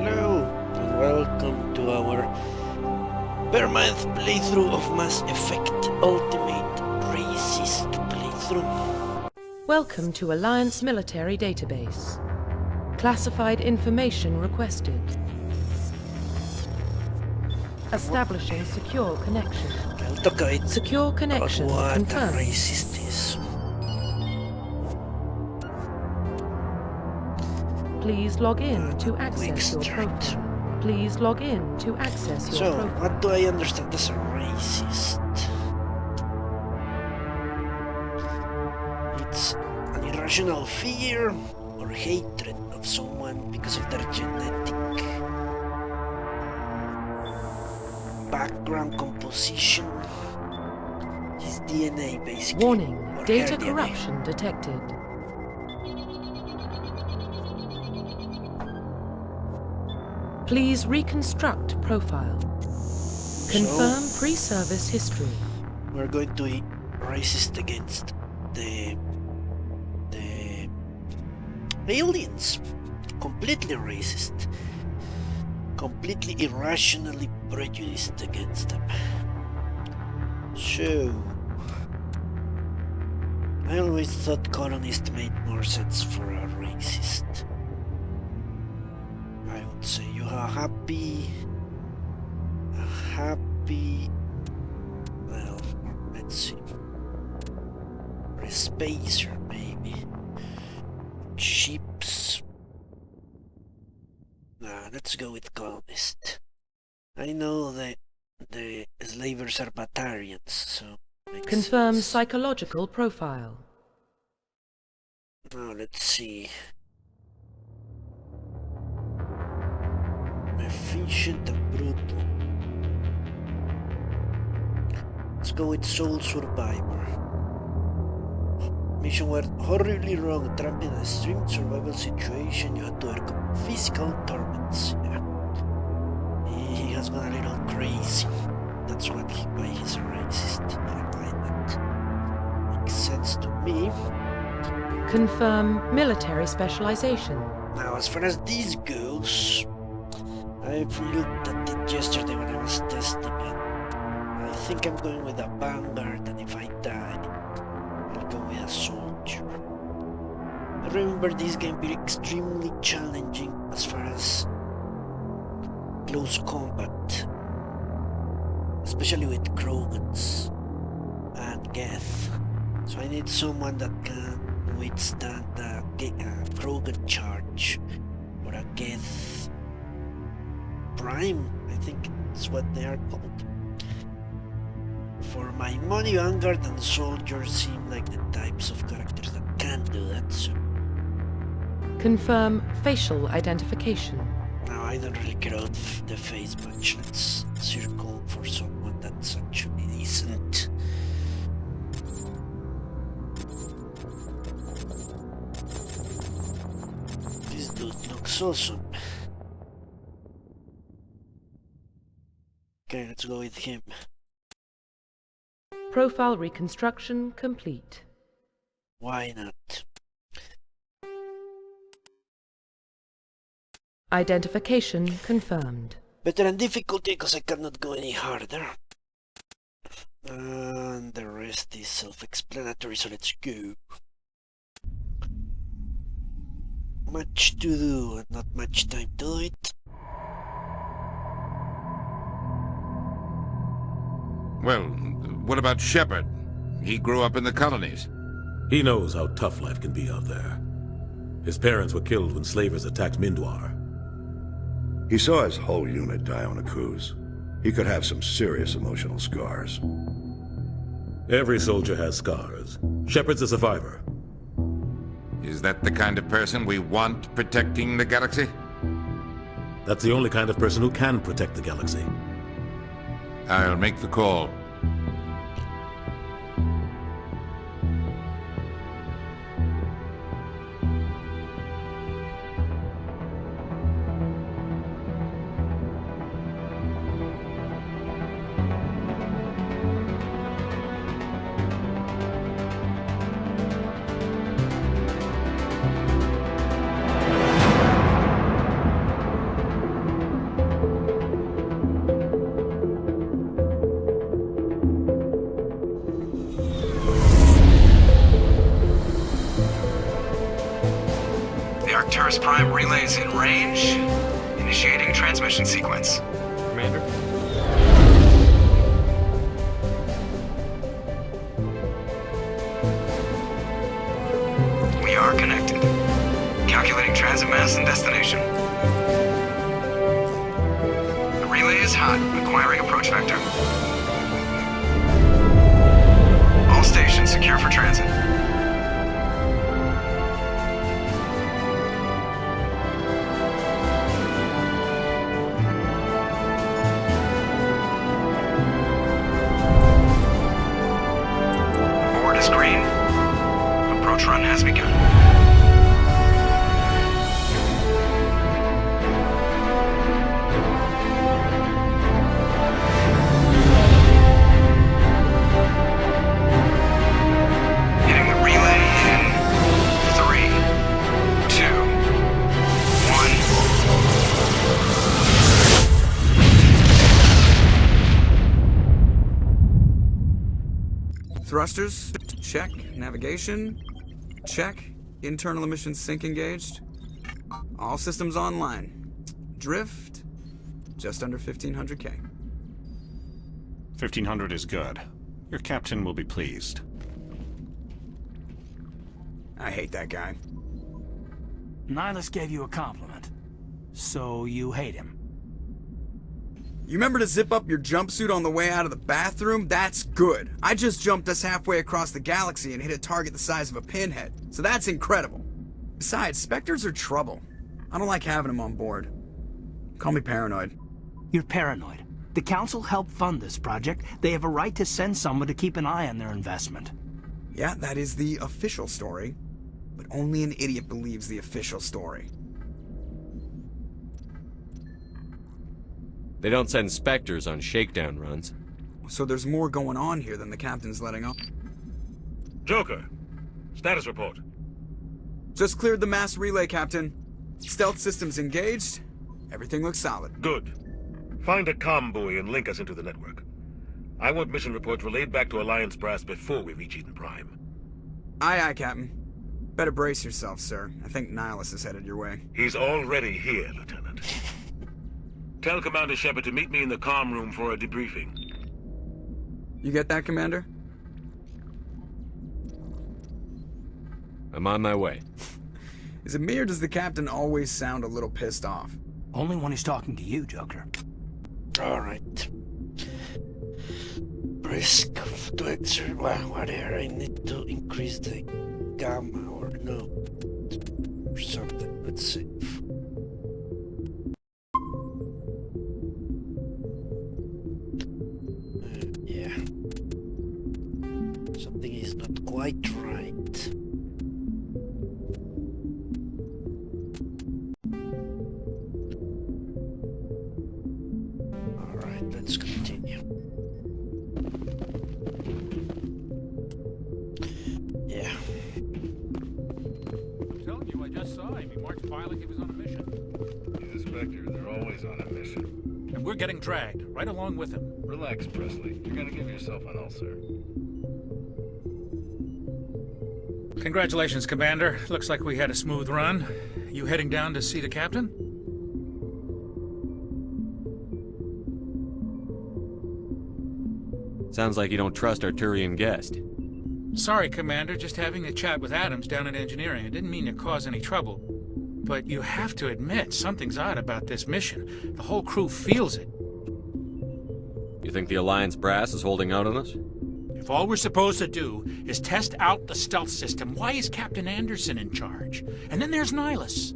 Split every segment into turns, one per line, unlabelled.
Hello, and welcome to our Permadeath playthrough of Mass Effect Ultimate Racist playthrough.
Welcome to Alliance Military Database. Classified information requested. Establishing secure connection.
I'll talk a bit
Secure connection
about what
confirmed.
a racist is.
Please log in to access your profile. Please log in to access your
So,
profile.
what do I understand as a racist? It's an irrational fear or hatred of someone because of their genetic background composition, his DNA basically.
Warning,
or
data
her DNA.
corruption detected. Please reconstruct profile. Confirm pre-service history.
We're going to be racist against the aliens. Completely racist. Completely irrationally prejudiced against them. So, I always thought colonists made more sense for a racist. I would say you are happy, well, let's see, or a spacer maybe, ships. Nah, let's go with colonist. I know that the slavers are Batarians, so makes
Confirm
sense.
psychological profile.
Now let's see. Efficient and brutal. Let's go with Soul Survivor. Mission went horribly wrong, trapped in a extreme survival situation. You had to overcome physical torments. Yeah. He has gone a little crazy. That's why he's a racist. Yeah, that makes sense to me.
Confirm military specialization.
Now, as far as this goes, I've looked at it yesterday when I was testing it. I think I'm going with a vanguard, and if I die, I'll go with a soldier. I remember this game being extremely challenging as far as close combat, especially with Krogans and Geth. So I need someone that can withstand a Krogan charge or a Geth Prime, I think it's what they are called. For my money, Vanguard and Soldier seem like the types of characters that can do that, so...
Confirm facial identification.
Now, I don't really care about the face much. Let's circle for someone that's actually decent. This dude looks awesome. Okay, let's go with him.
Profile reconstruction complete.
Why not?
Identification confirmed.
Better than difficulty because I cannot go any harder. And the rest is self-explanatory, so let's go. Much to do and not much time to do it.
Well, what about Shepard? He grew up in the colonies.
He knows how tough life can be out there. His parents were killed when slavers attacked Mindwar.
He saw his whole unit die on a cruise. He could have some serious emotional scars.
Every soldier has scars. Shepard's a survivor.
Is that the kind of person we want protecting the galaxy?
That's the only kind of person who can protect the galaxy.
I'll make the call.
Arcturus Prime relays in range. Initiating transmission sequence.
Commander?
We are connected. Calculating transit mass and destination. The relay is hot, acquiring approach vector. All stations secure for transit. Board is green. Approach run has begun. Hitting the relay in 3, 2, 1. Thrusters, check. Navigation, check. Internal emissions sync engaged. All systems online. Drift, just under 1500K.
1500 is good. Your captain will be pleased.
I hate that guy.
Nihilus gave you a compliment. So you hate him.
You remember to zip up your jumpsuit on the way out of the bathroom? That's good. I just jumped us halfway across the galaxy and hit a target the size of a pinhead. So that's incredible. Besides, Spectres are trouble. I don't like having them on board. Call me paranoid.
You're paranoid. The Council helped fund this project. They have a right to send someone to keep an eye on their investment.
Yeah, that is the official story. But only an idiot believes the official story.
They don't send Spectres on shakedown runs.
So there's more going on here than the captain's letting on.
Joker, status report.
Just cleared the mass relay, Captain. Stealth systems engaged. Everything looks solid.
Good. Find a comm buoy and link us into the network. I want mission reports relayed back to Alliance brass before we reach Eden Prime.
Aye, aye, Captain. Better brace yourself, sir. I think Nihilus is headed your way.
He's already here, Lieutenant. Tell Commander Shepard to meet me in the comm room for a debriefing.
You get that, Commander?
I'm on my way.
Is it me or does the Captain always sound a little pissed off?
Only when he's talking to you, Joker.
Alright. Brisk to exert. Well, whatever. I need to increase the gamma or no. Or something. Let's see. Yeah. Something is not quite right. Alright, let's continue. Yeah.
I'm telling you, I just saw him. He marched by like he was on a mission.
He's a Spectre. They're always on a mission.
And we're getting dragged, right along with him.
Relax, Presley. You're gonna give yourself an ulcer.
Congratulations, Commander. Looks like we had a smooth run. You heading down to see the captain?
Sounds like you don't trust our Turian guest.
Sorry, Commander. Just having a chat with Adams down at engineering. I didn't mean to cause any trouble. But you have to admit, something's odd about this mission. The whole crew feels it.
You think the Alliance brass is holding out on us?
If all we're supposed to do is test out the stealth system, why is Captain Anderson in charge? And then there's Nihilus.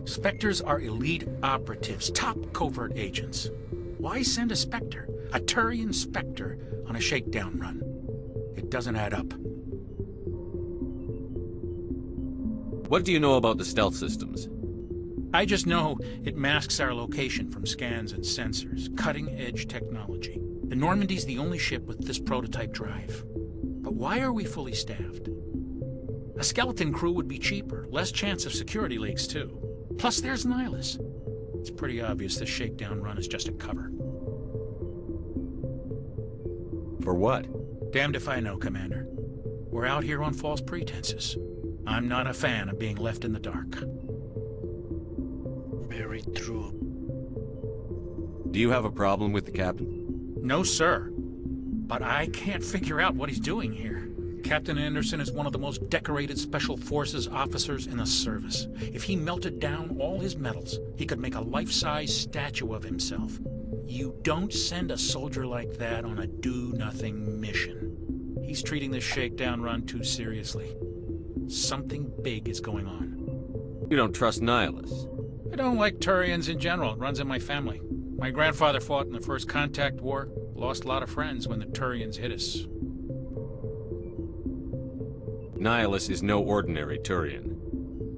Spectres are elite operatives, top covert agents. Why send a Spectre, a Turian Spectre, on a shakedown run? It doesn't add up.
What do you know about the stealth systems?
I just know it masks our location from scans and sensors. Cutting-edge technology. The Normandy's the only ship with this prototype drive. But why are we fully staffed? A skeleton crew would be cheaper, less chance of security leaks too. Plus there's Nihilus. It's pretty obvious this shakedown run is just a cover.
For what?
Damned if I know, Commander. We're out here on false pretenses. I'm not a fan of being left in the dark.
Very true.
Do you have a problem with the captain?
No, sir. But I can't figure out what he's doing here. Captain Anderson is one of the most decorated Special Forces officers in the service. If he melted down all his medals, he could make a life-size statue of himself. You don't send a soldier like that on a do-nothing mission. He's treating this shakedown run too seriously. Something big is going on.
You don't trust Nihilus?
I don't like Turians in general. It runs in my family. My grandfather fought in the First Contact War. Lost a lot of friends when the Turians hit us.
Nihilus is no ordinary Turian.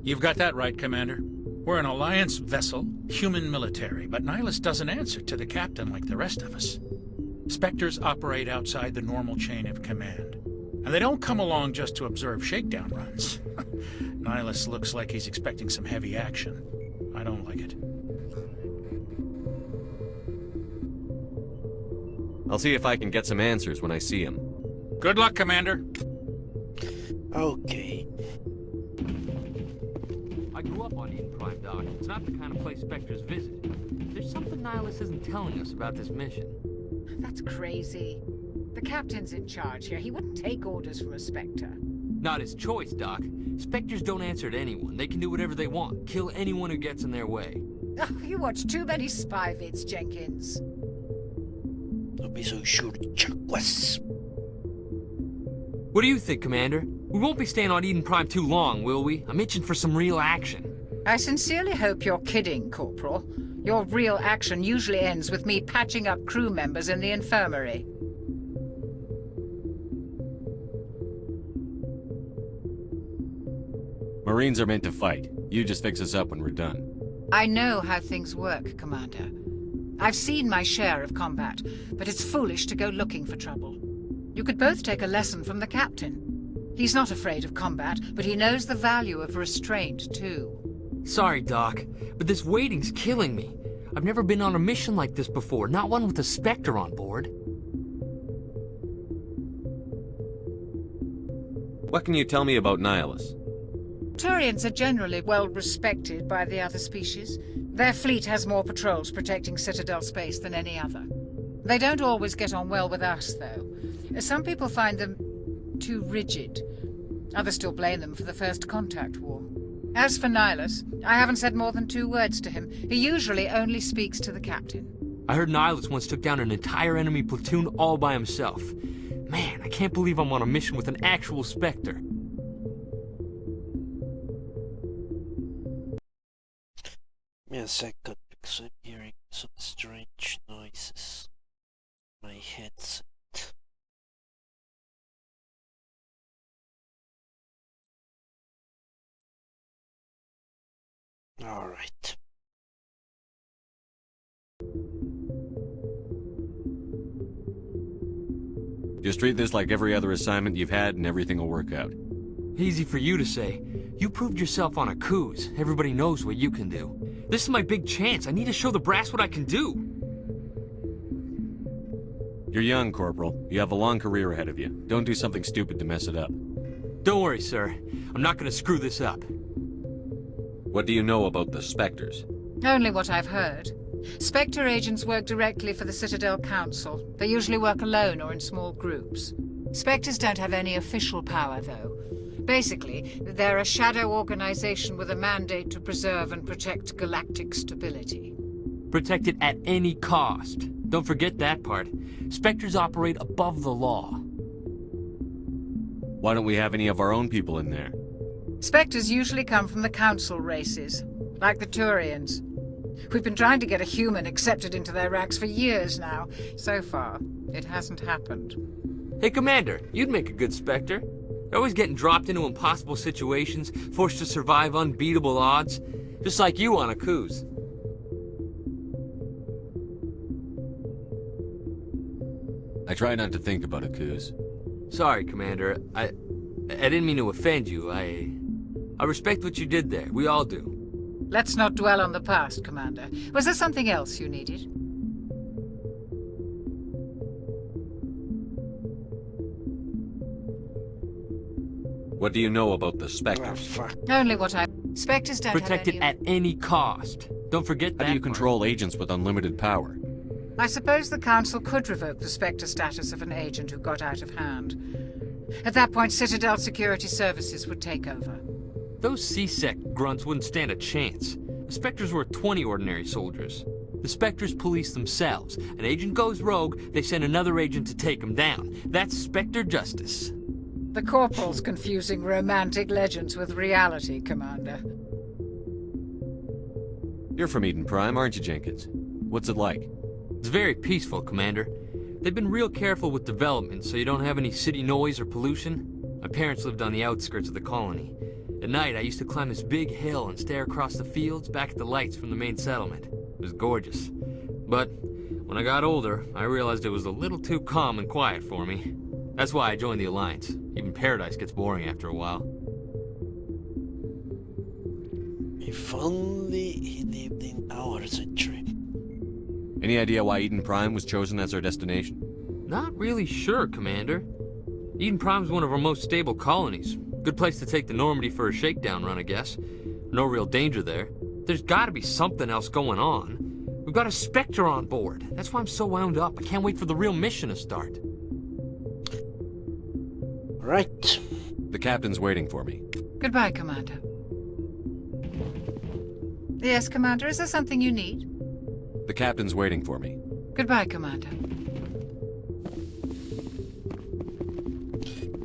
You've got that right, Commander. We're an Alliance vessel, human military, but Nihilus doesn't answer to the captain like the rest of us. Spectres operate outside the normal chain of command. And they don't come along just to observe shakedown runs. Nihilus looks like he's expecting some heavy action. I don't like it.
I'll see if I can get some answers when I see him.
Good luck, Commander.
Okay.
I grew up on Eden Prime, Doc. It's not the kind of place Spectres visit. There's something Nihilus isn't telling us about this mission.
That's crazy. The captain's in charge here. He wouldn't take orders from a Spectre.
Not his choice, Doc. Spectres don't answer to anyone. They can do whatever they want. Kill anyone who gets in their way.
Oh, you watch too many spy vids, Jenkins.
Don't be so sure, Chakwas.
What do you think, Commander? We won't be staying on Eden Prime too long, will we? I'm itching for some real action.
I sincerely hope you're kidding, Corporal. Your real action usually ends with me patching up crew members in the infirmary.
Marines are meant to fight. You just fix us up when we're done.
I know how things work, Commander. I've seen my share of combat, but it's foolish to go looking for trouble. You could both take a lesson from the captain. He's not afraid of combat, but he knows the value of restraint, too.
Sorry, Doc, but this waiting's killing me. I've never been on a mission like this before, not one with a Spectre on board.
What can you tell me about Nihilus?
Turians are generally well respected by the other species. Their fleet has more patrols protecting Citadel space than any other. They don't always get on well with us, though. Some people find them too rigid. Others still blame them for the First Contact War. As for Nihilus, I haven't said more than 2 words to him. He usually only speaks to the captain.
I heard Nihilus once took down an entire enemy platoon all by himself. Man, I can't believe I'm on a mission with an actual Spectre.
Give me a second, because I'm hearing some strange noises. My headset. Alright.
Just treat this like every other assignment you've had and everything will work out.
Easy for you to say. You proved yourself on a cruise. Everybody knows what you can do. This is my big chance. I need to show the brass what I can do.
You're young, Corporal. You have a long career ahead of you. Don't do something stupid to mess it up.
Don't worry, sir. I'm not gonna screw this up.
What do you know about the Spectres?
Only what I've heard. Spectre agents work directly for the Citadel Council. They usually work alone or in small groups. Spectres don't have any official power, though. Basically, they're a shadow organization with a mandate to preserve and protect galactic stability.
Protect it at any cost. Don't forget that part. Spectres operate above the law.
Why don't we have any of our own people in there?
Spectres usually come from the Council races, like the Turians. We've been trying to get a human accepted into their ranks for years now. So far, it hasn't happened.
Hey, Commander, you'd make a good Spectre. You're always getting dropped into impossible situations, forced to survive unbeatable odds, just like you on a cruise.
I try not to think about a cruise.
Sorry, Commander. I didn't mean to offend you. I respect what you did there. We all do.
Let's not dwell on the past, Commander. Was there something else you needed?
What do you know about the Spectres?
Only what I... Spectres don't
Protect
have
it at any cost. Don't forget that.
How do you
part.
control agents with unlimited power?
I suppose the Council could revoke the Spectre status of an agent who got out of hand. At that point, Citadel Security Services would take over.
Those C-Sec grunts wouldn't stand a chance. The Spectres were 20 ordinary soldiers. The Spectres police themselves. An agent goes rogue, they send another agent to take him down. That's Spectre justice.
The Corporal's confusing romantic legends with reality, Commander.
You're from Eden Prime, aren't you, Jenkins? What's it like?
It's very peaceful, Commander. They've been real careful with development, so you don't have any city noise or pollution. My parents lived on the outskirts of the colony. At night, I used to climb this big hill and stare across the fields back at the lights from the main settlement. It was gorgeous. But when I got older, I realized it was a little too calm and quiet for me. That's why I joined the Alliance. Even Paradise gets boring after a while.
If only he lived in our century.
Any idea why Eden Prime was chosen as our destination?
Not really sure, Commander. Eden Prime's one of our most stable colonies. Good place to take the Normandy for a shakedown run, I guess. No real danger there. There's gotta be something else going on. We've got a Spectre on board. That's why I'm so wound up. I can't wait for the real mission to start.
Right.
The captain's waiting for me.
Goodbye, Commander. Yes, Commander, is there something you need?
The captain's waiting for me.
Goodbye, Commander.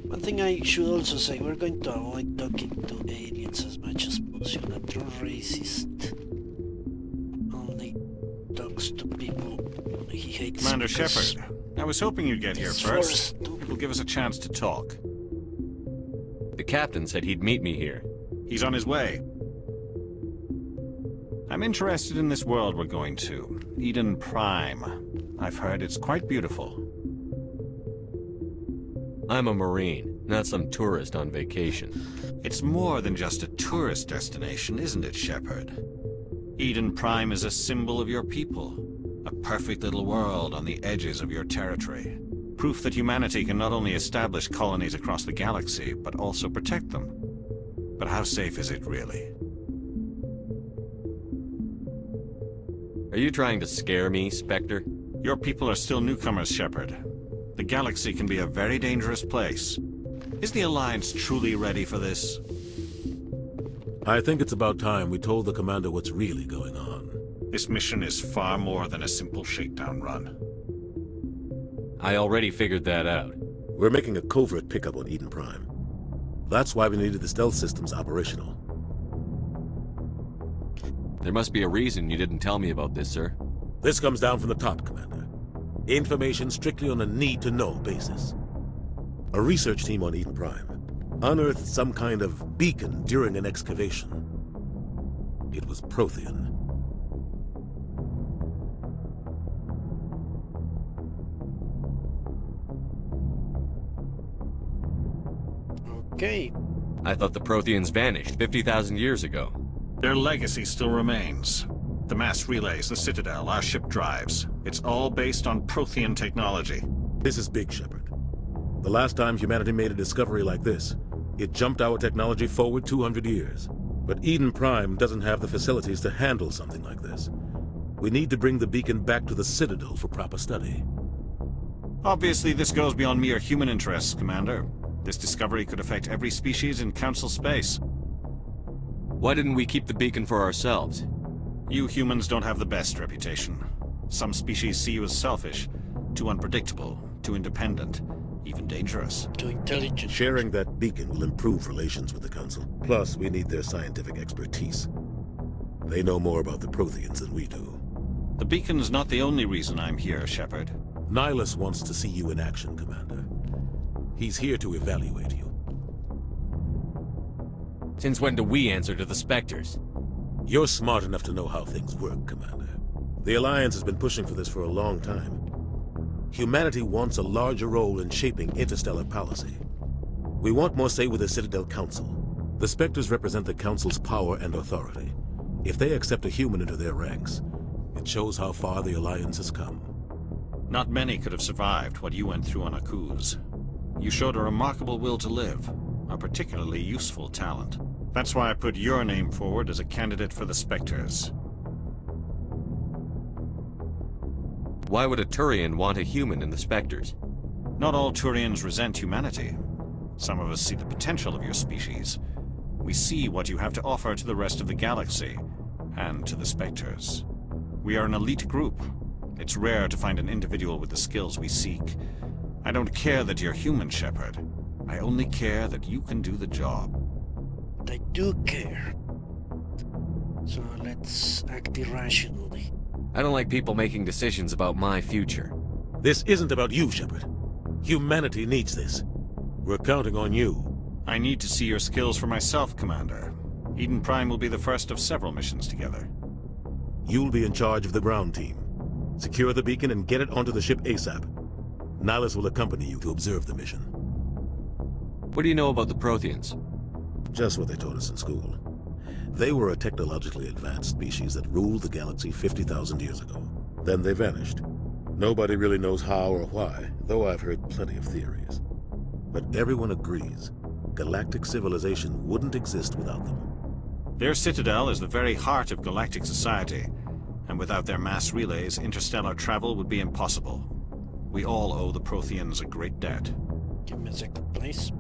One thing I should also say, we're going to avoid talking to aliens as much as possible. A true racist only talks to people he hates.
Commander Shepard, I was hoping you'd get here first. It will give us a chance to talk.
The captain said he'd meet me here.
He's on his way. I'm interested in this world we're going to, Eden Prime. I've heard it's quite beautiful.
I'm a Marine, not some tourist on vacation.
It's more than just a tourist destination, isn't it, Shepard? Eden Prime is a symbol of your people. A perfect little world on the edges of your territory. Proof that humanity can not only establish colonies across the galaxy, but also protect them. But how safe is it, really?
Are you trying to scare me, Spectre?
Your people are still newcomers, Shepard. The galaxy can be a very dangerous place. Is the Alliance truly ready for this?
I think it's about time we told the Commander what's really going on.
This mission is far more than a simple shakedown run.
I already figured that out.
We're making a covert pickup on Eden Prime. That's why we needed the stealth systems operational.
There must be a reason you didn't tell me about this, sir.
This comes down from the top, Commander. Information strictly on a need-to-know basis. A research team on Eden Prime unearthed some kind of beacon during an excavation. It was Prothean.
Okay.
I thought the Protheans vanished 50,000 years ago.
Their legacy still remains. The mass relays, the Citadel, our ship drives. It's all based on Prothean technology.
This is big, Shepard. The last time humanity made a discovery like this, it jumped our technology forward 200 years. But Eden Prime doesn't have the facilities to handle something like this. We need to bring the beacon back to the Citadel for proper study.
Obviously, this goes beyond mere human interests, Commander. This discovery could affect every species in Council space.
Why didn't we keep the beacon for ourselves?
You humans don't have the best reputation. Some species see you as selfish, too unpredictable, too independent, even dangerous.
Too intelligent.
Sharing that beacon will improve relations with the Council. Plus, we need their scientific expertise. They know more about the Protheans than we do.
The beacon's not the only reason I'm here, Shepard.
Nihilus wants to see you in action, Commander. He's here to evaluate you.
Since when do we answer to the Spectres?
You're smart enough to know how things work, Commander. The Alliance has been pushing for this for a long time. Humanity wants a larger role in shaping interstellar policy. We want more say with the Citadel Council. The Spectres represent the Council's power and authority. If they accept a human into their ranks, it shows how far the Alliance has come.
Not many could have survived what you went through on Akuz. You showed a remarkable will to live, a particularly useful talent. That's why I put your name forward as a candidate for the Spectres.
Why would a Turian want a human in the Spectres?
Not all Turians resent humanity. Some of us see the potential of your species. We see what you have to offer to the rest of the galaxy, and to the Spectres. We are an elite group. It's rare to find an individual with the skills we seek. I don't care that you're human, Shepard. I only care that you can do the job.
But I do care. So let's act irrationally.
I don't like people making decisions about my future.
This isn't about you, Shepard. Humanity needs this. We're counting on you.
I need to see your skills for myself, Commander. Eden Prime will be the first of several missions together.
You'll be in charge of the ground team. Secure the beacon and get it onto the ship ASAP. Nihilus will accompany you to observe the mission.
What do you know about the Protheans?
Just what they taught us in school. They were a technologically advanced species that ruled the galaxy 50,000 years ago. Then they vanished. Nobody really knows how or why, though I've heard plenty of theories. But everyone agrees, galactic civilization wouldn't exist without them.
Their citadel is the very heart of galactic society, and without their mass relays, interstellar travel would be impossible. We all owe the Protheans a great debt.
Give me a second, please.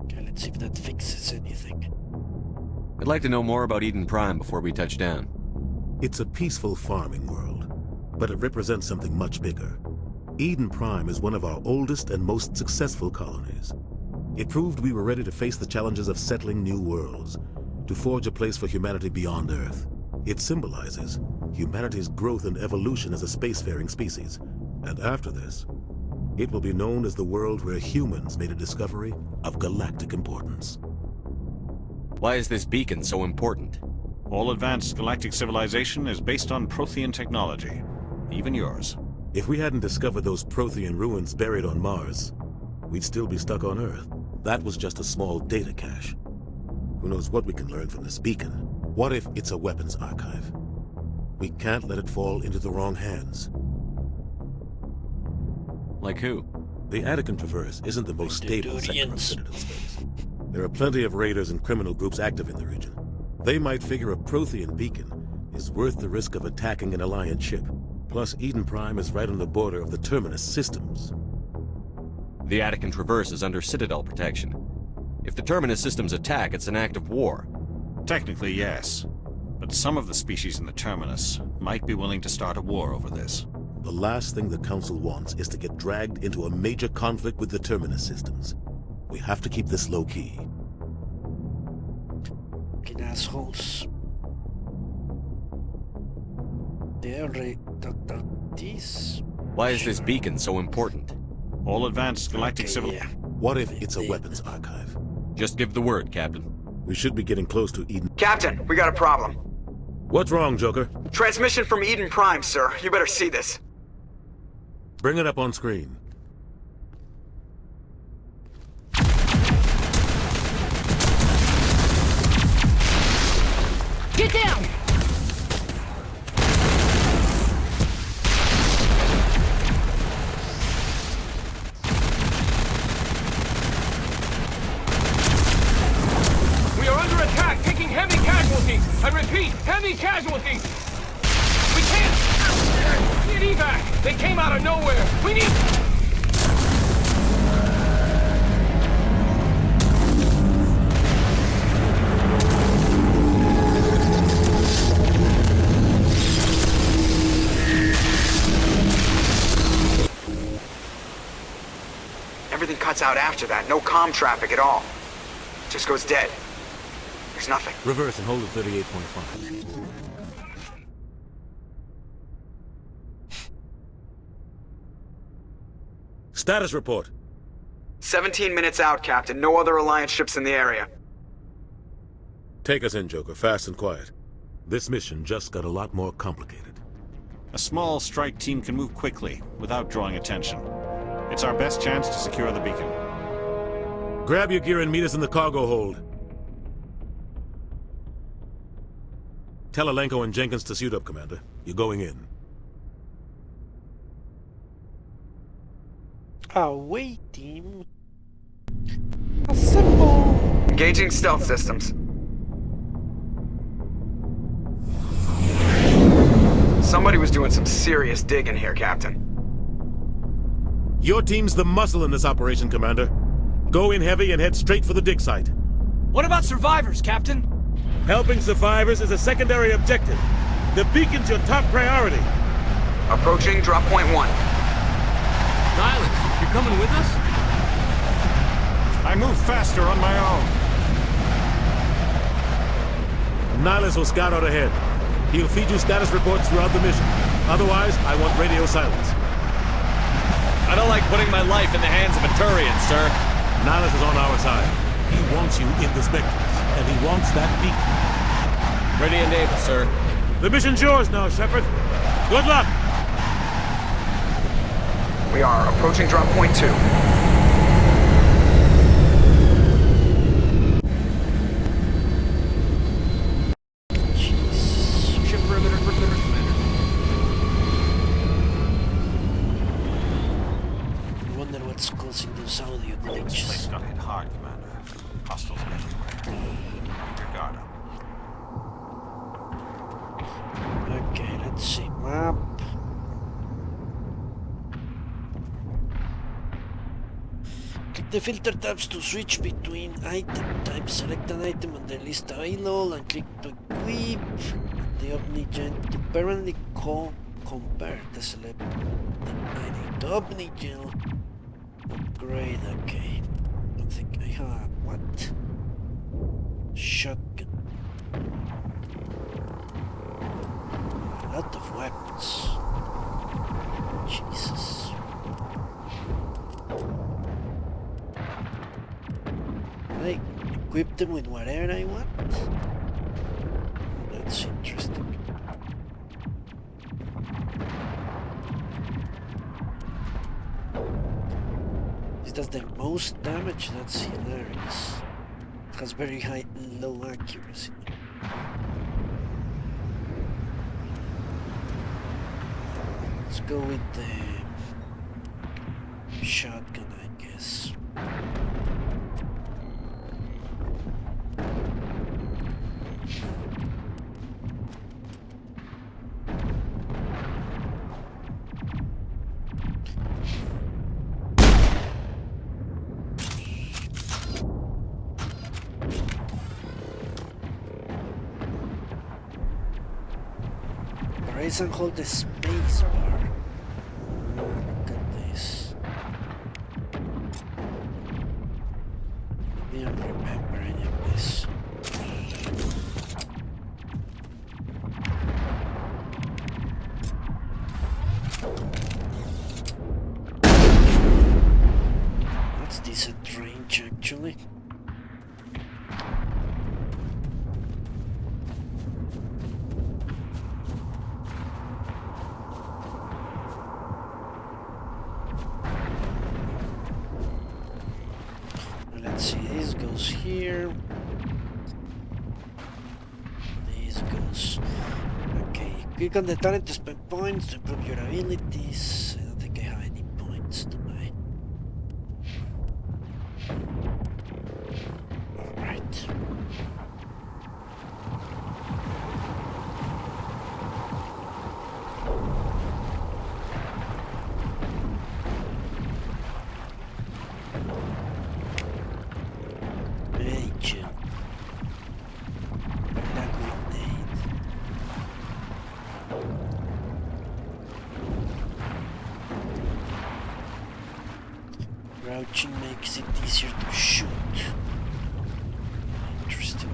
Okay, let's see if that fixes anything.
I'd like to know more about Eden Prime before we touch down.
It's a peaceful farming world, but it represents something much bigger. Eden Prime is one of our oldest and most successful colonies. It proved we were ready to face the challenges of settling new worlds, to forge a place for humanity beyond Earth. It symbolizes humanity's growth and evolution as a spacefaring species. And after this, it will be known as the world where humans made a discovery of galactic importance.
Why is this beacon so important?
All advanced galactic civilization is based on Prothean technology, even yours.
If we hadn't discovered those Prothean ruins buried on Mars, we'd still be stuck on Earth. That was just a small data cache. Who knows what we can learn from this beacon? What if it's a weapons archive? We can't let it fall into the wrong hands.
Like who?
The Attican Traverse isn't the most stable sector of Citadel space. There are plenty of raiders and criminal groups active in the region. They might figure a Prothean beacon is worth the risk of attacking an Alliance ship. Plus, Eden Prime is right on the border of the Terminus systems.
The Attican Traverse is under Citadel protection. If the Terminus systems attack, it's an act of war.
Technically, yes. But some of the species in the Terminus might be willing to start a war over this.
The last thing the Council wants is to get dragged into a major conflict with the Terminus systems. We have to keep this low-key.
Fucking assholes. They already talked about this.
Why is this beacon so important?
All advanced galactic
yeah.
What if it's a weapons archive?
Just give the word, Captain.
We should be getting close to Eden.
Captain, we got a problem.
What's wrong, Joker?
Transmission from Eden Prime, sir. You better see this.
Bring it up on screen.
Get down!
We are under attack, taking heavy casualties. I repeat, heavy casualties. We can't get evac. They came out of nowhere. We need...
Everything cuts out after that. No comm traffic at all. Just goes dead. There's nothing.
Reverse and hold at 38.5. Status report.
17 minutes out, Captain. No other Alliance ships in the area.
Take us in, Joker, fast and quiet. This mission just got a lot more complicated.
A small strike team can move quickly, without drawing attention. It's our best chance to secure the beacon.
Grab your gear and meet us in the cargo hold. Tell Alenko and Jenkins to suit up, Commander. You're going in.
Away, team.
Assemble! Engaging stealth systems. Somebody was doing some serious digging here, Captain.
Your team's the muscle in this operation, Commander. Go in heavy and head straight for the dig site.
What about survivors, Captain?
Helping survivors is a secondary objective. The beacon's your top priority.
Approaching drop point 1.
Nihilus, you're coming with us?
I move faster on my own.
Nihilus will scout out ahead. He'll feed you status reports throughout the mission. Otherwise, I want radio silence.
I don't like putting my life in the hands of a Turian, sir.
Nihilus is on our side. He wants you in the Spectres, and he wants that beacon.
Ready and able, sir.
The mission's yours now, Shepard. Good luck!
We are approaching drop point 2.
Ship perimeter, Commander.
I wonder what's causing those audio glitches.
Place got hit hard, Commander. Hostiles everywhere. Your guard up.
Okay, let's see. Map. Click the filter tabs to switch between item types. Select an item on the list available and click to equip the Omnigen to permanently compare the selected item to Omnigen. Upgrade, okay. Don't think I have what? Shotgun. A lot of weapons. Jesus. Can I equip them with whatever I want? That's interesting. This does the most damage? That's hilarious. It has very high low accuracy. Let's go with the shotgun, I guess. Press and hold the space bar. Look at this. I don't remember any of this. That's decent range, actually. Let's see, this goes here. This goes... Okay, click on the talent to spend points to improve your abilities. I don't think I have any points, do I? Alright. Very chill. Black grenade. Crouching makes it easier to shoot. Interesting.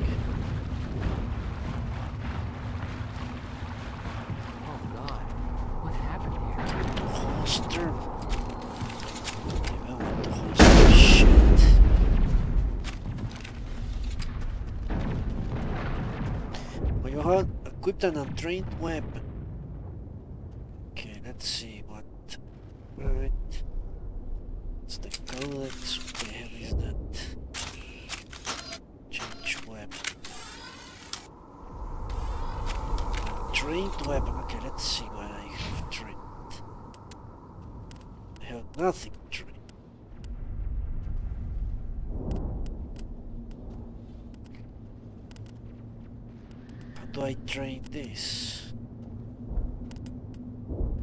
Oh god, what happened here?
Holster. I want the holster. Shit. Well, you have equipped an untrained weapon. Okay, let's see what. Right. It's the codex. What the hell is that? Change weapon. Trained weapon. Okay, let's see what I have trained. I have nothing trained. do I train this?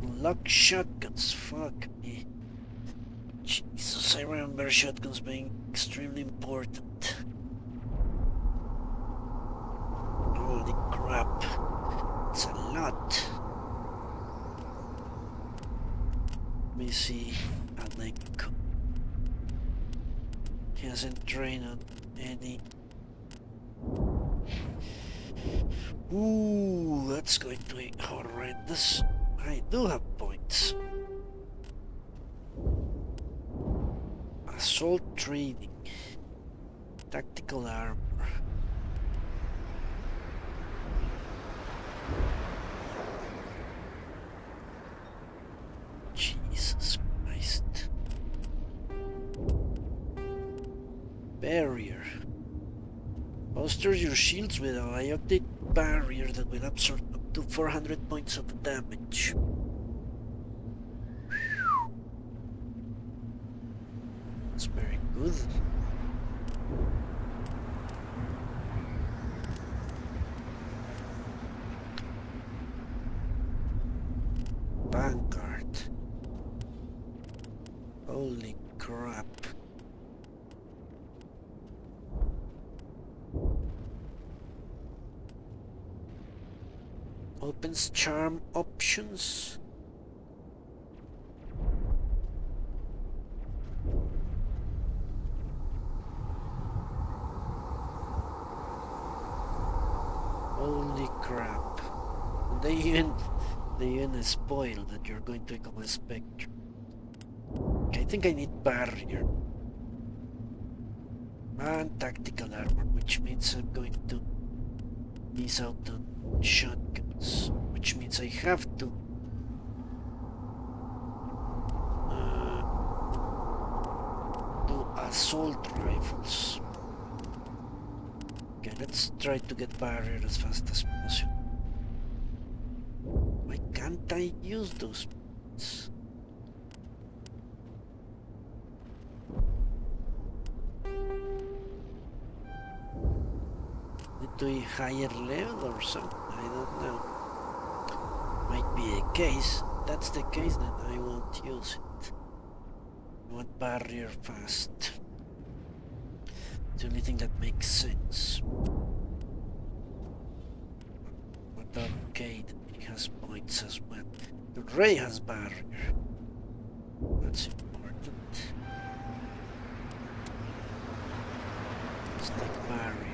Lock shotguns, fuck me. Jesus, I remember shotguns being extremely important. Holy crap, it's a lot. Let me see Aleko. He hasn't trained on any. Ooh, that's going to be horrendous. I do have points. Assault training. Tactical armor. Jesus Christ. Barrier. Bolster your shields with a biotic barrier that will absorb up to 400 points of damage. That's very good. Vanguard. Holy crap. Opens charm options. Holy crap. They even spoil that you're going to become a spectre. Okay, I think I need barrier. And tactical armor, which means I'm going to miss out on shotguns, which means I have to do assault rifles. Okay, let's try to get barrier as fast as possible. Why can't I use those points? To a higher level or something, I don't know. Might be the case. If that's the case, then I won't use it. I want barrier fast. It's the only thing that makes sense. What arcade? It has points as well. The Ray has barrier. That's important. Let's take barrier.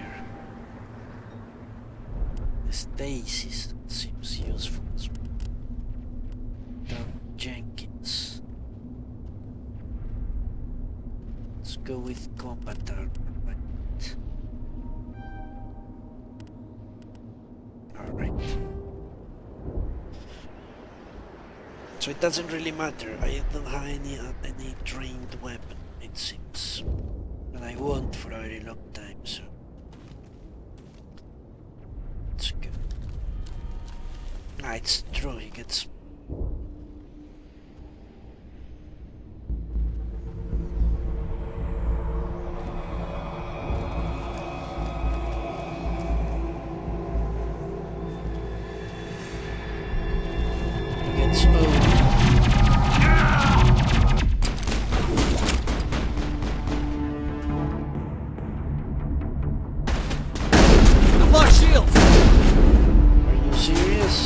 Stasis seems useful as well. Down Jenkins. Let's go with combat armor. Right. Alright. So it doesn't really matter. I don't have any trained weapon, it seems. And I won't for a very long time, so. It's good. Ah, it's true, he gets... He gets old.
Flash shields!
Are you serious?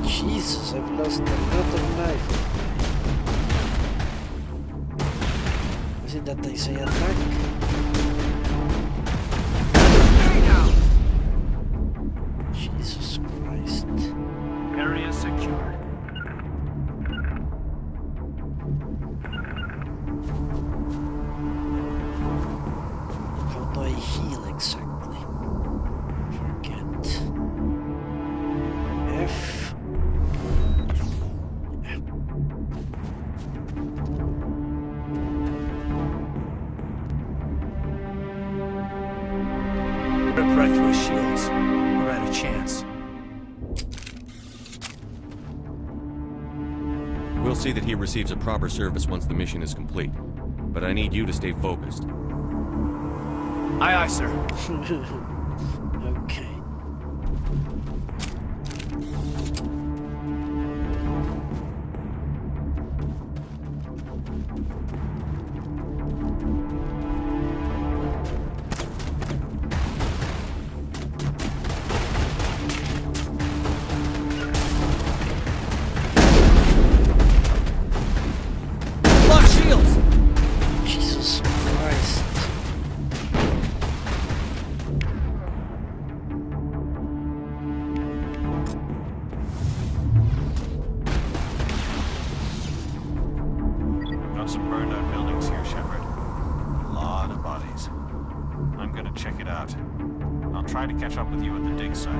Jesus, I've lost a lot of life. Isn't that they say attack? Jesus Christ.
Area secured.
How do I heal exactly? Forget. F.
Rip right through his shields. We're out of chance.
see that he receives a proper service once the mission is complete. But I need you to stay focused.
Aye, aye, sir.
Okay.
Lock shields!
Jesus Christ.
Got some burned out buildings here, Shepard. A lot of bodies. I'm gonna check it out. I'll try to catch up with you at the dig site.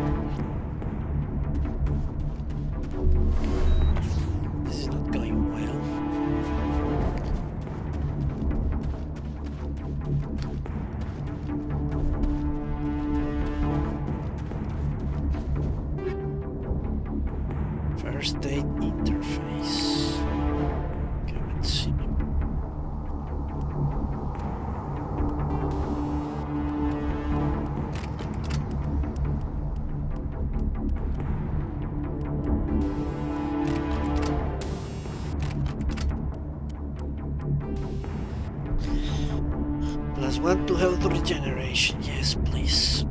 This is not going well. First aid interface. Okay, let's see. +1 to health regeneration. Yes, please.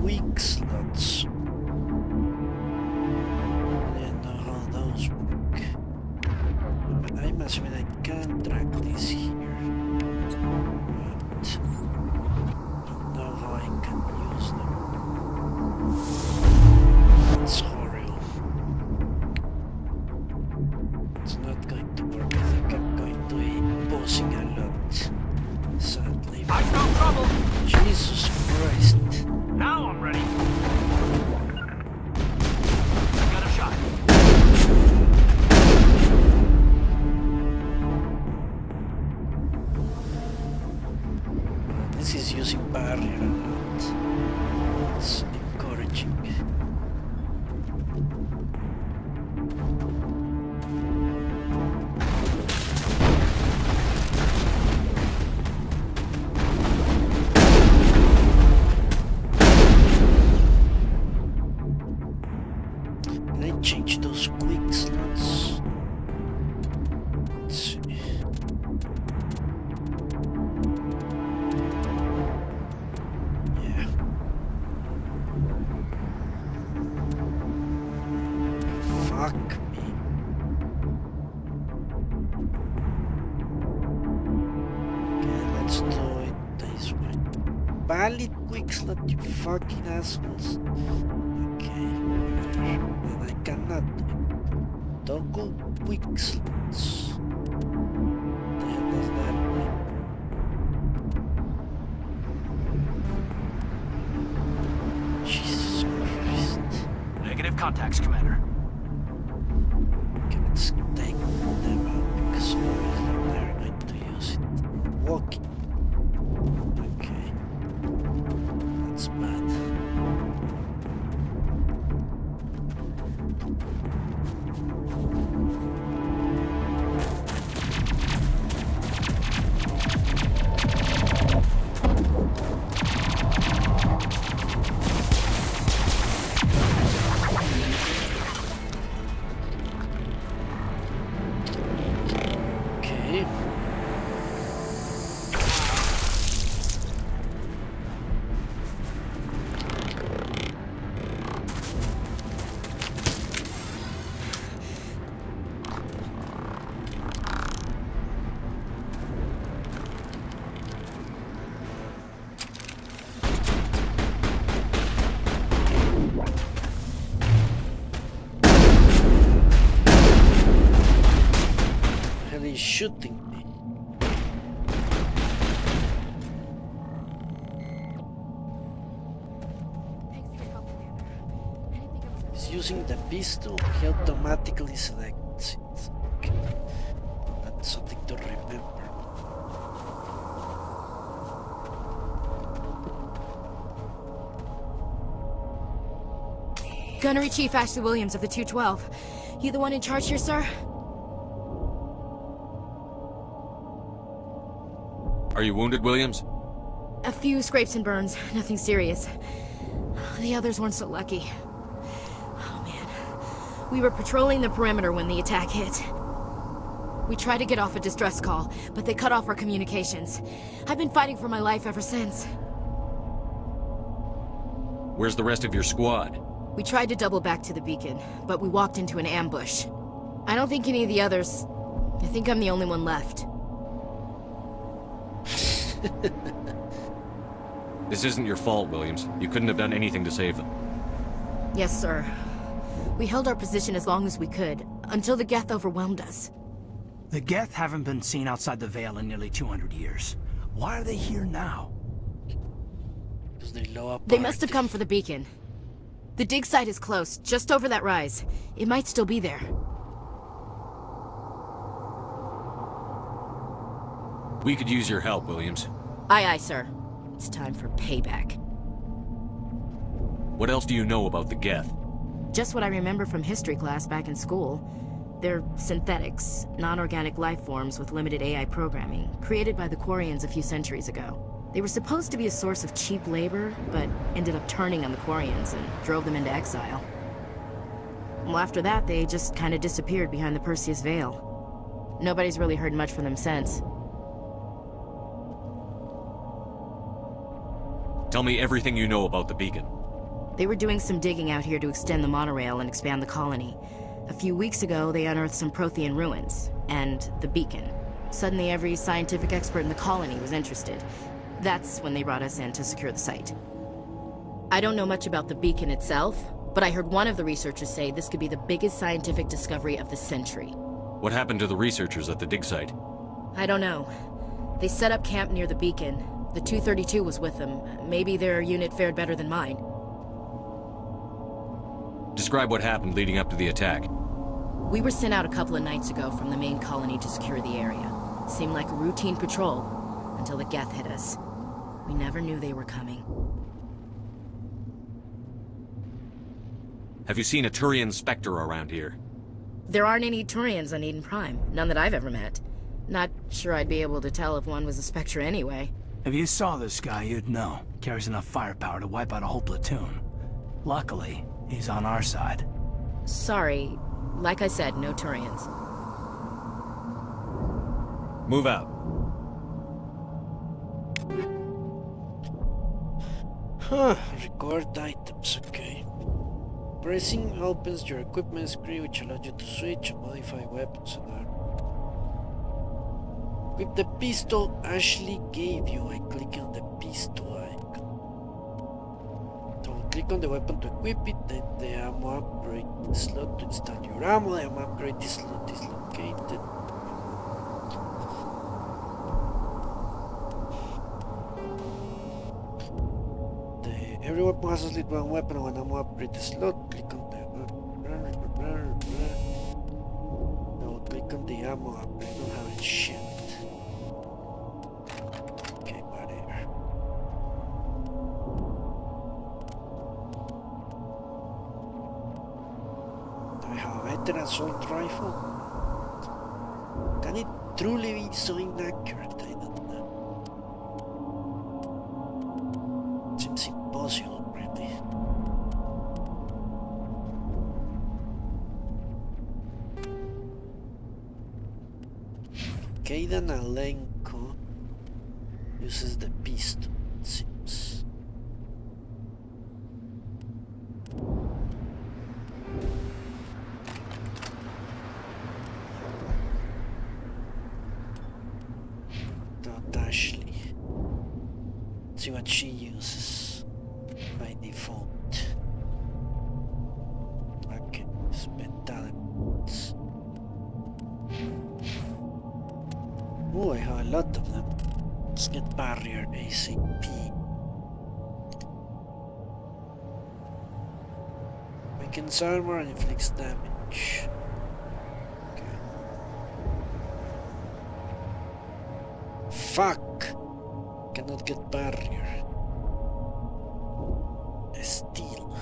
Weak slots. I don't know how those work. I must admit I can't track this here. But I don't know how I can use them. That's horrible. It's not going to work. I think I'm going to be pausing a lot. Sadly.
I found trouble!
Jesus Christ.
Now I'm ready. Got a shot.
This is using barrier a lot. It's encouraging. Can I change those quick slots? Let's see. Yeah. Fuck me. Okay, let's do it this way. Valid quick slot, you fucking assholes. Okay, then I cannot do it. Toggle quick slots. What the hell does that mean? Jesus Christ.
Negative contacts, Commander.
Okay, let's take them out because obviously they're going to use it. Walking. Okay. That's bad. Okay. And he's shooting me. He's using the pistol, he automatically selects it. Okay.
Gunnery Chief Ashley Williams of the 212. You the one in charge here, sir?
Are you wounded, Williams?
A few scrapes and burns, nothing serious. The others weren't so lucky. Oh man. We were patrolling the perimeter when the attack hit. We tried to get off a distress call, but they cut off our communications. I've been fighting for my life ever since.
Where's the rest of your squad?
We tried to double back to the beacon, but we walked into an ambush. I don't think any of the others... I think I'm the only one left.
This isn't your fault, Williams. You couldn't have done anything to save them.
Yes, sir. We held our position as long as we could, until the Geth overwhelmed us.
The Geth haven't been seen outside the Veil in nearly 200 years. Why are they here now?
They must have come for the beacon. The dig site is close, just over that rise. It might still be there.
We could use your help, Williams.
Aye, aye, sir. It's time for payback.
What else do you know about the Geth?
Just what I remember from history class back in school. They're synthetics, non-organic life forms with limited AI programming, created by the Quarians a few centuries ago. They were supposed to be a source of cheap labor, but ended up turning on the Quarians and drove them into exile. Well, after that, they just kind of disappeared behind the Perseus Veil. Nobody's really heard much from them since.
Tell me everything you know about the beacon.
They were doing some digging out here to extend the monorail and expand the colony. A few weeks ago, they unearthed some Prothean ruins, and the beacon. Suddenly, every scientific expert in the colony was interested. That's when they brought us in to secure the site. I don't know much about the beacon itself, but I heard one of the researchers say this could be the biggest scientific discovery of the century.
What happened to the researchers at the dig site?
I don't know. They set up camp near the beacon. The 232 was with them. Maybe their unit fared better than mine.
Describe what happened leading up to the attack.
We were sent out a couple of nights ago from the main colony to secure the area. Seemed like a routine patrol, until the Geth hit us. We never knew they were coming.
Have you seen a Turian Spectre around here?
There aren't any Turians on Eden Prime. None that I've ever met. Not sure I'd be able to tell if one was a Spectre anyway.
If you saw this guy, you'd know. Carries enough firepower to wipe out a whole platoon. Luckily, he's on our side.
Sorry. Like I said, no Turians.
Move out.
Record items, okay. Pressing opens your equipment screen, which allows you to switch and modify weapons and armor. Equip the pistol Ashley gave you. I click on the pistol icon. So click on the weapon to equip it, then the ammo upgrade slot to install your ammo. The ammo upgrade slot is located. Every weapon has at least one weapon and one ammo upgrade slot. Click on the no, click on the ammo upgrade. I don't have it shit. Okay, whatever. Do I have a better assault rifle? Can it truly be so inaccurate? I don't know. Seems impossible, really. Kaidan Alenko uses the pistol, it seems. Ashley. Let's see what she uses by default. Okay, spend elements. Oh, I have a lot of them. Let's get barrier ASAP. Weakens armor and inflicts damage. Fuck! Cannot get barrier. Steel.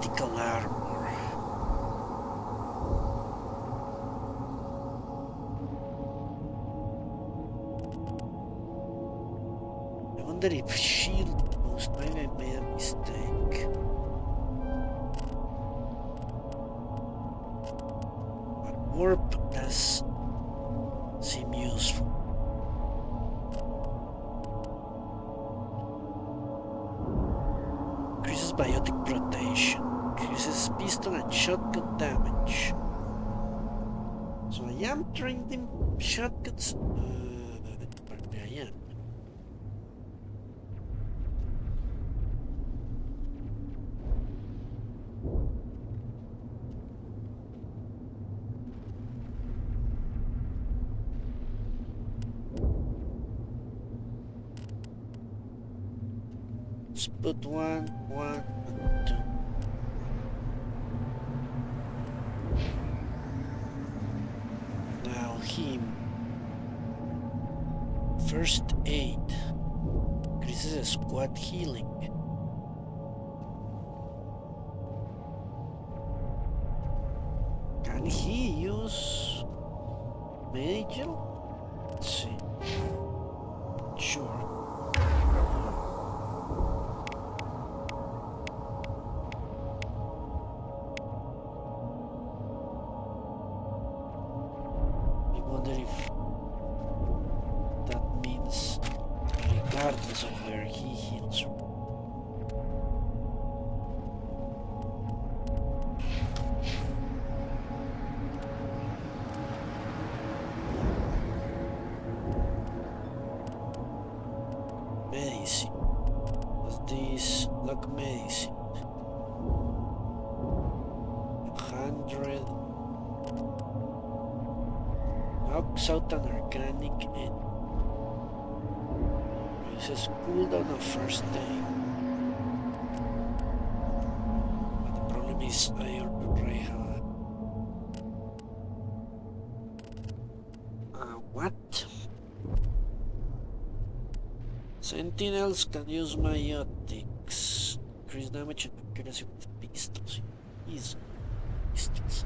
Critical armor. I wonder if shield boost. Maybe I made a mistake. But warp does seem useful. Increases biotic protection. Increases pistol and shotgun damage. So I am trained in shotguns. Apparently I am. Let's put 1, 1, and 2. Now him. First aid. Increases squad healing. Can he use Major? Let's see. Sure. Regardless of where he heals from. Medicine. What's this? Lock medicine. 100. Knocks out an organic enemy. This is cooldown of first aid. But the problem is I already have. What? Sentinels can use biotics. Increase damage and accuracy with pistols. Easy. Pistols.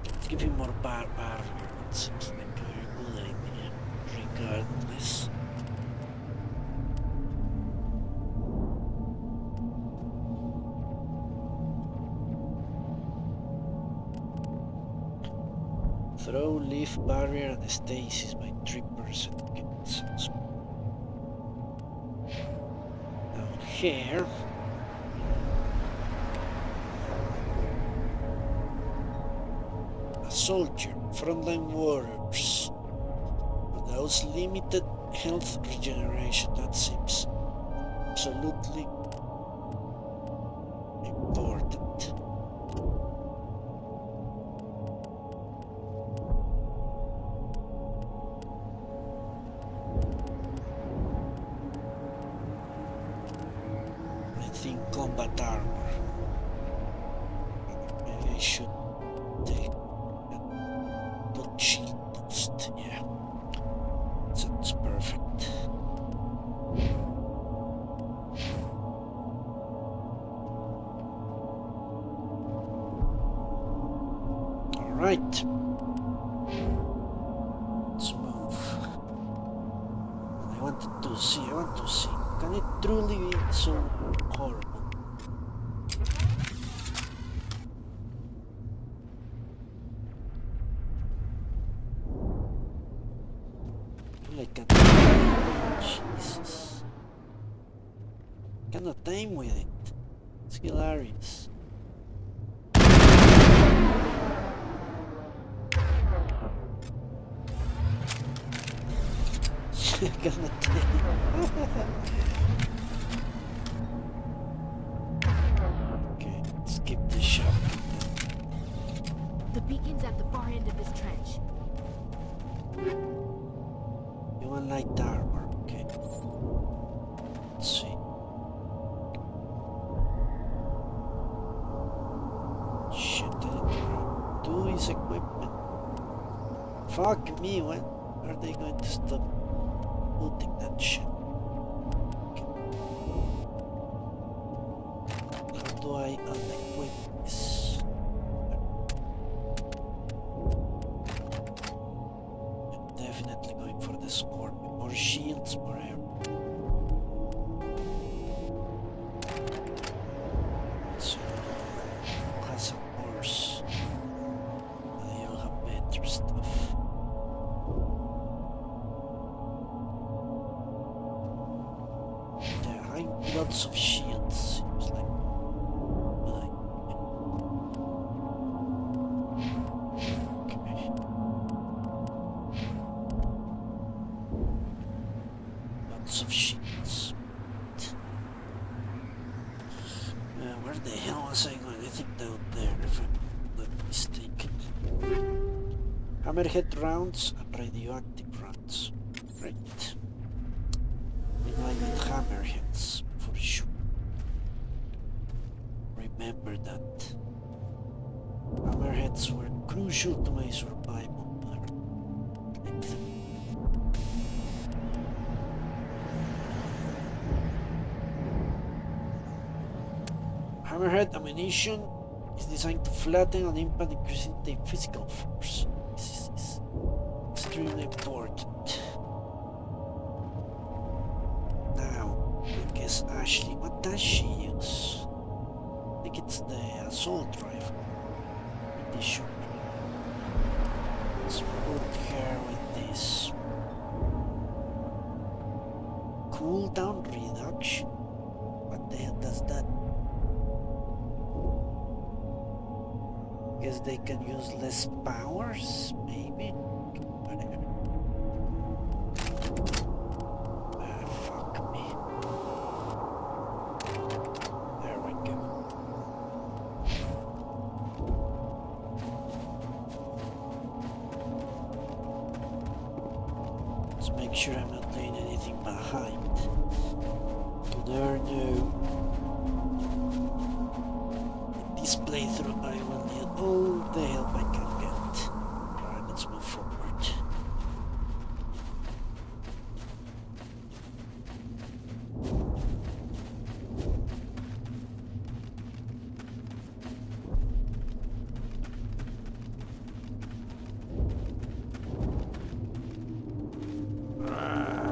Let's give him more barrier. It seems like a very good idea. Regardless. Throw, leaf, barrier, and stasis by 3%. Down here. A soldier, frontline warriors. Allows limited health regeneration. That seems absolutely important. Combat armor. Maybe I should take and put shield boost. Yeah, sounds perfect. All right, let's move. I want to see. Can it truly be so horrible? Jesus. Cannot aim with it. It's hilarious. Cannot aim. Okay, skip the shot.
The beacon's at the far end of this trench.
Human light armor, okay. Let's see. Shit, I didn't do his equipment. Fuck me, when are they going to stop putting that shit? Okay. How do I unequip this? I'm definitely going for the Scorpion. More shields, more air. So, who has a horse? They all have better stuff. There are lots of shields, seems like. Okay. Lots of shields. Where the hell was I going? I think down there, if I'm not mistaken. Hammerhead rounds and radioactive rounds. Right. I need hammerheads, for sure. Remember that. Hammerheads were crucial to my survival. Hammerhead ammunition is designed to flatten an impact, increasing the physical force. This is extremely important. Now, I guess Ashley, what does she use? I think it's the assault rifle. Pretty sure. Let's put her with this. Cooldown reduction? What the hell does that? Guess they can use less powers, maybe? Whatever. Fuck me. There we go. Let's make sure I'm not doing anything behind. There, no. In this playthrough, I will need all the help I can get. Alright, let's move forward.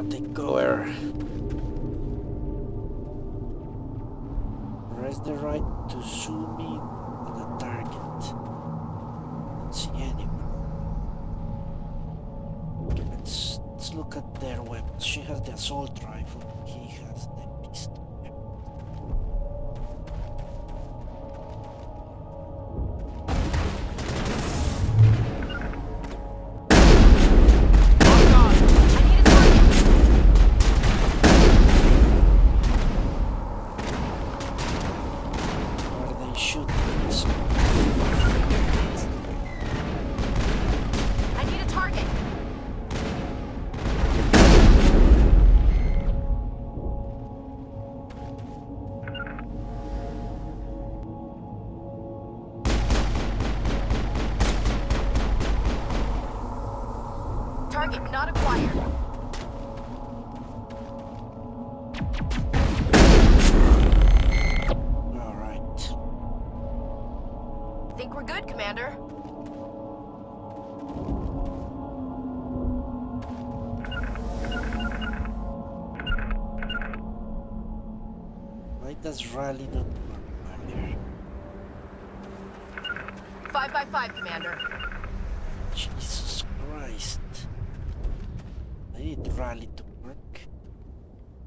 Take over. Press the right to zoom in on the target. Don't see anyone. Okay, let's look at their weapons. She has the assault rifle. He has the pistol.
Target not acquired.
All right.
Think we're good, Commander.
Why does rally not work here?
5 by 5, Commander.
Jesus Christ. I need rally to work.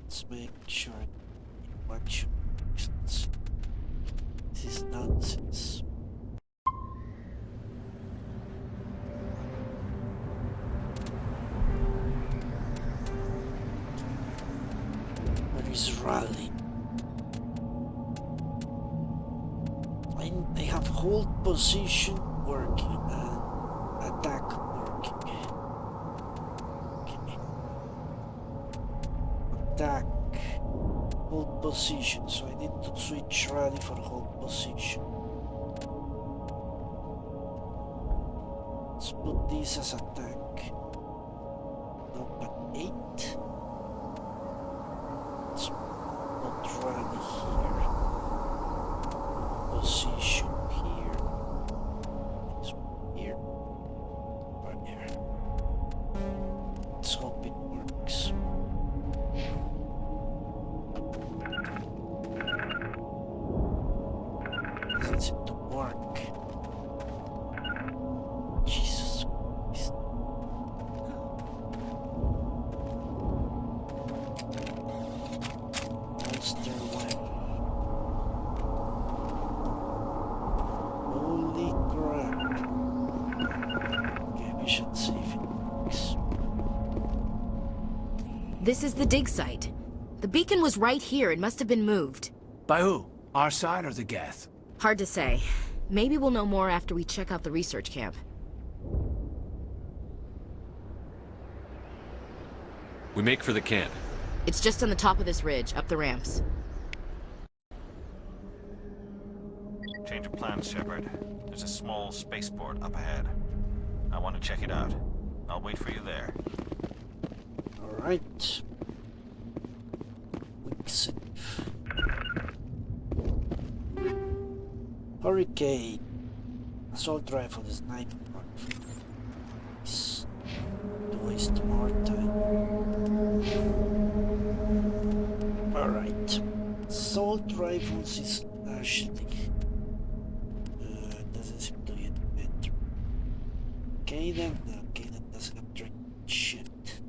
Let's make sure what should this is nonsense. Where is rally? I have hold position working and attack working. Okay. Attack. Hold position, so I need to switch rally for hold position. Let's put this as attack. Number 8. Let's put rally here. position here. Here. Right here. Let's hope it works. Doesn't seem to work. Jesus Christ. Monster web. Holy crap. Okay, we should see if it works.
This is the dig site. The beacon was right here. It must have been moved.
By who? Our side or the Geth?
Hard to say. Maybe we'll know more after we check out the research camp.
We make for the camp.
It's just on the top of this ridge, up the ramps.
Change of plans, Shepard. There's a small spaceport up ahead. I want to check it out. I'll wait for you there.
Alright. Quick save. Hurricane. Assault rifle, sniper rifle. Nice. To waste more time. Alright. Assault rifles is actually doesn't seem to get better. Okay then, doesn't have drink shit.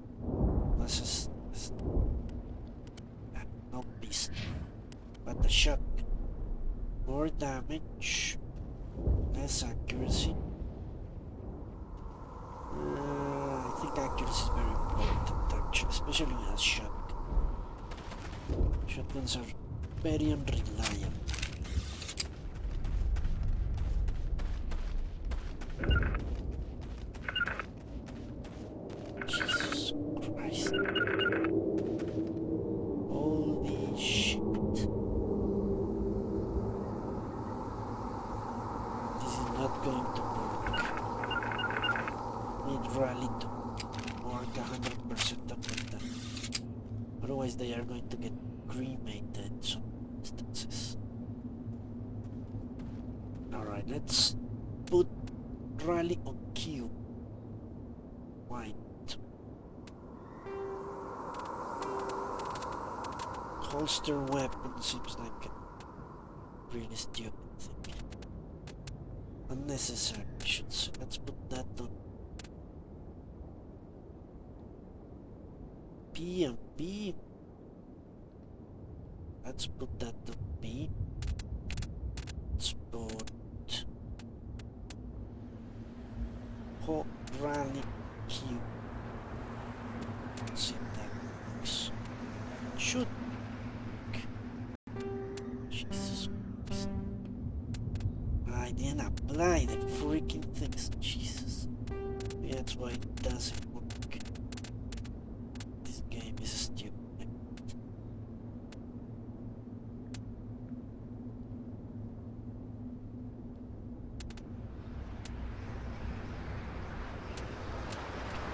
This is no beast. But the shot. More damage, less accuracy. I think accuracy is very important, actually, especially with a shotgun. Shotguns are very unreliable. Jesus Christ. Holy shit. Not going to work. Need rally to work 100% of the time. Otherwise they are going to get cremated in some instances. Alright, let's put rally on Q. Why not? Holster weapon seems like a really stupid thing. Unnecessary, I should say. Let's put that on P and B. Let's put that on B. Let's put rally Q. Let's see if that works. Should work. Jesus Christ. I didn't apply the freaking things, Jesus. Maybe that's why it doesn't work. This game is stupid.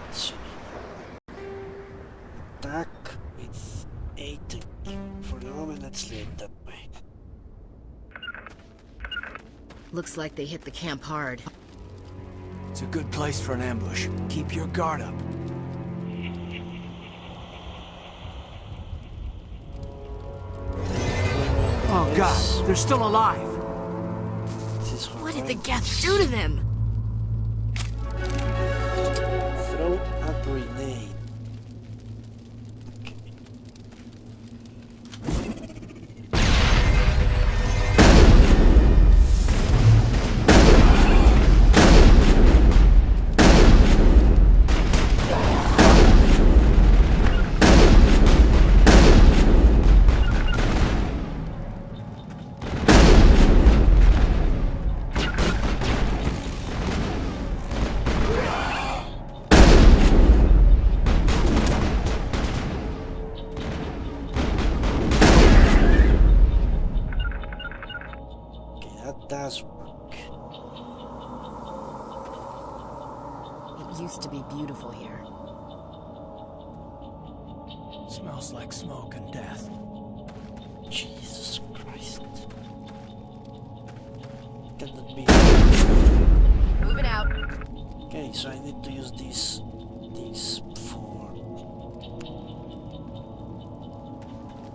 Let's see. Attack with 8 for the moment. Let's leave it that way.
Looks like they hit the camp hard.
It's a good place for an ambush. Keep your guard up. Oh god, they're still alive!
What did the Geth do to them?
Throw a grenade. Does work.
It used to be beautiful here.
Smells like smoke and death.
Jesus Christ. cannot be.
Moving out.
Okay, so I need to use these for.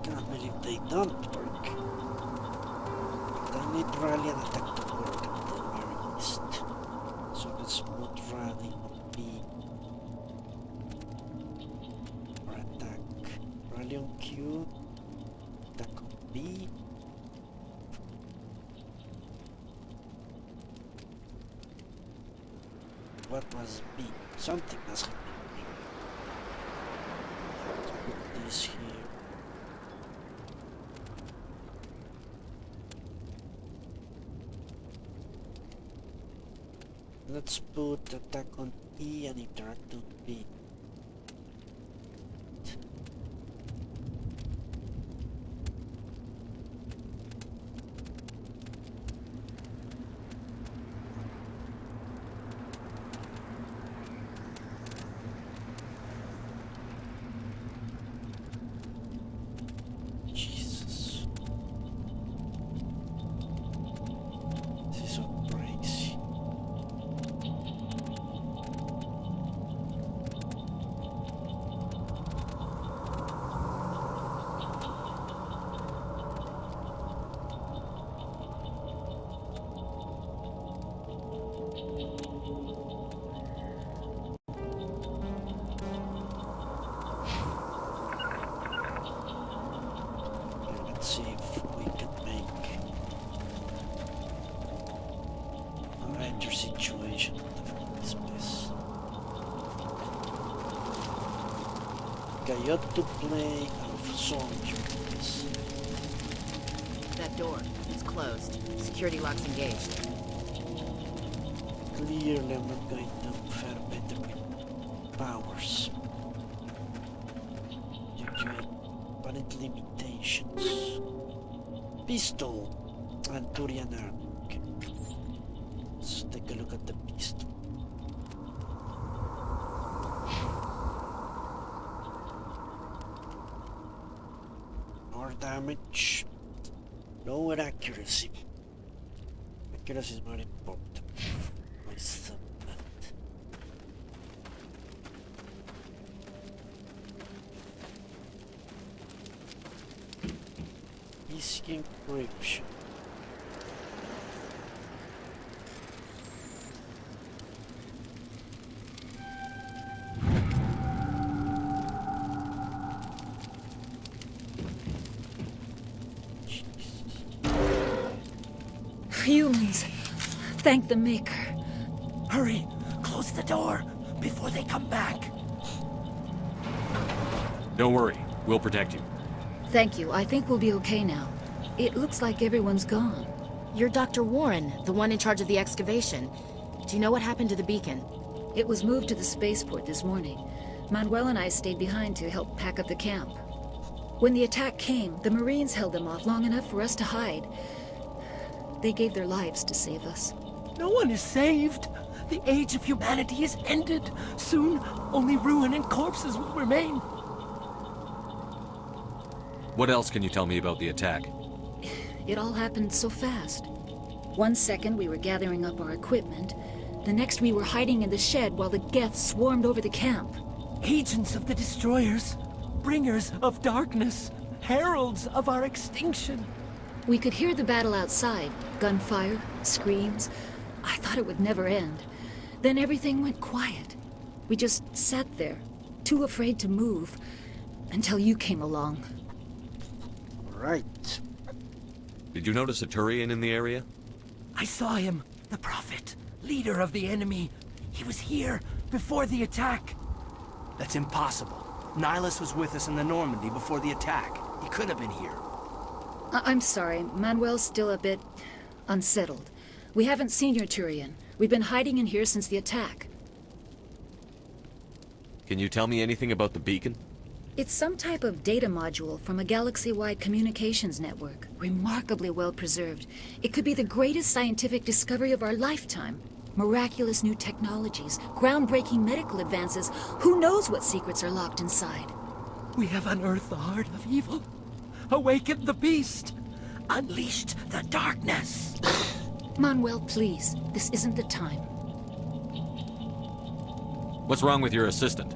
Can't believe they don't work. But I need rally and attack to work at the very least. So let's put rally on B. For attack. Rally on Q. Attack on B. What was B? Something was happening. Let's put this here. Let's put attack on E and interact on B. Jesus. This is so crazy. Let's see if we can make a better situation out of this mess. Okay, ought to play a soldiers.
That door. It's closed. Security lock's engaged.
Clearly I'm not going to fare better with powers. Due to apparent limitations. Pistol and Turian arm. Okay. Let's take a look at the pistol. More damage. Lower accuracy. Accuracy is more important. Myself. Easy encryption.
Humans. Thank the Maker.
Hurry! Close the door before they come back.
Don't worry, we'll protect you.
Thank you. I think we'll be okay now. It looks like everyone's gone.
You're Dr. Warren, the one in charge of the excavation. Do you know what happened to the beacon?
It was moved to the spaceport this morning. Manuel and I stayed behind to help pack up the camp. When the attack came, the Marines held them off long enough for us to hide. They gave their lives to save us.
No one is saved. The age of humanity is ended. Soon, only ruin and corpses will remain.
What else can you tell me about the attack?
It all happened so fast. 1 second we were gathering up our equipment. The next we were hiding in the shed while the Geth swarmed over the camp.
Agents of the destroyers, bringers of darkness, heralds of our extinction.
We could hear the battle outside. Gunfire, screams. I thought it would never end. Then everything went quiet. We just sat there, too afraid to move, until you came along.
Right.
Did you notice a Turian in the area?
I saw him, the Prophet, leader of the enemy. He was here before the attack.
That's impossible. Nihilus was with us in the Normandy before the attack. He could have been here.
I'm sorry. Manuel's still a bit unsettled. We haven't seen your Turian. We've been hiding in here since the attack.
Can you tell me anything about the beacon?
It's some type of data module from a galaxy-wide communications network. Remarkably well preserved. It could be the greatest scientific discovery of our lifetime. Miraculous new technologies, groundbreaking medical advances. Who knows what secrets are locked inside?
We have unearthed the heart of evil, awakened the beast, unleashed the darkness.
Manuel, please. This isn't the time.
What's wrong with your assistant?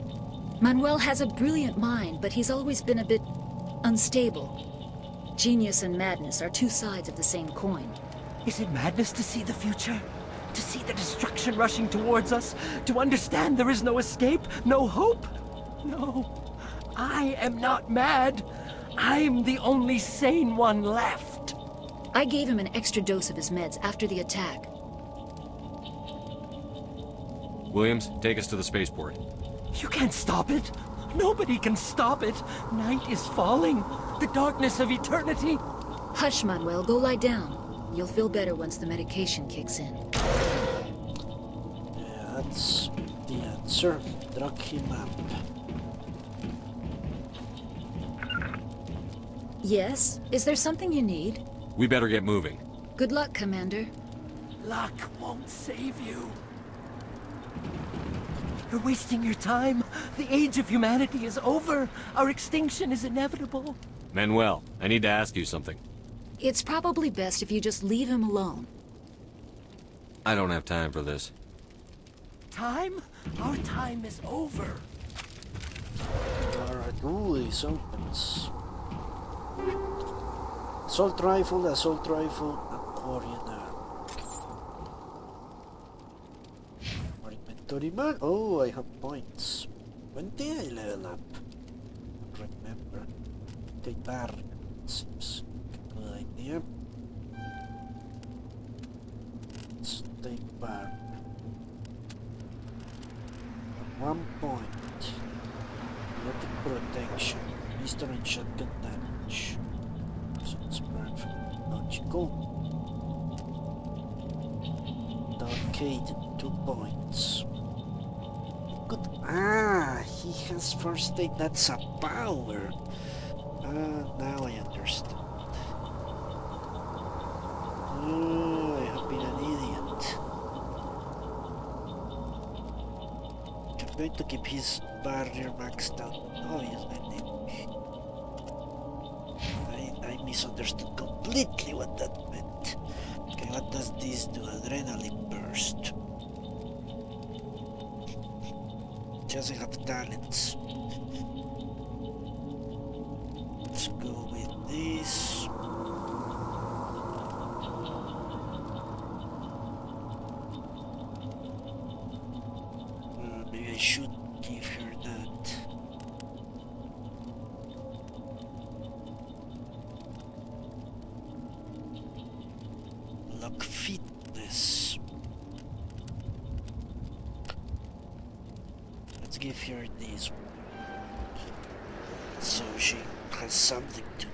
Manuel has a brilliant mind, but he's always been a bit unstable. Genius and madness are two sides of the same coin.
Is it madness to see the future? To see the destruction rushing towards us? To understand there is no escape? No hope? No. I am not mad. I'm the only sane one left.
I gave him an extra dose of his meds after the attack.
Williams, take us to the spaceport.
You can't stop it. Nobody can stop it. Night is falling. The darkness of eternity.
Hush, Manuel. Go lie down. You'll feel better once the medication kicks in.
Yeah, that's the answer. Drug him up.
Yes? Is there something you need?
We better get moving.
Good luck, Commander.
Luck won't save you. You're wasting your time. The age of humanity is over. Our extinction is inevitable.
Manuel, I need to ask you something.
It's probably best if you just leave him alone.
I don't have time for this.
Time? Our time is over.
Alright, ooh, these opens. Assault rifle, and Corian arm. More inventory man. Oh, I have points. When did I level up? Remember. Okay, bar. Seems a good idea. Let's take bar. 1 point. Electric protection. Pistol and shotgun damage. Sounds perfect. Logical. The arcade, 2 points. Good. Ah, he has first aid. That's a power. Now I understand. Oh, I have been an idiot. I'm going to keep his barrier maxed out. Obviously, I misunderstood completely what that meant. Okay, what does this do? Adrenaline burst. Doesn't have talents. Let's go with this. Maybe I should give her that. Lock fitness. Let's give her this one. So she has something to.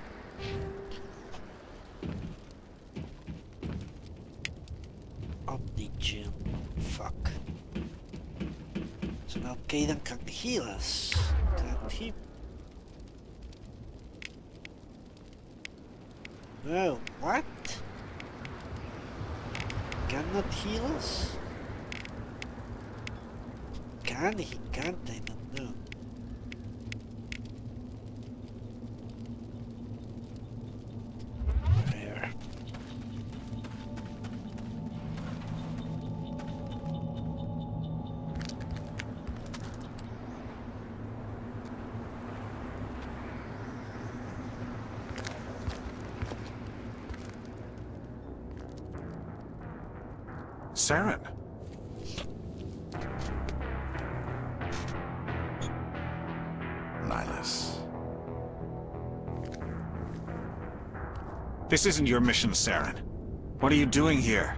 Omnigel. Fuck. So now Kaden can heal us. Can't he? Oh, what? Cannot heal us? Can he? Can't I don't know. Rare.
Saren. Nihilus. This isn't your mission, Saren. What are you doing here?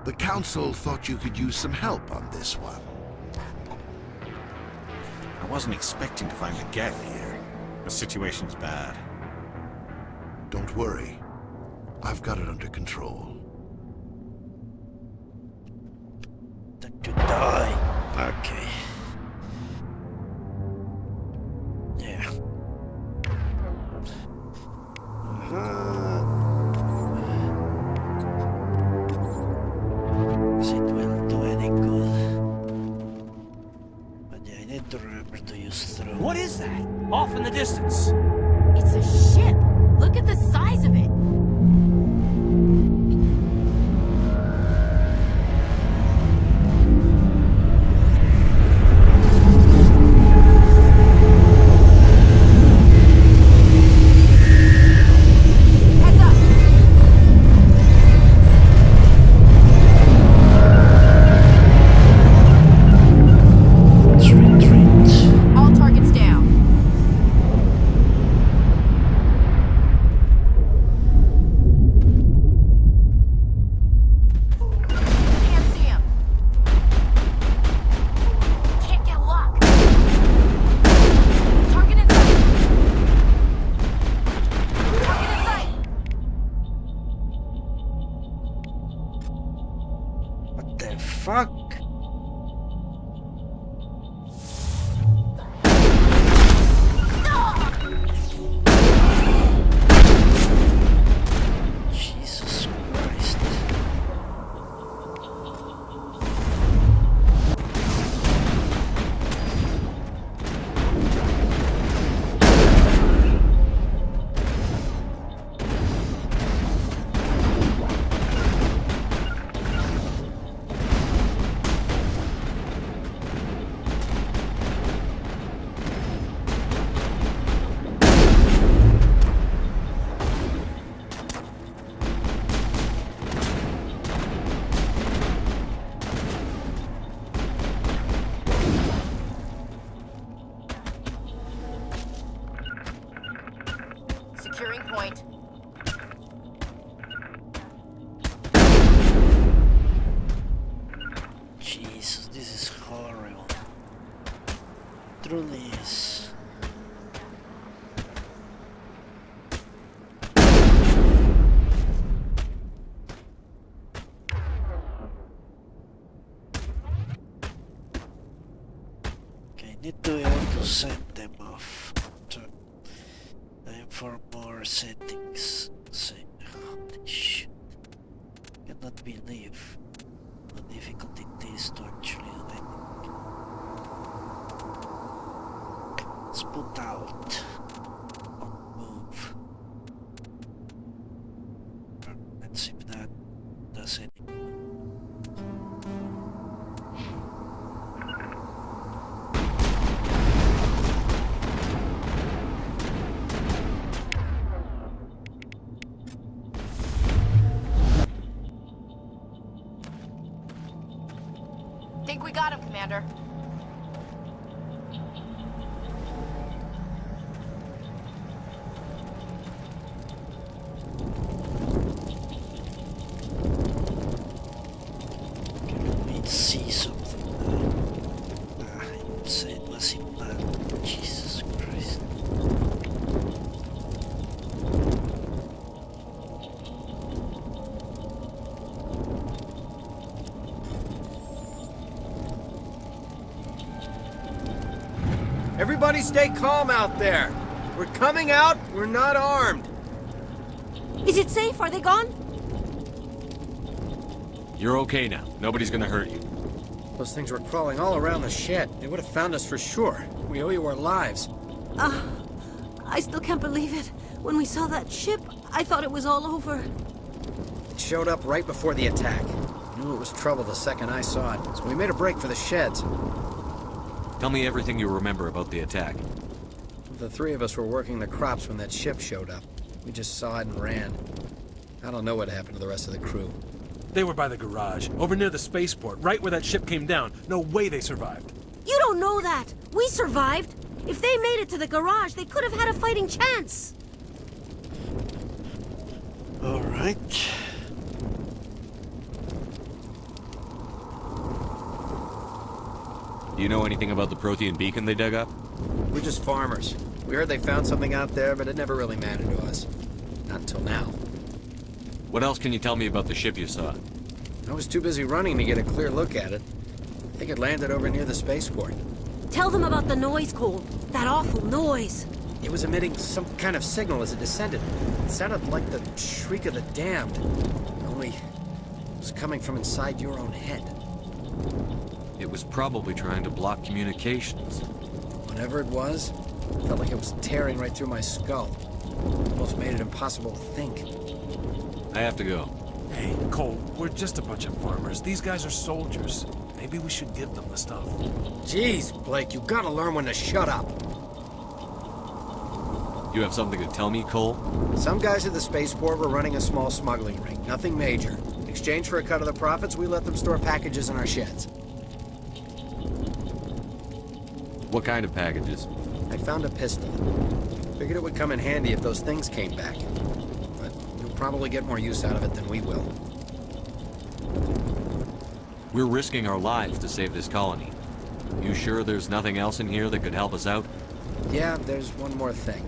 The Council thought you could use some help on this one.
I wasn't expecting to find the Geth here. The situation's bad.
Don't worry. I've got it under control.
That could die. Okay. Yeah. It will do any good. But yeah, I need to remember to use throw.
What is that? Off in the distance.
It's a ship. Look at the size of it.
the fuck? Jesus Christ.
Securing point.
Jesus, this is horrible. Truly is. Okay, need to be able to send them off to for more settings. Say, holy shit. Cannot believe how difficult it is to actually do anything. Let's put out on move. Let's see if that does anything.
Think we got him, Commander.
Let me see something now. I would say it was in bad. Jesus Christ.
Everybody stay calm out there. We're coming out, we're not armed.
Is it safe? Are they gone?
You're okay now. Nobody's gonna hurt you.
Those things were crawling all around the shed. They would have found us for sure. We owe you our lives.
I still can't believe it. When we saw that ship, I thought it was all over.
It showed up right before the attack. Knew it was trouble the second I saw it, so we made a break for the sheds.
Tell me everything you remember about the attack.
The three of us were working the crops when that ship showed up. We just saw it and ran. I don't know what happened to the rest of the crew.
They were by the garage, over near the spaceport, right where that ship came down. No way they survived.
You don't know that. We survived. If they made it to the garage, they could have had a fighting chance.
All right.
Do you know anything about the Prothean beacon they dug up?
We're just farmers. We heard they found something out there, but it never really mattered to us. Not until now.
What else can you tell me about the ship you saw?
I was too busy running to get a clear look at it. I think it landed over near the spaceport.
Tell them about the noise, Cole. That awful noise.
It was emitting some kind of signal as it descended. It sounded like the shriek of the damned. Only it was coming from inside your own head.
It was probably trying to block communications.
Whatever it was, it felt like it was tearing right through my skull. Almost made it impossible to think.
I have to go.
Hey, Cole, we're just a bunch of farmers. These guys are soldiers. Maybe we should give them the stuff.
Jeez, Blake, you gotta learn when to shut up.
You have something to tell me, Cole?
Some guys at the spaceport were running a small smuggling ring. Nothing major. In exchange for a cut of the profits, we let them store packages in our sheds.
What kind of packages?
I found a pistol. Figured it would come in handy if those things came back. But you'll probably get more use out of it than we will.
We're risking our lives to save this colony. You sure there's nothing else in here that could help us out?
Yeah, there's one more thing.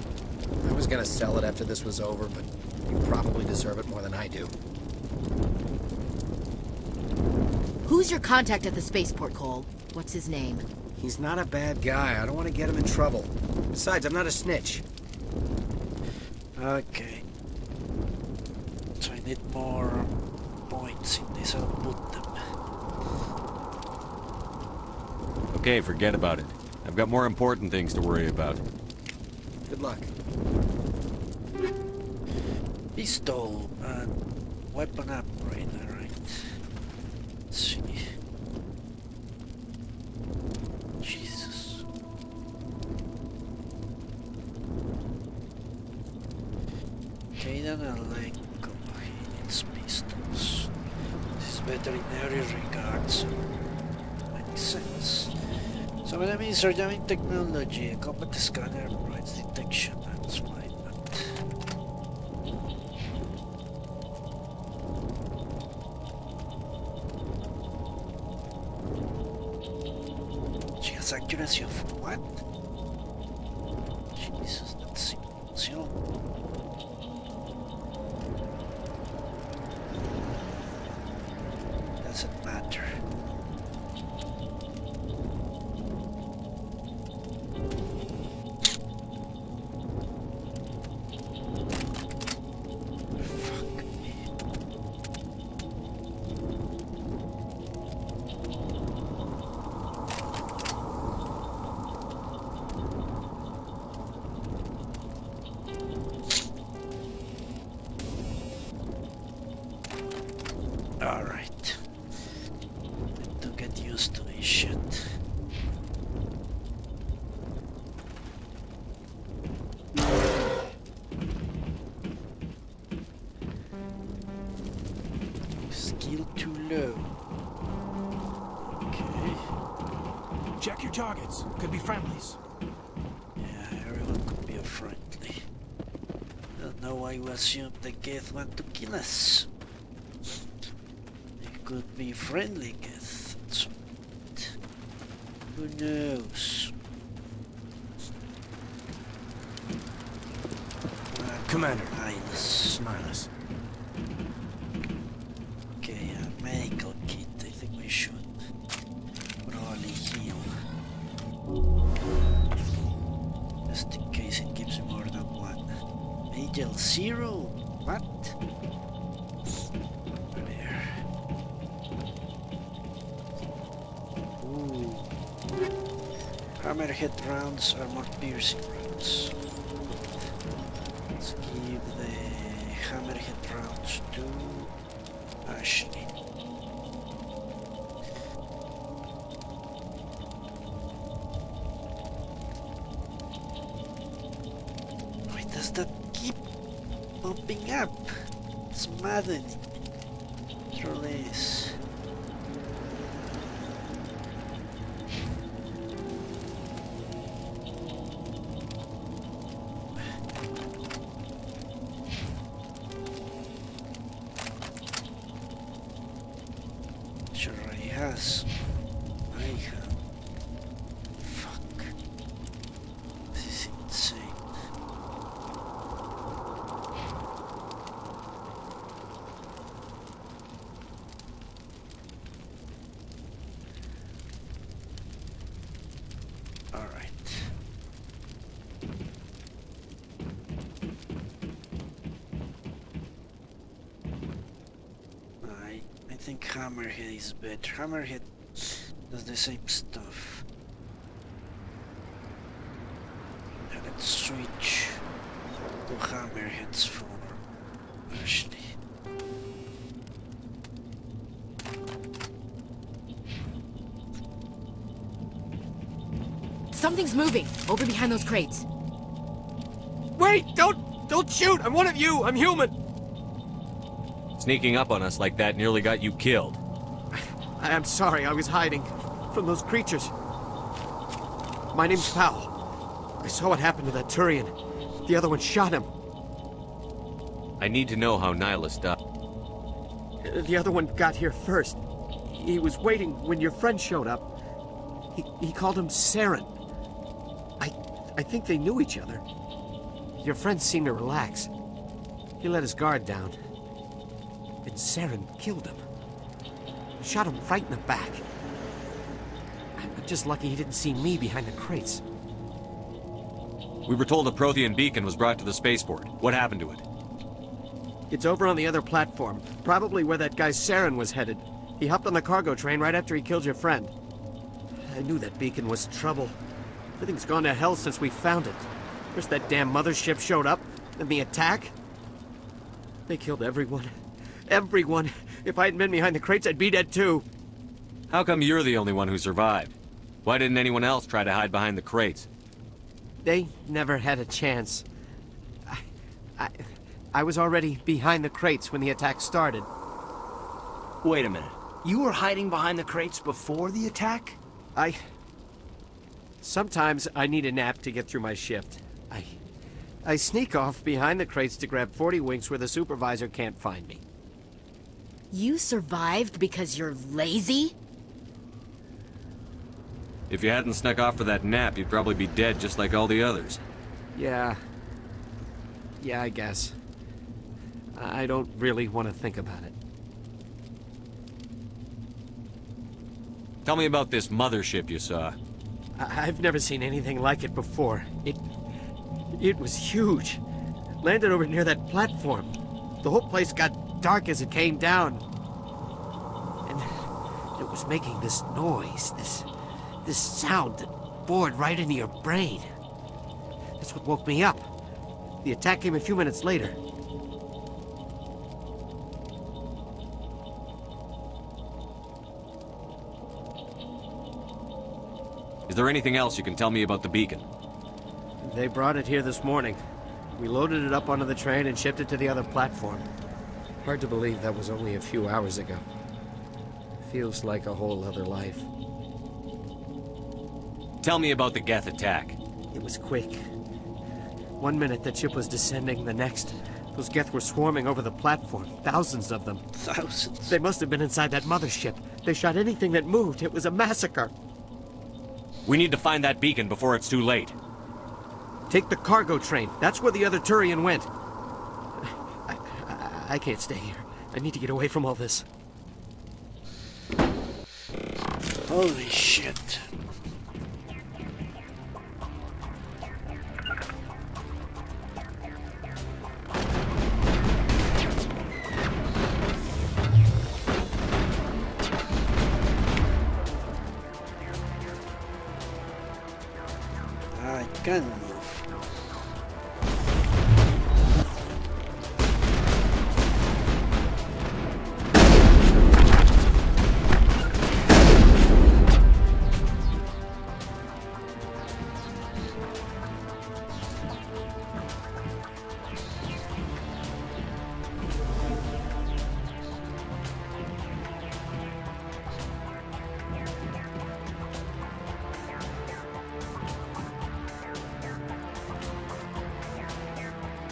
I was gonna sell it after this was over, but you probably deserve it more than I do.
Who's your contact at the spaceport, Cole? What's his name?
He's not a bad guy. I don't want to get him in trouble. Besides, I'm not a snitch.
Okay. So I need more points in this. I'll put them.
Okay, forget about it. I've got more important things to worry about.
Good luck.
Pistol and weapon upgrade, alright. Let's see. Jesus. Okay, then I like its pistols. This is better in every regard, so makes sense. Some enemies are jamming technology. A combat scanner provides detection. That's why not. She has accuracy of what? Jesus, that's simple. Doesn't matter. Alright. Need to get used to this shit. Skill too low. Okay.
Check your targets. Could be friendlies.
Yeah, everyone could be a friendly. Don't know why we assumed the Geth want to kill us. Could be friendly Geth at some point. Who knows?
Commander.
Nihilus.
Nihilus.
Okay, medical kit. I think we should probably heal. Just in case it gives me more than one. Angel 0? What? Hammerhead rounds are more piercing rounds. Let's give the hammerhead rounds to Ashley. Why does that keep popping up? It's maddening. Throw this. Yes, I have. Fuck. This is insane. All right. I think Hammerhead is better. Hammerhead does the same stuff. Now let's switch to Hammerheads for Ashley.
Something's moving over behind those crates.
Wait! Don't shoot! I'm one of you! I'm human!
Sneaking up on us like that nearly got you killed.
I'm sorry, I was hiding from those creatures. My name's Powell. I saw what happened to that Turian. The other one shot him.
I need to know how Nihilus died.
The other one got here first. He was waiting when your friend showed up. He called him Saren. I think they knew each other. Your friend seemed to relax. He let his guard down. And Saren killed him.
Shot him right in the back. I'm just lucky he didn't see me behind the crates.
We were told a Prothean beacon was brought to the spaceport. What happened to it?
It's over on the other platform, probably where that guy Saren was headed. He hopped on the cargo train right after he killed your friend. I knew that beacon was trouble. Everything's gone to hell since we found it. First that damn mothership showed up, then the attack. They killed everyone. Everyone. If I hadn't been behind the crates, I'd be dead too.
How come you're the only one who survived? Why didn't anyone else try to hide behind the crates?
They never had a chance. I was already behind the crates when the attack started.
Wait a minute. You were hiding behind the crates before the attack?
Sometimes I need a nap to get through my shift. I sneak off behind the crates to grab 40 winks where the supervisor can't find me.
You survived because you're lazy?
If you hadn't snuck off for that nap, you'd probably be dead just like all the others.
Yeah, I guess. I don't really want to think about it.
Tell me about this mothership you saw.
I've never seen anything like it before. It was huge. Landed over near that platform. The whole place got dark as it came down. And it was making this noise, this sound that bored right into your brain. That's what woke me up. The attack came a few minutes later.
Is there anything else you can tell me about the beacon?
They brought it here this morning. We loaded it up onto the train and shipped it to the other platform. Hard to believe that was only a few hours ago. Feels like a whole other life.
Tell me about the Geth attack.
It was quick. 1 minute the ship was descending, the next, those Geth were swarming over the platform. Thousands of them.
Thousands?
They must have been inside that mothership. They shot anything that moved. It was a massacre.
We need to find that beacon before it's too late.
Take the cargo train. That's where the other Turian went. I can't stay here. I need to get away from all this.
Holy shit. I can move.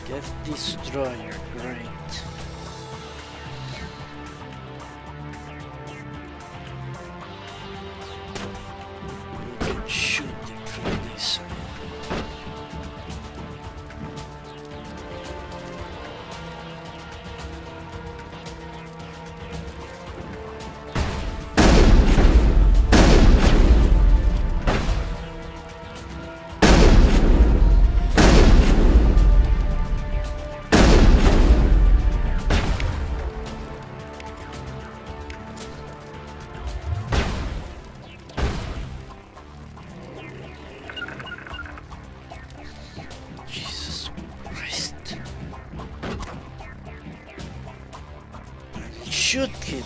Death Destroyer, great. You can shoot them from this side. Shoot him.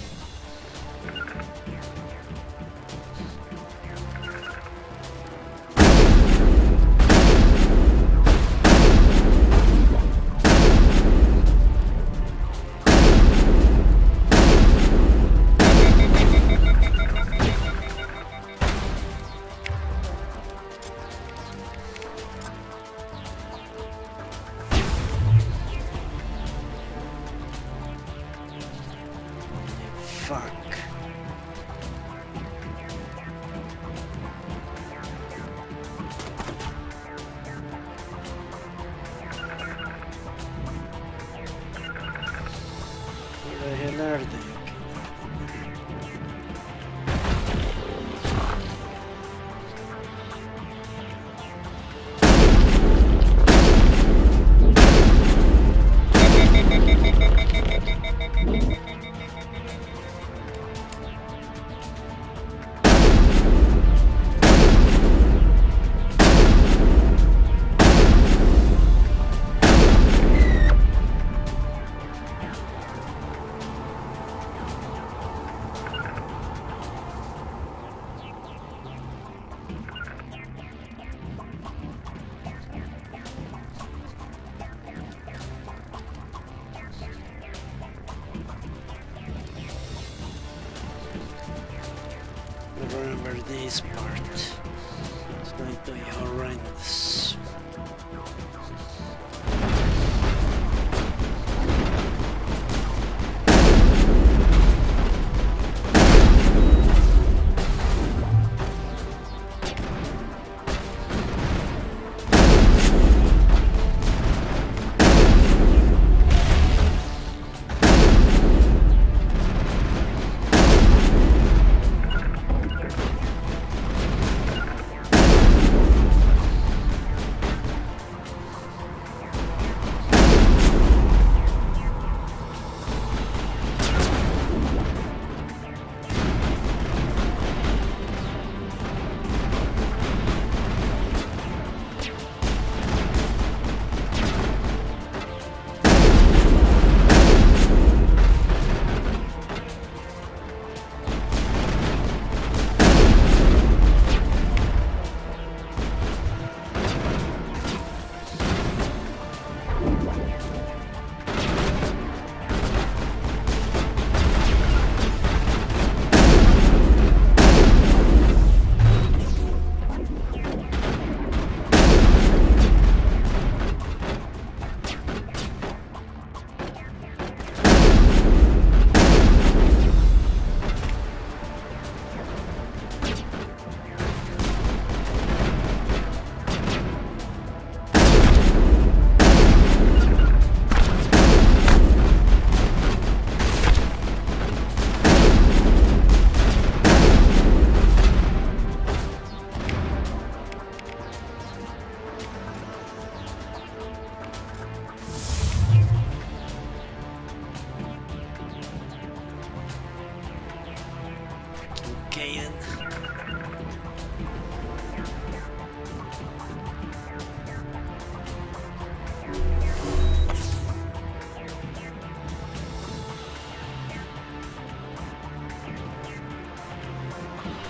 Fuck. Where the hell are they? remember this part. It's going to be horrendous.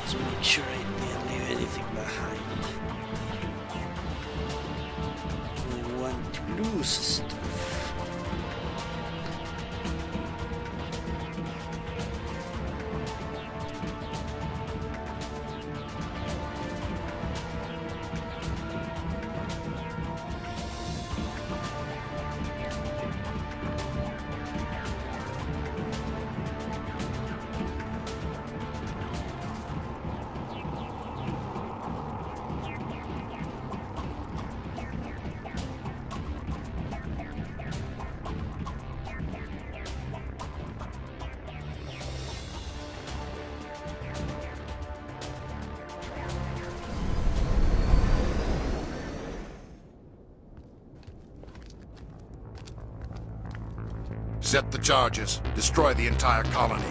So make sure I didn't leave anything behind. I want to lose stuff.
Set the charges. Destroy the entire colony.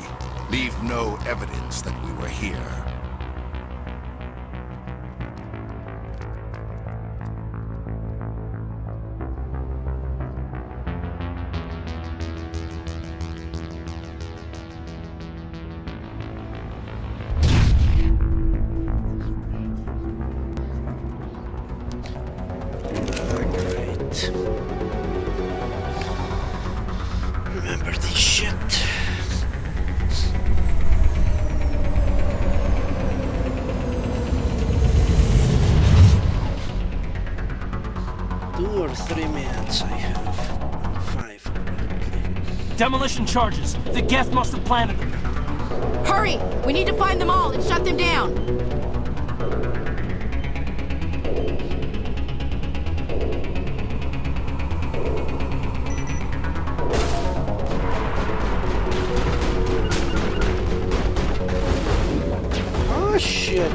Leave no evidence that we were here.
Remember this shit. 2 or 3 minutes I have. 5. Okay.
Demolition charges. The Geth must have planted them.
Hurry! We need to find them all and shut them down.
Oh shit.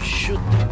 Shoot them.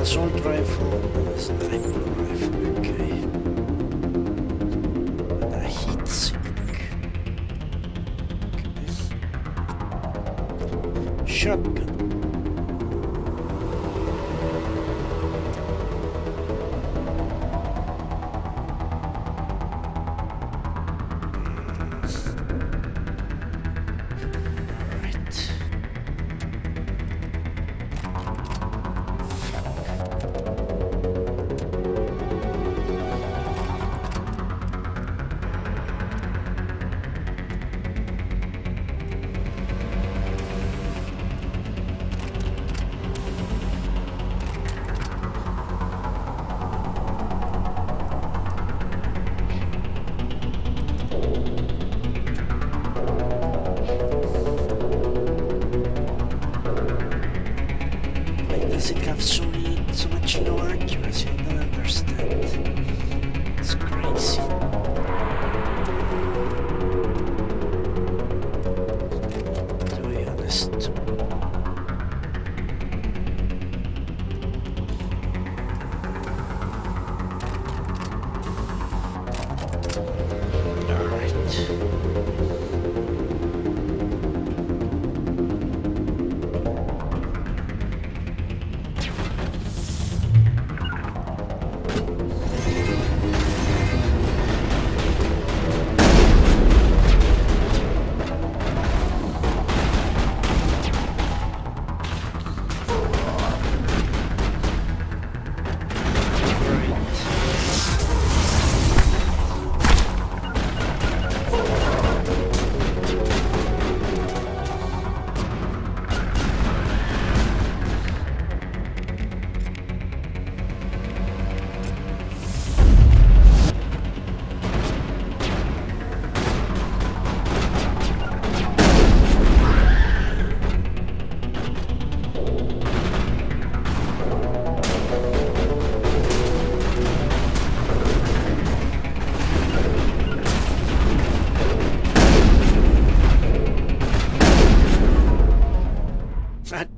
assault rifle, sniper rifle, okay. And a heat sink. Okay. Shotgun.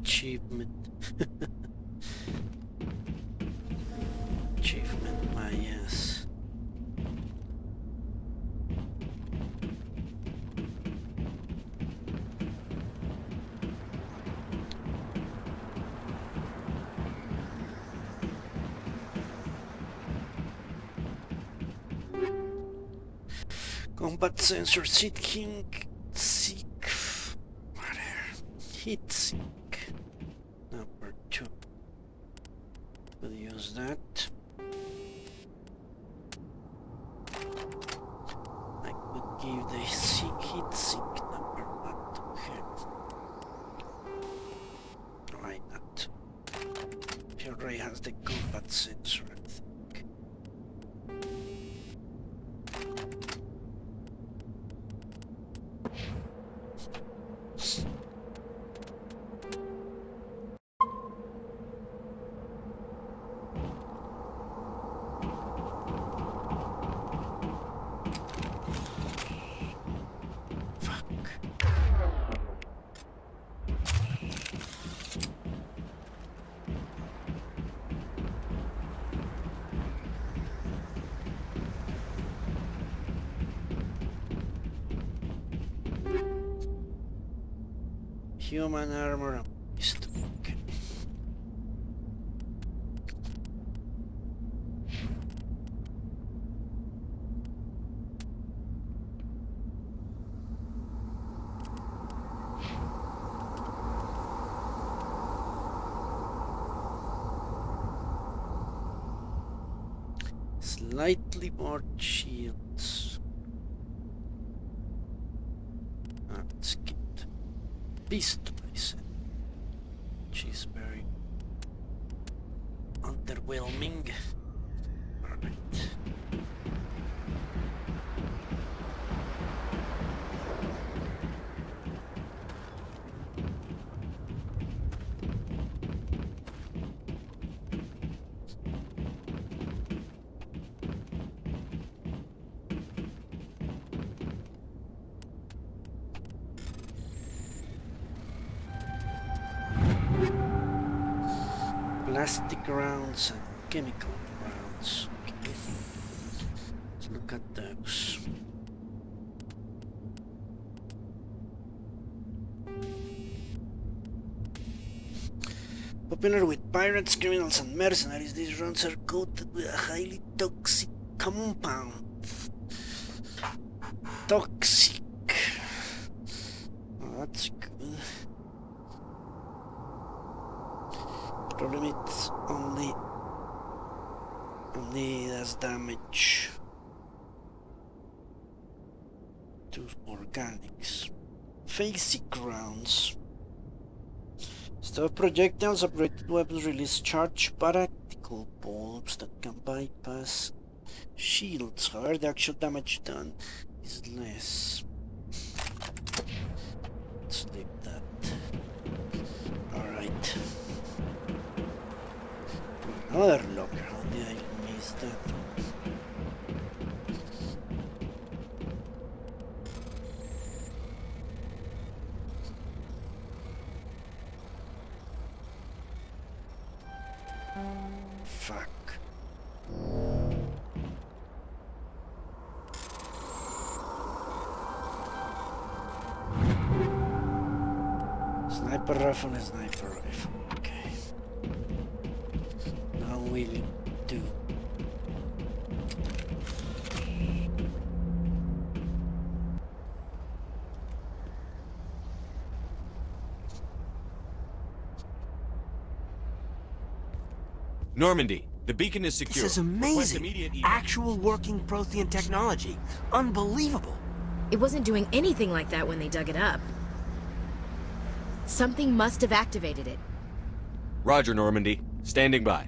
Achievement. Achievement, my yes. Combat sensor seeking heat sink number 2. We'll use that. I could give the heat sink number 1 to him. Why not? He already has the combat sensor, I think. Human armor and pistol. Okay. Slightly more shields. Let's get pistol, I said. Which is very underwhelming. Alright. plastic rounds and chemical rounds. Okay. Let's look at those. Popular with pirates, criminals, and mercenaries, these rounds are coated with a highly toxic compound. Toxic. Oh, that's good. Problem it's only does damage to organics. Basic rounds. Stop projectiles, operated weapons release charged particle bulbs that can bypass shields. However, the actual damage done is less. Let's leave that. Alright. Another locker. How did I miss that? Fuck. Sniper rifle and sniper rifle. Okay. Now we'll do.
Normandy, the beacon is secure.
This is amazing. Actual working Prothean technology. Unbelievable.
It wasn't doing anything like that when they dug it up. Something must have activated it.
Roger, Normandy. Standing by.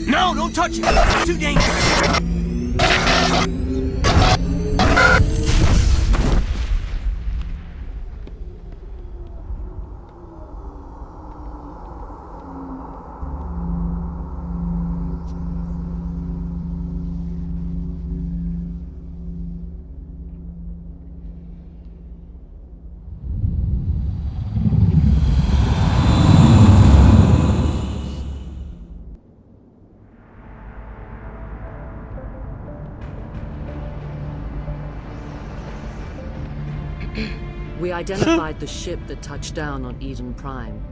No, don't touch it! It's too dangerous!
We identified the ship that touched down on Eden Prime.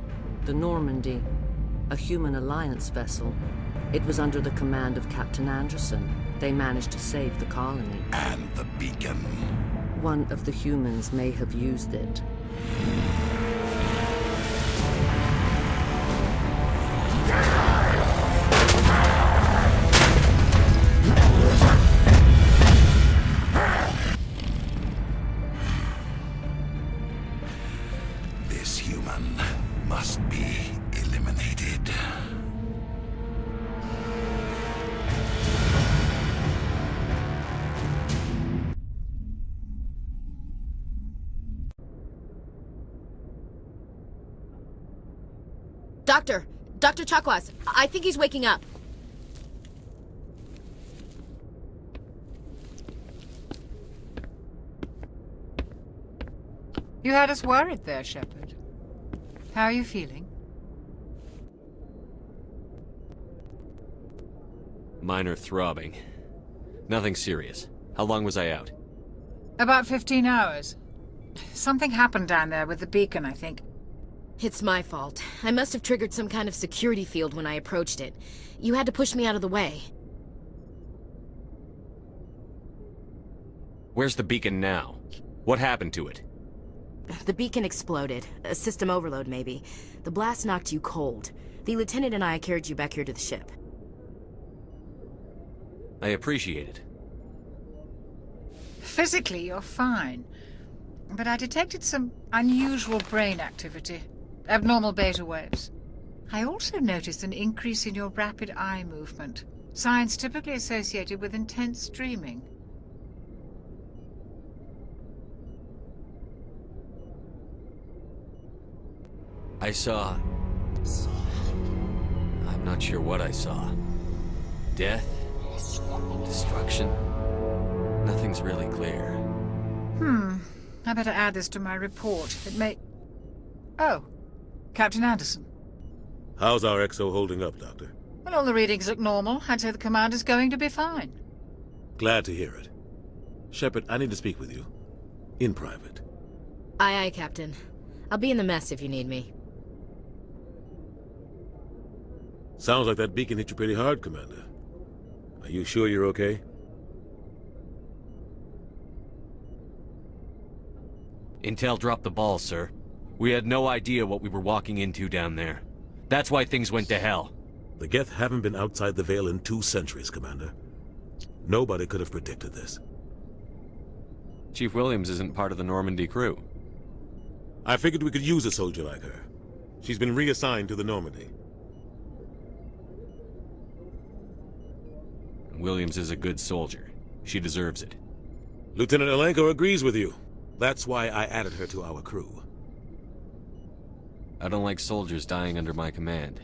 The Normandy, a human alliance vessel. It was under the command of Captain Anderson. They managed to save the colony.
And the beacon.
One of the humans may have used it.
Must be eliminated.
Dr. Chakwas, I think he's waking up.
You had us worried there, Shepard. How are you feeling?
Minor throbbing. Nothing serious. How long was I out?
About 15 hours. Something happened down there with the beacon, I think.
It's my fault. I must have triggered some kind of security field when I approached it. You had to push me out of the way.
Where's the beacon now? What happened to it?
The beacon exploded. A system overload, maybe. The blast knocked you cold. The lieutenant and I carried you back here to the ship.
I appreciate it.
Physically, you're fine. But I detected some unusual brain activity. Abnormal beta waves. I also noticed an increase in your rapid eye movement. Signs typically associated with intense dreaming.
I saw... I'm not sure what I saw. Death? Destruction? Nothing's really clear.
I better add this to my report. It may... Oh, Captain Anderson.
How's our XO holding up, Doctor?
Well, all the readings look normal. I'd say the commander's going to be fine.
Glad to hear it. Shepard, I need to speak with you. In private.
Aye, aye, Captain. I'll be in the mess if you need me.
Sounds like that beacon hit you pretty hard, Commander. Are you sure you're okay?
Intel dropped the ball, sir. We had no idea what we were walking into down there. That's why things went to hell.
The Geth haven't been outside the Veil in 2 centuries, Commander. Nobody could have predicted this.
Chief Williams isn't part of the Normandy crew.
I figured we could use a soldier like her. She's been reassigned to the Normandy.
Williams is a good soldier. She deserves it.
Lieutenant Alenko agrees with you. That's why I added her to our crew.
I don't like soldiers dying under my command.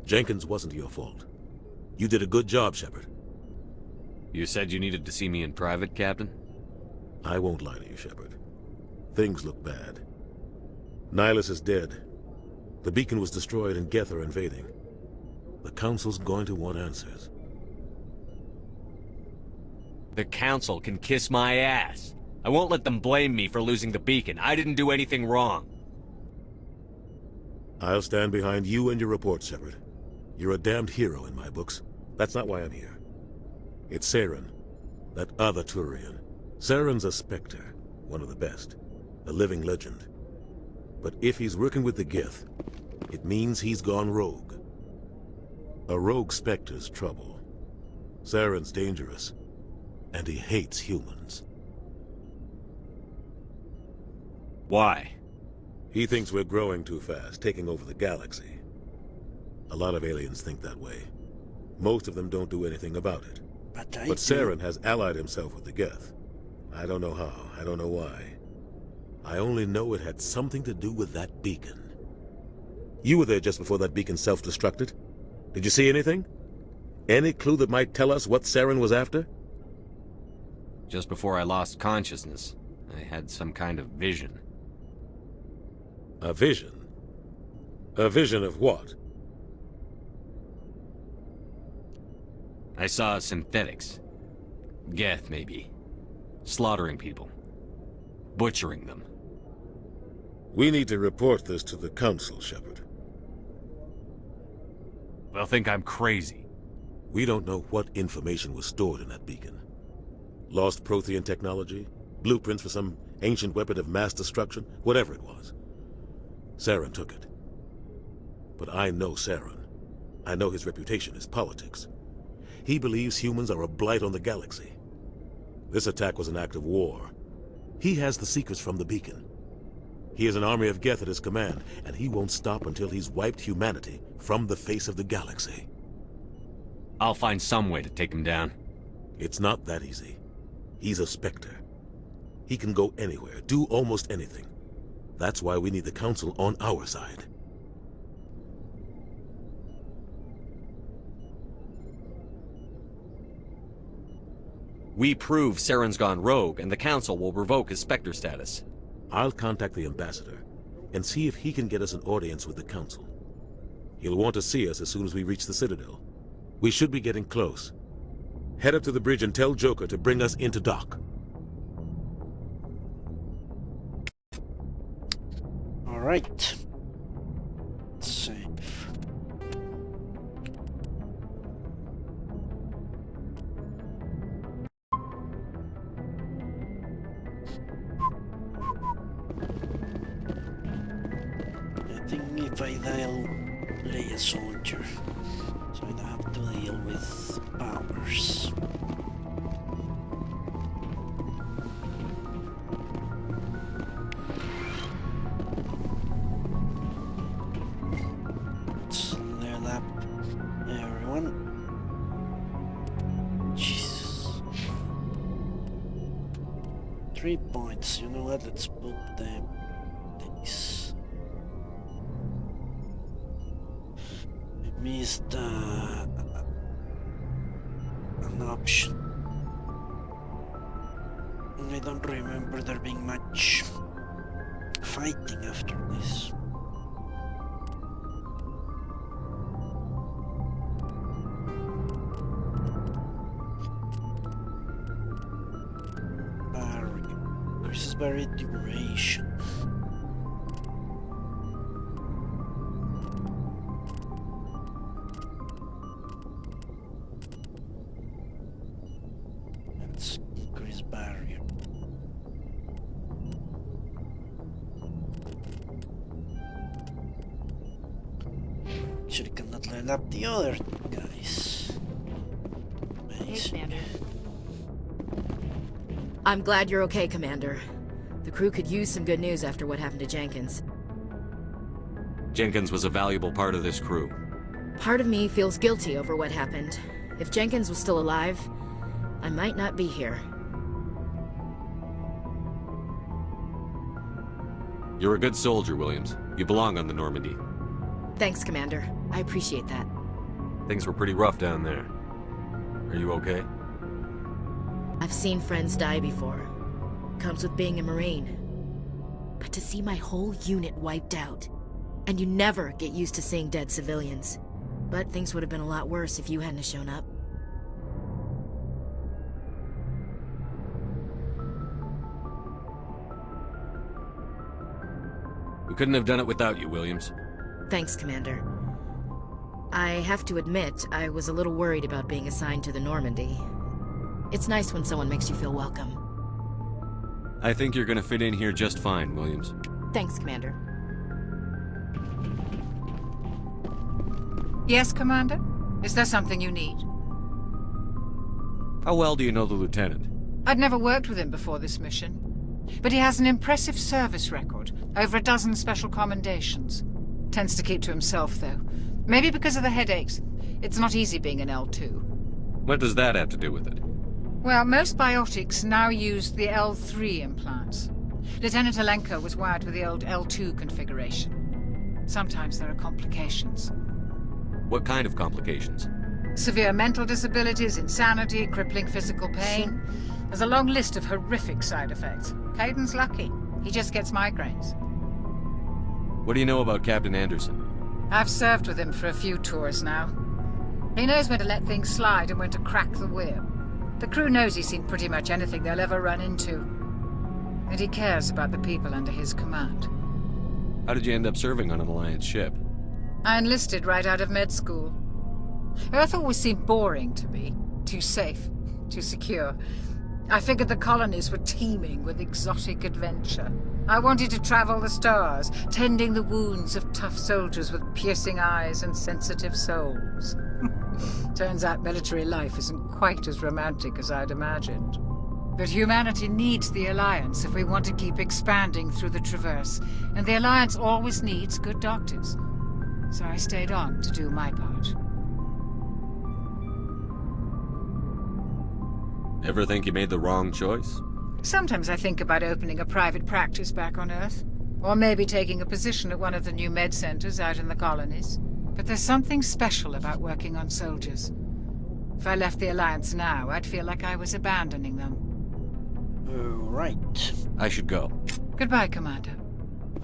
Jenkins wasn't your fault. You did a good job, Shepard.
You said you needed to see me in private, Captain?
I won't lie to you, Shepard. Things look bad. Nihilus is dead. The beacon was destroyed and Geth are invading. The Council's going to want answers.
The Council can kiss my ass. I won't let them blame me for losing the beacon. I didn't do anything wrong.
I'll stand behind you and your report, Shepard. You're a damned hero in my books. That's not why I'm here. It's Saren, that other Turian. Saren's a Spectre, one of the best, a living legend. But if he's working with the Geth, it means he's gone rogue. A rogue Spectre's trouble. Saren's dangerous, and he hates humans.
Why?
He thinks we're growing too fast, taking over the galaxy. A lot of aliens think that way. Most of them don't do anything about it. But Saren has allied himself with the Geth. I don't know how, I don't know why. I only know it had something to do with that beacon. You were there just before that beacon self-destructed. Did you see anything? Any clue that might tell us what Saren was after?
Just before I lost consciousness, I had some kind of vision.
A vision? A vision of what?
I saw synthetics. Geth, maybe. Slaughtering people. Butchering them.
We need to report this to the Council, Shepard.
They'll think I'm crazy.
We don't know what information was stored in that beacon. Lost Prothean technology? Blueprints for some ancient weapon of mass destruction? Whatever it was. Saren took it. But I know Saren. I know his reputation is politics. He believes humans are a blight on the galaxy. This attack was an act of war. He has the secrets from the beacon. He has an army of Geth at his command, and he won't stop until he's wiped humanity from the face of the galaxy.
I'll find some way to take him down.
It's not that easy. He's a Spectre. He can go anywhere, do almost anything. That's why we need the Council on our side.
We prove Saren's gone rogue, and the Council will revoke his Spectre status.
I'll contact the Ambassador, and see if he can get us an audience with the Council. He'll want to see us as soon as we reach the Citadel. We should be getting close. Head up to the bridge and tell Joker to bring us into dock.
Alright. Save. I think if I dial play a soldier, so I don't have to deal with powers. Let's level up everyone. Jesus. 3 points. You know what? Let's put them this. missed an option. I don't remember there being much fighting after this. Increases barrier duration. Let's increase barrier. Actually cannot level up the other guys.
Hey, Commander. I'm glad you're okay, Commander. The crew could use some good news after what happened to Jenkins.
Jenkins was a valuable part of this crew.
Part of me feels guilty over what happened. If Jenkins was still alive, I might not be here.
You're a good soldier, Williams. You belong on the Normandy.
Thanks, Commander. I appreciate that.
Things were pretty rough down there. Are you okay?
I've seen friends die before. Comes with being a Marine. But to see my whole unit wiped out, and you never get used to seeing dead civilians. But things would have been a lot worse if you hadn't shown up.
We couldn't have done it without you, Williams.
Thanks, Commander. I have to admit, I was a little worried about being assigned to the Normandy. It's nice when someone makes you feel welcome.
I think you're gonna fit in here just fine, Williams.
Thanks, Commander.
Yes, Commander? Is there something you need?
How well do you know the lieutenant?
I'd never worked with him before this mission. But he has an impressive service record. Over a dozen special commendations. Tends to keep to himself, though. Maybe because of the headaches. It's not easy being an L2.
What does that have to do with it?
Well, most biotics now use the L3 implants. Lieutenant Alenko was wired with the old L2 configuration. Sometimes there are complications.
What kind of complications?
Severe mental disabilities, insanity, crippling physical pain. There's a long list of horrific side effects. Caden's lucky. He just gets migraines.
What do you know about Captain Anderson?
I've served with him for a few tours now. He knows when to let things slide and when to crack the whip. The crew knows he's seen pretty much anything they'll ever run into. And he cares about the people under his command.
How did you end up serving on an Alliance ship?
I enlisted right out of med school. Earth always seemed boring to me. Too safe, too secure. I figured the colonies were teeming with exotic adventure. I wanted to travel the stars, tending the wounds of tough soldiers with piercing eyes and sensitive souls. Turns out military life isn't quite as romantic as I'd imagined. But humanity needs the Alliance if we want to keep expanding through the Traverse, and the Alliance always needs good doctors. So I stayed on to do my part.
Ever think you made the wrong choice?
Sometimes I think about opening a private practice back on Earth. Or maybe taking a position at one of the new med centers out in the colonies. But there's something special about working on soldiers. If I left the Alliance now, I'd feel like I was abandoning them.
Right.
I should go.
Goodbye, Commander.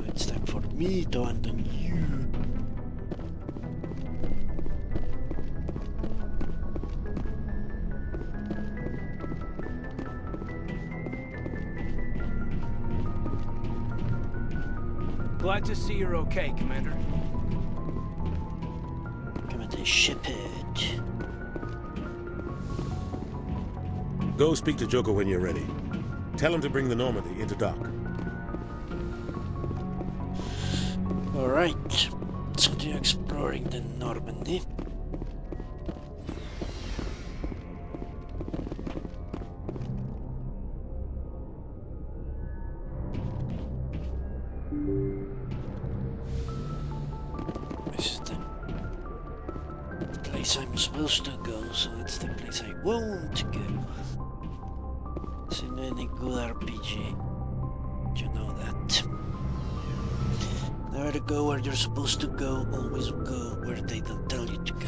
It's time for me to abandon you.
Glad to see you're okay, Commander.
Commander Shepard.
Go speak to Joker when you're ready. Tell him to bring the Normandy into dock.
Alright, let's continue exploring the Normandy. This is the place I'm supposed to go, so it's the place I won't go. It's in any good RPG. You know that. Never go where you're supposed to go, always go where they don't tell you to go.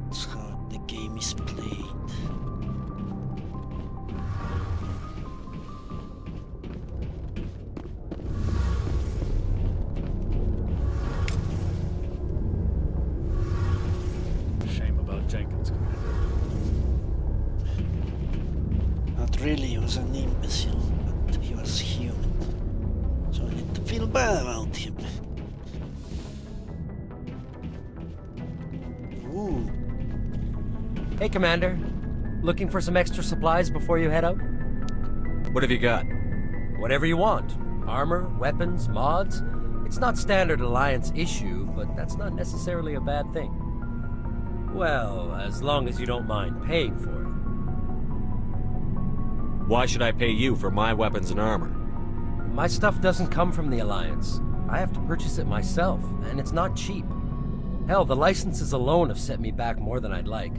That's how the game is played.
Shame about Jenkins, Commander.
Not really, he was an imbecile, but he was human. So I need to feel bad about him. Ooh.
Hey, Commander. Looking for some extra supplies before you head out?
What have you got?
Whatever you want. Armor, weapons, mods. It's not standard Alliance issue, but that's not necessarily a bad thing. Well, as long as you don't mind paying for it.
Why should I pay you for my weapons and armor?
My stuff doesn't come from the Alliance. I have to purchase it myself, and it's not cheap. Hell, the licenses alone have set me back more than I'd like.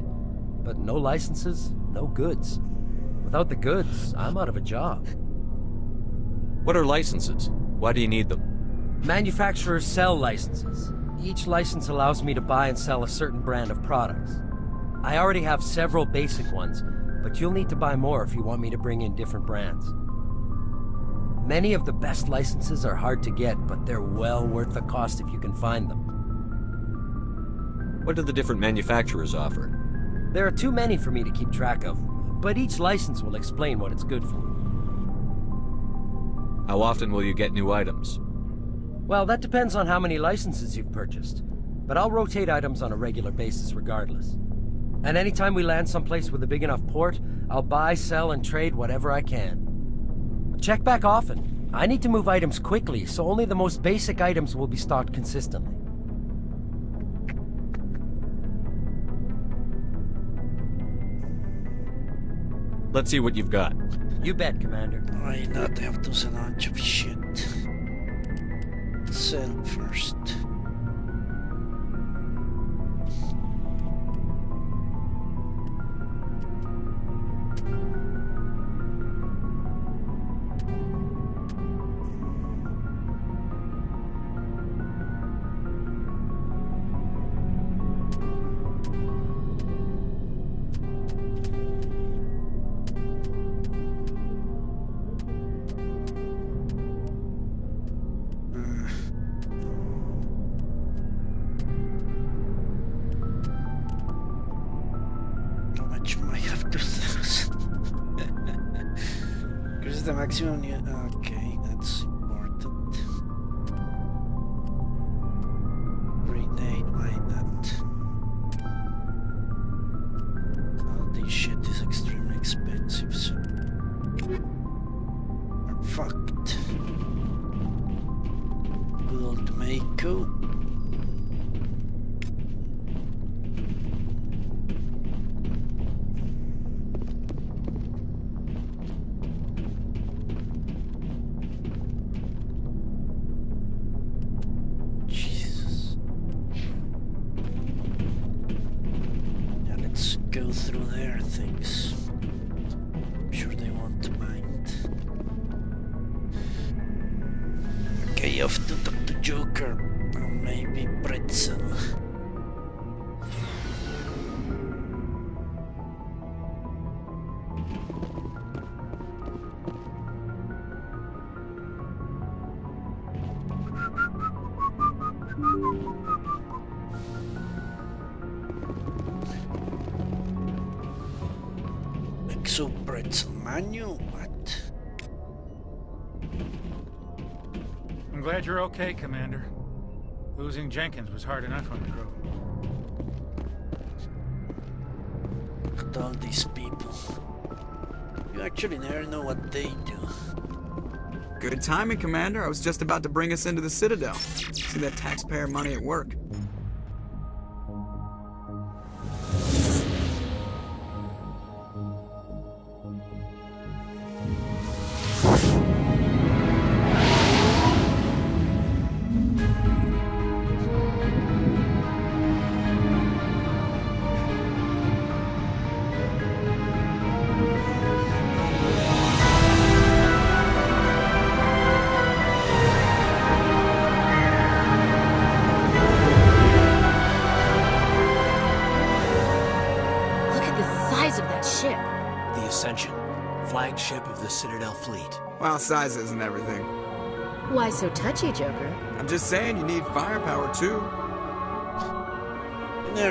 But no licenses, no goods. Without the goods, I'm out of a job.
What are licenses? Why do you need them?
Manufacturers sell licenses. Each license allows me to buy and sell a certain brand of products. I already have several basic ones, but you'll need to buy more if you want me to bring in different brands. Many of the best licenses are hard to get, but they're well worth the cost if you can find them.
What do the different manufacturers offer?
There are too many for me to keep track of, but each license will explain what it's good for.
How often will you get new items?
Well, that depends on how many licenses you've purchased, but I'll rotate items on a regular basis regardless. And anytime we land someplace with a big enough port, I'll buy, sell, and trade whatever I can. Check back often. I need to move items quickly, so only the most basic items will be stocked consistently.
Let's see what you've got.
You bet, Commander.
Why not have to sell a bunch of shit? Sell first. The maximum, okay, that's important. Grenade, why not? All this shit is extremely expensive, so we're fucked. Good old Mako. Go through their things. I'm sure they won't mind. Okay, off to talk to Joker. Or maybe Pretzel. So Pretzel Manu, what?
I'm glad you're okay, Commander. Losing Jenkins was hard enough on the crew.
Look at all these people. You actually never know what they do.
Good timing, Commander. I was just about to bring us into the Citadel. See that taxpayer money at work.
the Citadel fleet.
Well, size isn't everything.
Why so touchy, Joker?
I'm just saying you need firepower, too.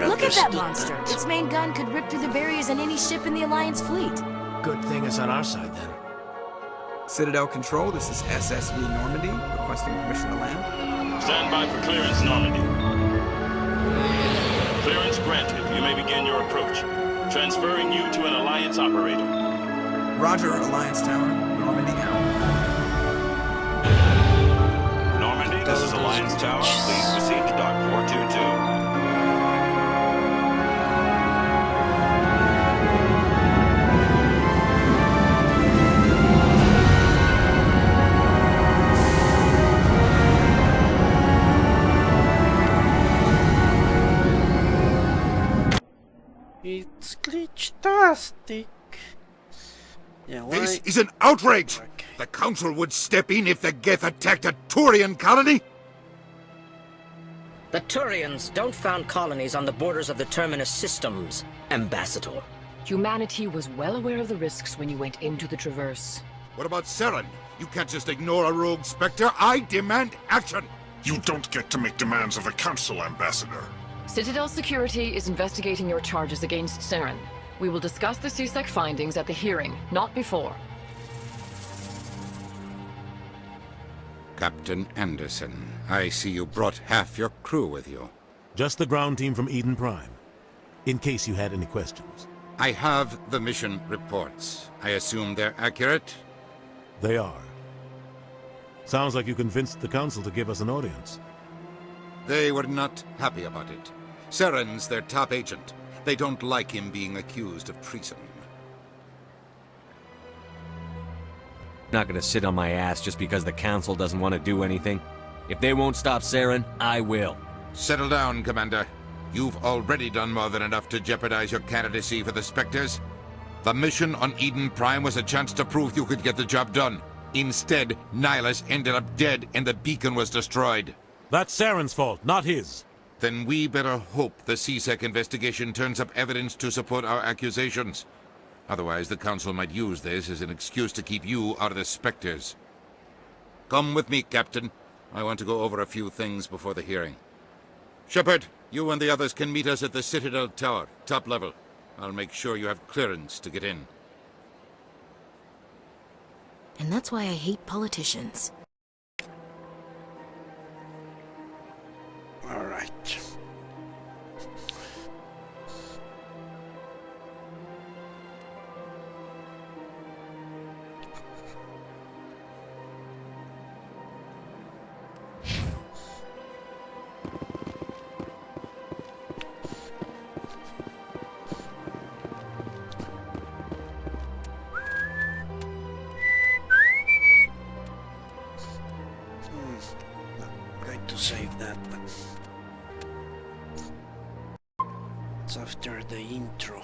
Look at that monster. Its main gun could rip through the barriers in any ship in the Alliance fleet.
Good thing it's on our side, then.
Citadel Control, this is SSV Normandy, requesting permission to land.
Stand by for clearance, Normandy. Clearance granted. You may begin your approach. Transferring you to an Alliance operator.
Roger, Alliance Tower. Normandy out.
Normandy, this is Alliance Tower. Please proceed to Dock 422.
It's glitch-tastic. Yeah, why?
This is an outrage! The Council would step in if the Geth attacked a Turian colony?
The Turians don't found colonies on the borders of the Terminus systems, Ambassador.
Humanity was well aware of the risks when you went into the Traverse.
What about Saren? You can't just ignore a rogue Spectre. I demand action!
You don't get to make demands of the Council, Ambassador.
Citadel Security is investigating your charges against Saren. We will discuss the CSEC findings at the hearing, not before.
Captain Anderson, I see you brought half your crew with you.
Just the ground team from Eden Prime, in case you had any questions.
I have the mission reports. I assume they're accurate?
They are. Sounds like you convinced the Council to give us an audience.
They were not happy about it. Saren's their top agent. They don't like him being accused of treason.
Not gonna sit on my ass just because the Council doesn't want to do anything. If they won't stop Saren, I will.
Settle down, Commander. You've already done more than enough to jeopardize your candidacy for the Spectres. The mission on Eden Prime was a chance to prove you could get the job done. Instead, Nihilus ended up dead and the beacon was destroyed.
That's Saren's fault, not his.
Then we better hope the CSEC investigation turns up evidence to support our accusations. Otherwise, the Council might use this as an excuse to keep you out of the Spectres. Come with me, Captain. I want to go over a few things before the hearing. Shepard, you and the others can meet us at the Citadel Tower, top level. I'll make sure you have clearance to get in.
And that's why I hate politicians.
All right. Going to save that, but it's after the intro.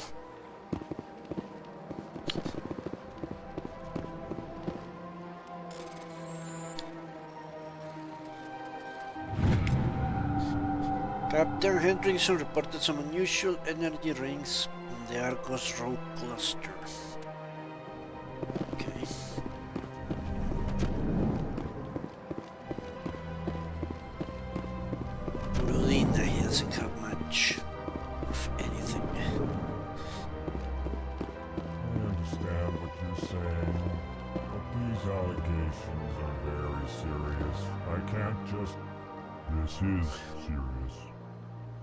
Captain Hendrickson reported some unusual energy rings on the Argos Road cluster. Okay. Rudina, he doesn't have much of anything.
I understand what you're saying, but these allegations are very serious. I can't just... This is serious.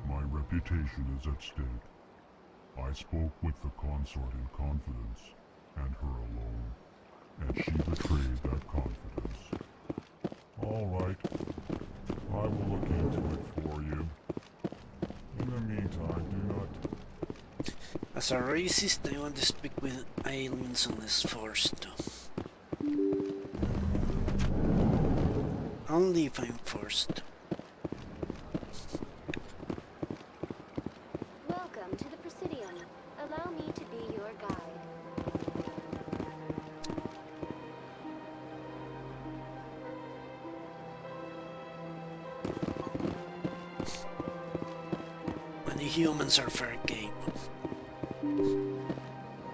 My reputation is at stake. I spoke with the consort in confidence, and her alone, and she betrayed that confidence. All right. I will look into it for you. In the meantime, do not...
As a racist, I want to speak with aliens unless forced to. Only if I'm forced.
Welcome to the Presidium. Allow me to be your guide.
Many humans are fair game.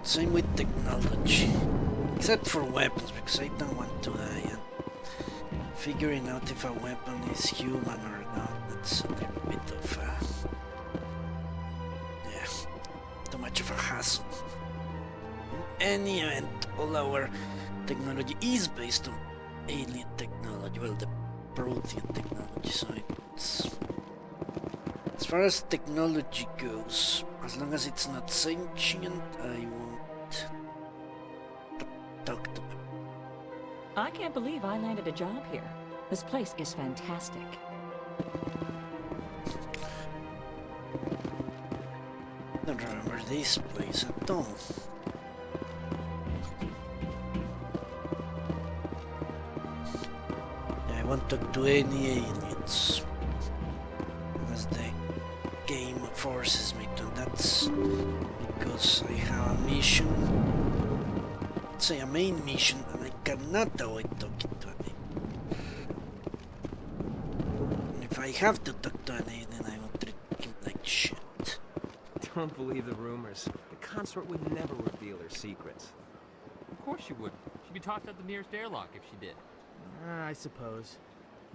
Same with technology. Except for weapons, because I don't want to die. And figuring out if a weapon is human or not, that's a little bit of yeah, too much of a hassle. In any event, all our technology is based on alien technology, well, the protein technology, so it's... As far as technology goes, as long as it's not sentient, I won't talk to them.
I can't believe I landed a job here. This place is fantastic.
I don't remember this place at all. I won't talk to any aliens. As the game forces me to. That's because I have a mission. Let's say a main mission, and I cannot avoid talking to an alien. And if I have to talk to an alien, I will treat him like shit.
Don't believe the rumors. The consort would never reveal her secrets.
Of course she would. She'd be tossed out the nearest airlock if she did.
I suppose.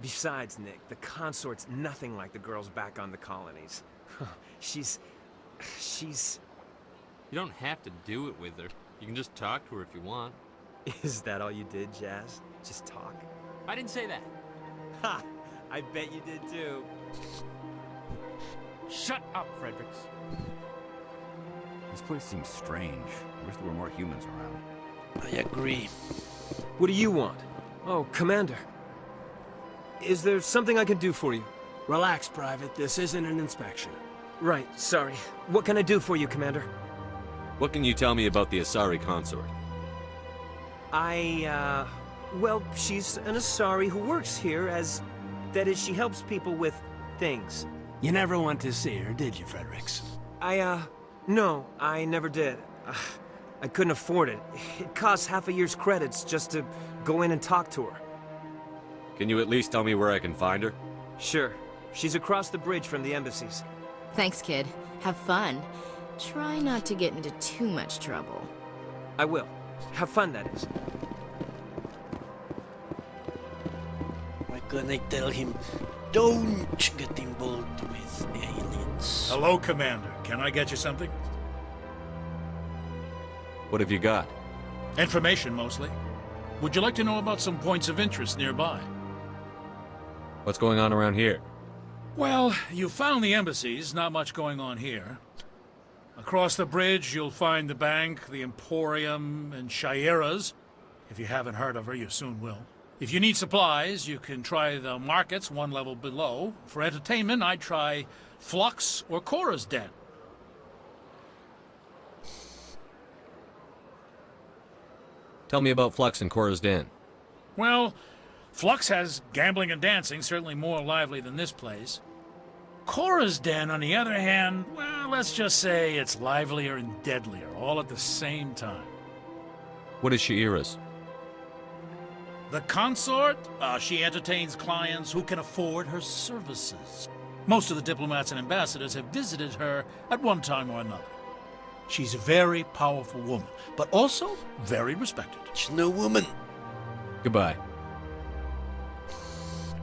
Besides, Nick, the consort's nothing like the girls back on the colonies. She's...
You don't have to do it with her. You can just talk to her if you want.
Is that all you did, Jazz? Just talk?
I didn't say that.
Ha! I bet you did too.
Shut up, Fredericks.
This place seems strange. I wish there were more humans around.
I agree.
What do you want? Oh, Commander. Is there something I can do for you?
Relax, Private. This isn't an inspection.
Right, sorry. What can I do for you, Commander?
What can you tell me about the Asari consort?
Well, she's an Asari who works here as... That is, she helps people with things.
You never went to see her, did you, Fredericks?
No, I never did. I couldn't afford it. It costs half a year's credits just to go in and talk to her.
Can you at least tell me where I can find her?
Sure. She's across the bridge from the embassies.
Thanks, kid. Have fun. Try not to get into too much trouble.
I will. Have fun, that is.
Why couldn't I tell him, don't get involved with aliens?
Hello, Commander. Can I get you something?
What have you got?
Information, mostly. Would you like to know about some points of interest nearby?
What's going on around here?
Well, you found the embassies, not much going on here. Across the bridge, you'll find the bank, the Emporium, and Shaira's. If you haven't heard of her, you soon will. If you need supplies, you can try the markets one level below. For entertainment, I'd try Flux or Cora's Den.
Tell me about Flux and Cora's Den.
Well, Flux has gambling and dancing, certainly more lively than this place. Cora's Den, on the other hand, well, let's just say it's livelier and deadlier, all at the same time.
What is Shaira's?
The consort? She entertains clients who can afford her services. Most of the diplomats and ambassadors have visited her at one time or another. She's a very powerful woman, but also very respected.
She's no woman.
Goodbye.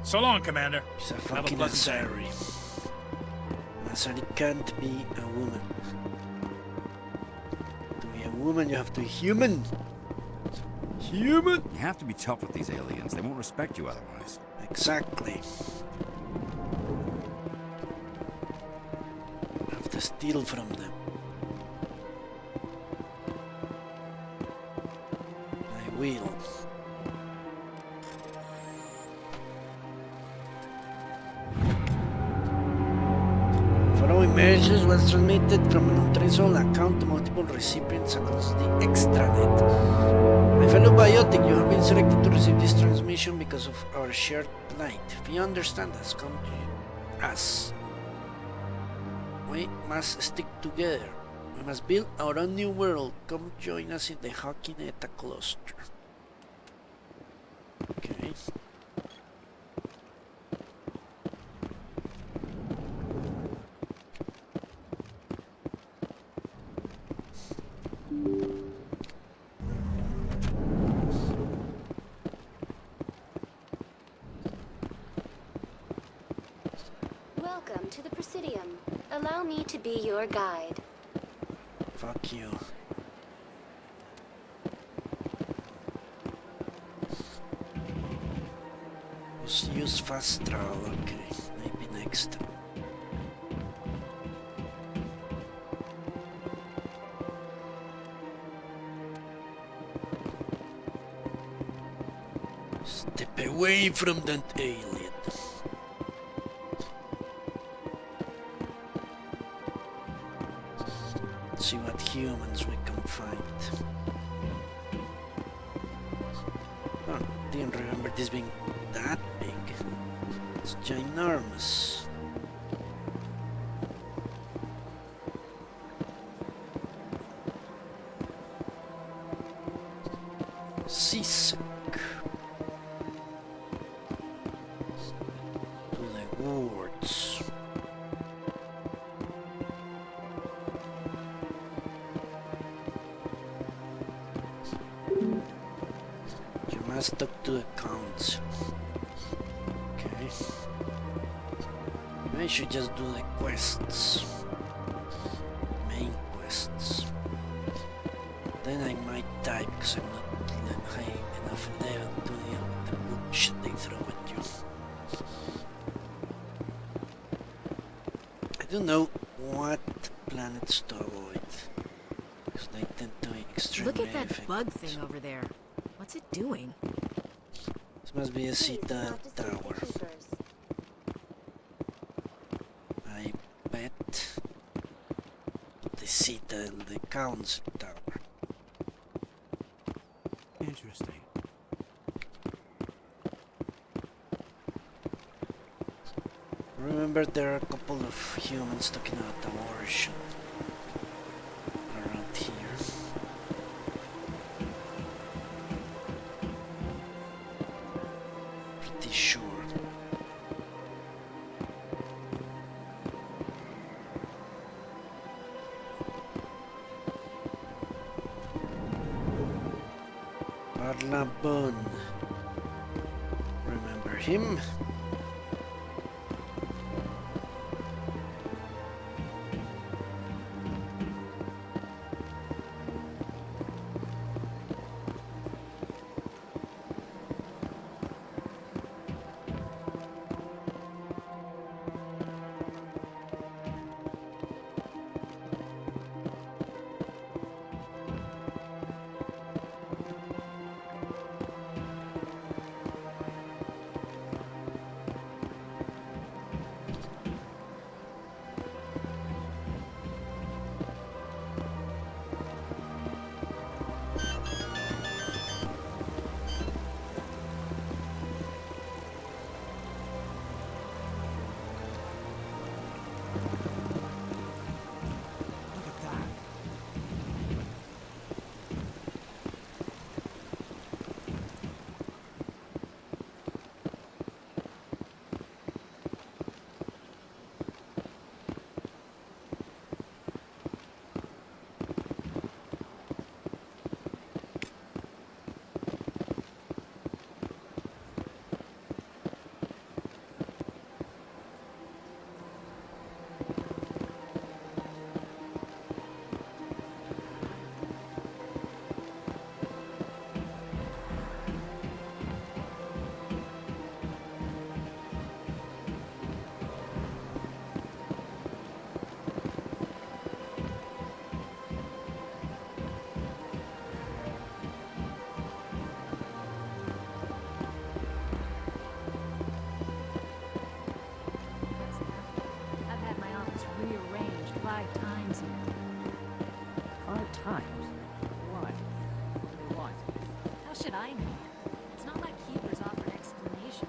So long, Commander.
She's a fucking Asari. Asari can't be a woman. To be a woman, you have to be human. Human!
You have to be tough with these aliens. They won't respect you otherwise.
Exactly. You have to steal from them. I will. Following message was transmitted from an untraceable account to multiple recipients across the extranet. My fellow biotic, you have been selected to receive this transmission because of our shared plight. If you understand us, come to us. We must stick together. We must build our own new world. Come join us in the Hakineta cluster. Okay.
to the Presidium. Allow me to be your guide.
Fuck you. Use fast travel, okay. Maybe next. Step away from that alien. See what humans we can find. Oh, didn't remember this being that big. It's ginormous. Seasick. To the wards. You must talk to the council. Okay. I should just do the quests. Main quests. Then I might die because I'm not high enough level to deal with the bullshit they throw at you. I don't know what planets to avoid. Because they tend to be extremely
Look at that
effective.
bug thing over there. What's it doing?
This must be a citadel tower. I bet the citadel, the council tower.
Interesting.
Remember, there are a couple of humans talking about abortion around here. Pretty sure. Parlabon. Remember him?
I've had my office rearranged 5 times now. 5 times? Why? What?
How should I know? It's not like Keepers offered explanation.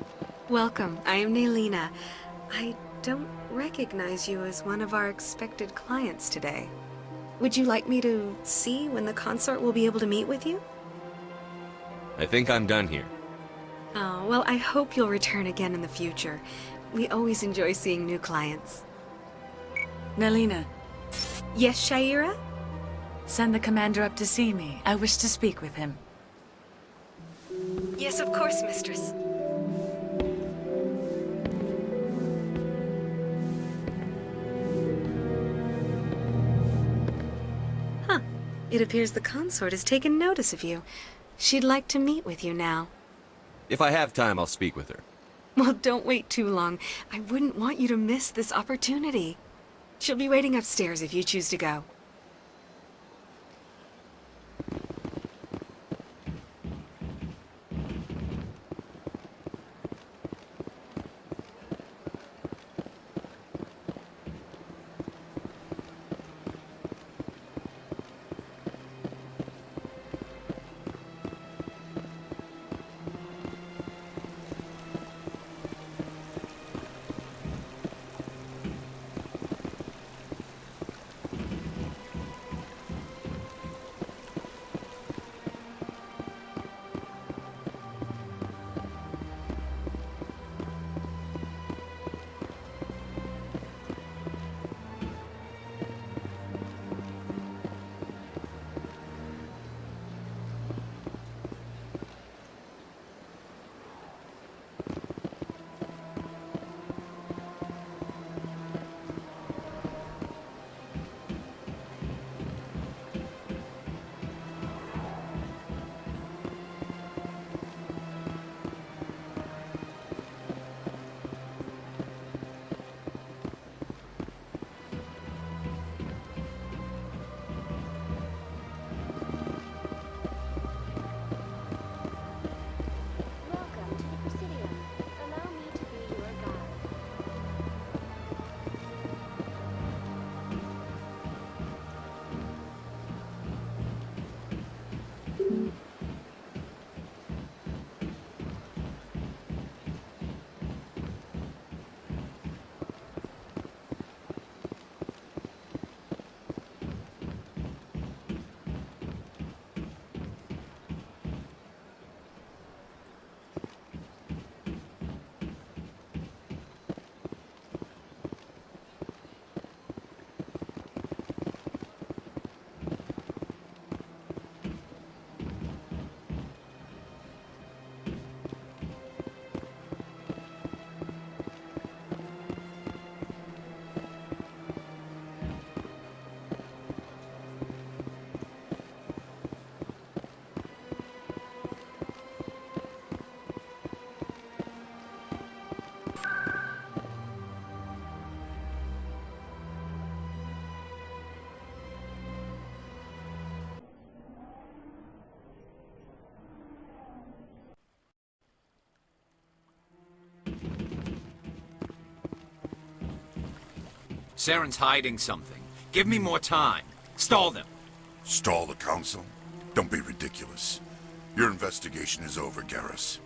Welcome, I am Naylina. I don't recognize you as one of our expected clients today. Would you like me to see when the consort will be able to meet with you?
I think I'm done here.
Oh, well, I hope you'll return again in the future. We always enjoy seeing new clients.
Naylina.
Yes, Shaira?
Send the commander up to see me. I wish to speak with him.
Yes, of course, mistress. It appears the consort has taken notice of you. She'd like to meet with you now.
If I have time, I'll speak with her.
Well, don't wait too long. I wouldn't want you to miss this opportunity. She'll be waiting upstairs if you choose to go.
Saren's hiding something. Give me more time. Stall them.
Stall the council? Don't be ridiculous. Your investigation is over, Garrus.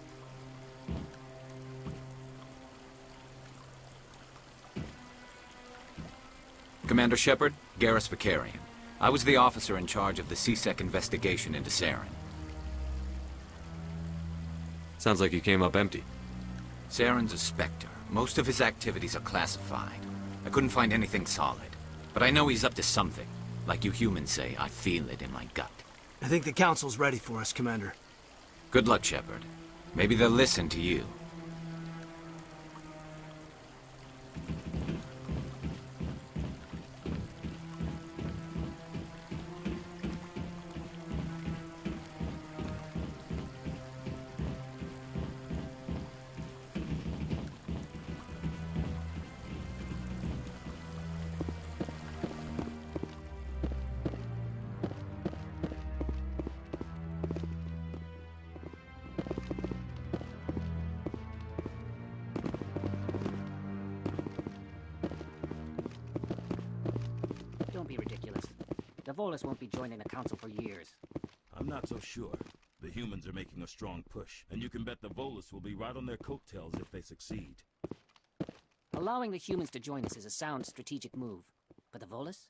Commander Shepard, Garrus Vicarian. I was the officer in charge of the CSEC investigation into Saren.
Sounds like you came up empty.
Saren's a Spectre. Most of his activities are classified. I couldn't find anything solid. But I know he's up to something. Like you humans say, I feel it in my gut.
I think the council's ready for us, Commander.
Good luck, Shepard. Maybe they'll listen to you.
Don't be ridiculous. The Volus won't be joining the council for years.
I'm not so sure. The humans are making a strong push, and you can bet the Volus will be right on their coattails if they succeed.
Allowing the humans to join us is a sound strategic move. But the Volus?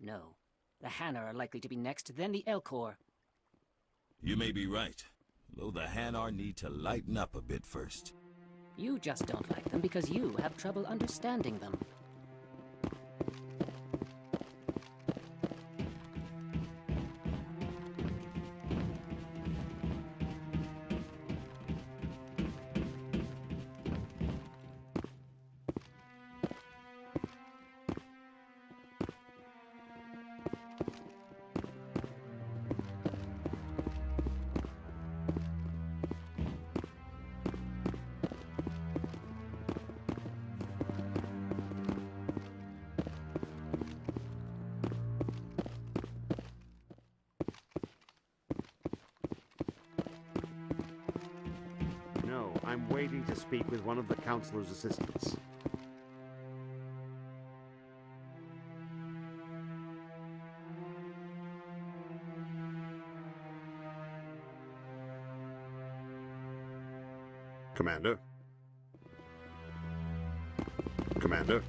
No. The Hanar are likely to be next, then the Elcor.
You may be right, though the Hanar need to lighten up a bit first.
You just don't like them because you have trouble understanding them.
I'm waiting to speak with one of the Counselor's assistants. Commander? Commander?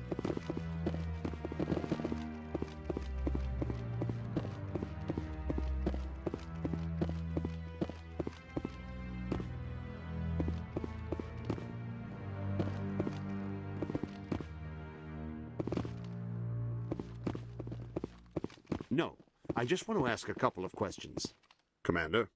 No, I just want to ask a couple of questions. Commander?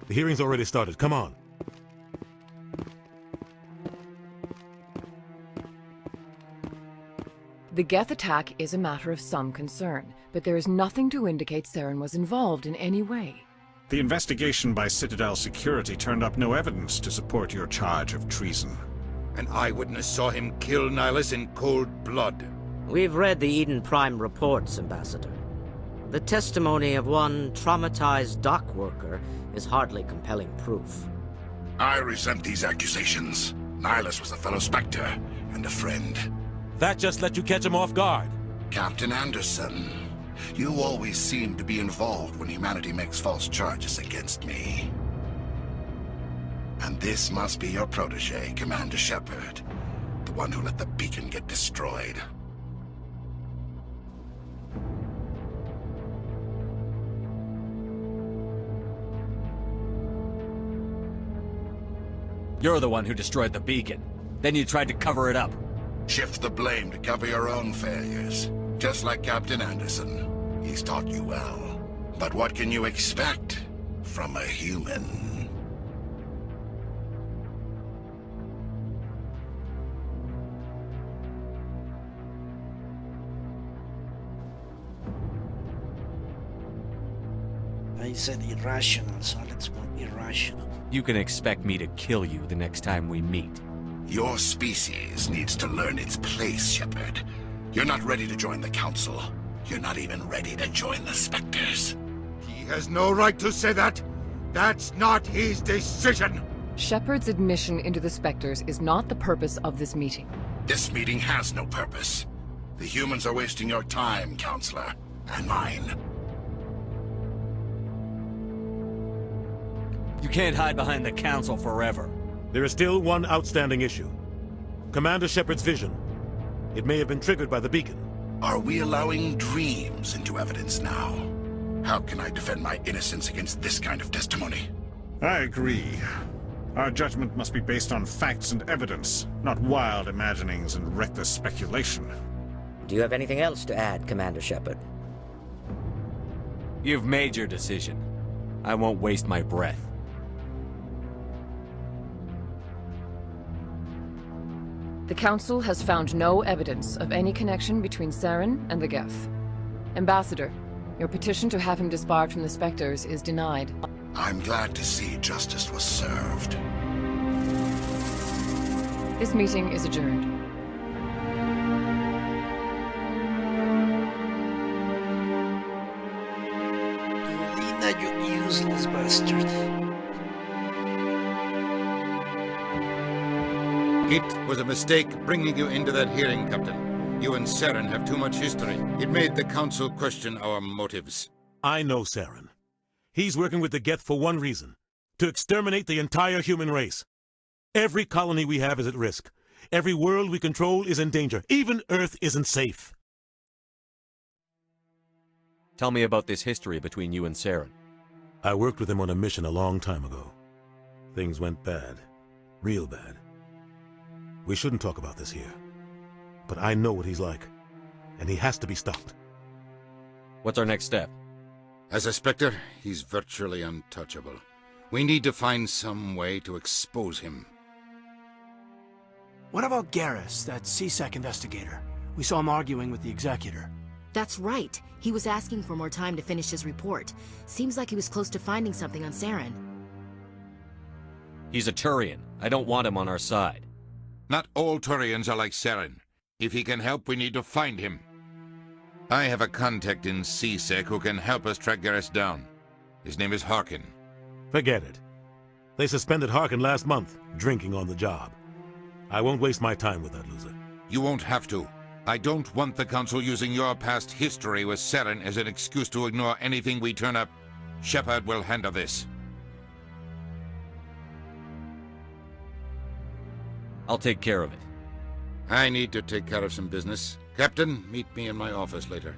The hearing's already started. Come on.
The Geth attack is a matter of some concern, but there is nothing to indicate Saren was involved in any way.
The investigation by Citadel Security turned up no evidence to support your charge of treason.
An eyewitness saw him kill Nihilus in cold blood.
We've read the Eden Prime reports, Ambassador. The testimony of one traumatized dock worker is hardly compelling proof.
I resent these accusations. Nihilus was a fellow Spectre and a friend.
That just let you catch him off guard.
Captain Anderson, you always seem to be involved when humanity makes false charges against me. And this must be your protege, Commander Shepard, the one who let the beacon get destroyed.
You're the one who destroyed the beacon. Then you tried to cover it up.
Shift the blame to cover your own failures. Just like Captain Anderson. He's taught you well. But what can you expect from a human?
I said irrational, so let's go irrational.
You can expect me to kill you the next time we meet.
Your species needs to learn its place, Shepard. You're not ready to join the Council. You're not even ready to join the Spectres.
He has no right to say that. That's not his decision.
Shepard's admission into the Spectres is not the purpose of this meeting.
This meeting has no purpose. The humans are wasting your time, Counselor, and mine.
You can't hide behind the Council forever.
There is still one outstanding issue. Commander Shepard's vision. It may have been triggered by the beacon.
Are we allowing dreams into evidence now? How can I defend my innocence against this kind of testimony?
I agree. Our judgment must be based on facts and evidence, not wild imaginings and reckless speculation.
Do you have anything else to add, Commander Shepard?
You've made your decision. I won't waste my breath.
The Council has found no evidence of any connection between Saren and the Geth. Ambassador, your petition to have him disbarred from the Spectres is denied.
I'm glad to see justice was served.
This meeting is adjourned.
Lena, you useless bastard.
It was a mistake bringing you into that hearing, Captain. You and Saren have too much history. It made the Council question our motives.
I know Saren. He's working with the Geth for one reason. To exterminate the entire human race. Every colony we have is at risk. Every world we control is in danger. Even Earth isn't safe.
Tell me about this history between you and Saren.
I worked with him on a mission a long time ago. Things went bad. Real bad. We shouldn't talk about this here. But I know what he's like. And he has to be stopped.
What's our next step?
As a Spectre, he's virtually untouchable. We need to find some way to expose him.
What about Garrus, that CSEC investigator? We saw him arguing with the executor.
That's right. He was asking for more time to finish his report. Seems like he was close to finding something on Saren.
He's a Turian. I don't want him on our side.
Not all Turians are like Saren. If he can help, we need to find him. I have a contact in CSEC who can help us track Garrus down. His name is Harkin.
Forget it. They suspended Harkin last month, drinking on the job. I won't waste my time with that loser.
You won't have to. I don't want the Council using your past history with Saren as an excuse to ignore anything we turn up. Shepard will handle this.
I'll take care of it.
I need to take care of some business. Captain, meet me in my office later.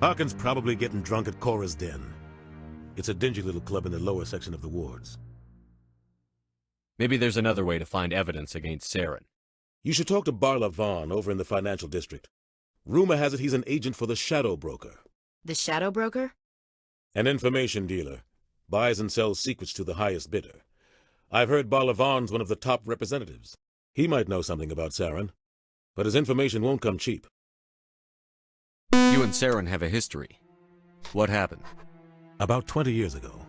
Harkin's probably getting drunk at Cora's Den. It's a dingy little club in the lower section of the wards.
Maybe there's another way to find evidence against Saren.
You should talk to Barla Vaughn over in the financial district. Rumor has it he's an agent for the Shadow Broker.
The Shadow Broker?
An information dealer. Buys and sells secrets to the highest bidder. I've heard Barla Vaughn's one of the top representatives. He might know something about Saren, but his information won't come cheap.
You and Saren have a history. What happened?
About 20 years ago,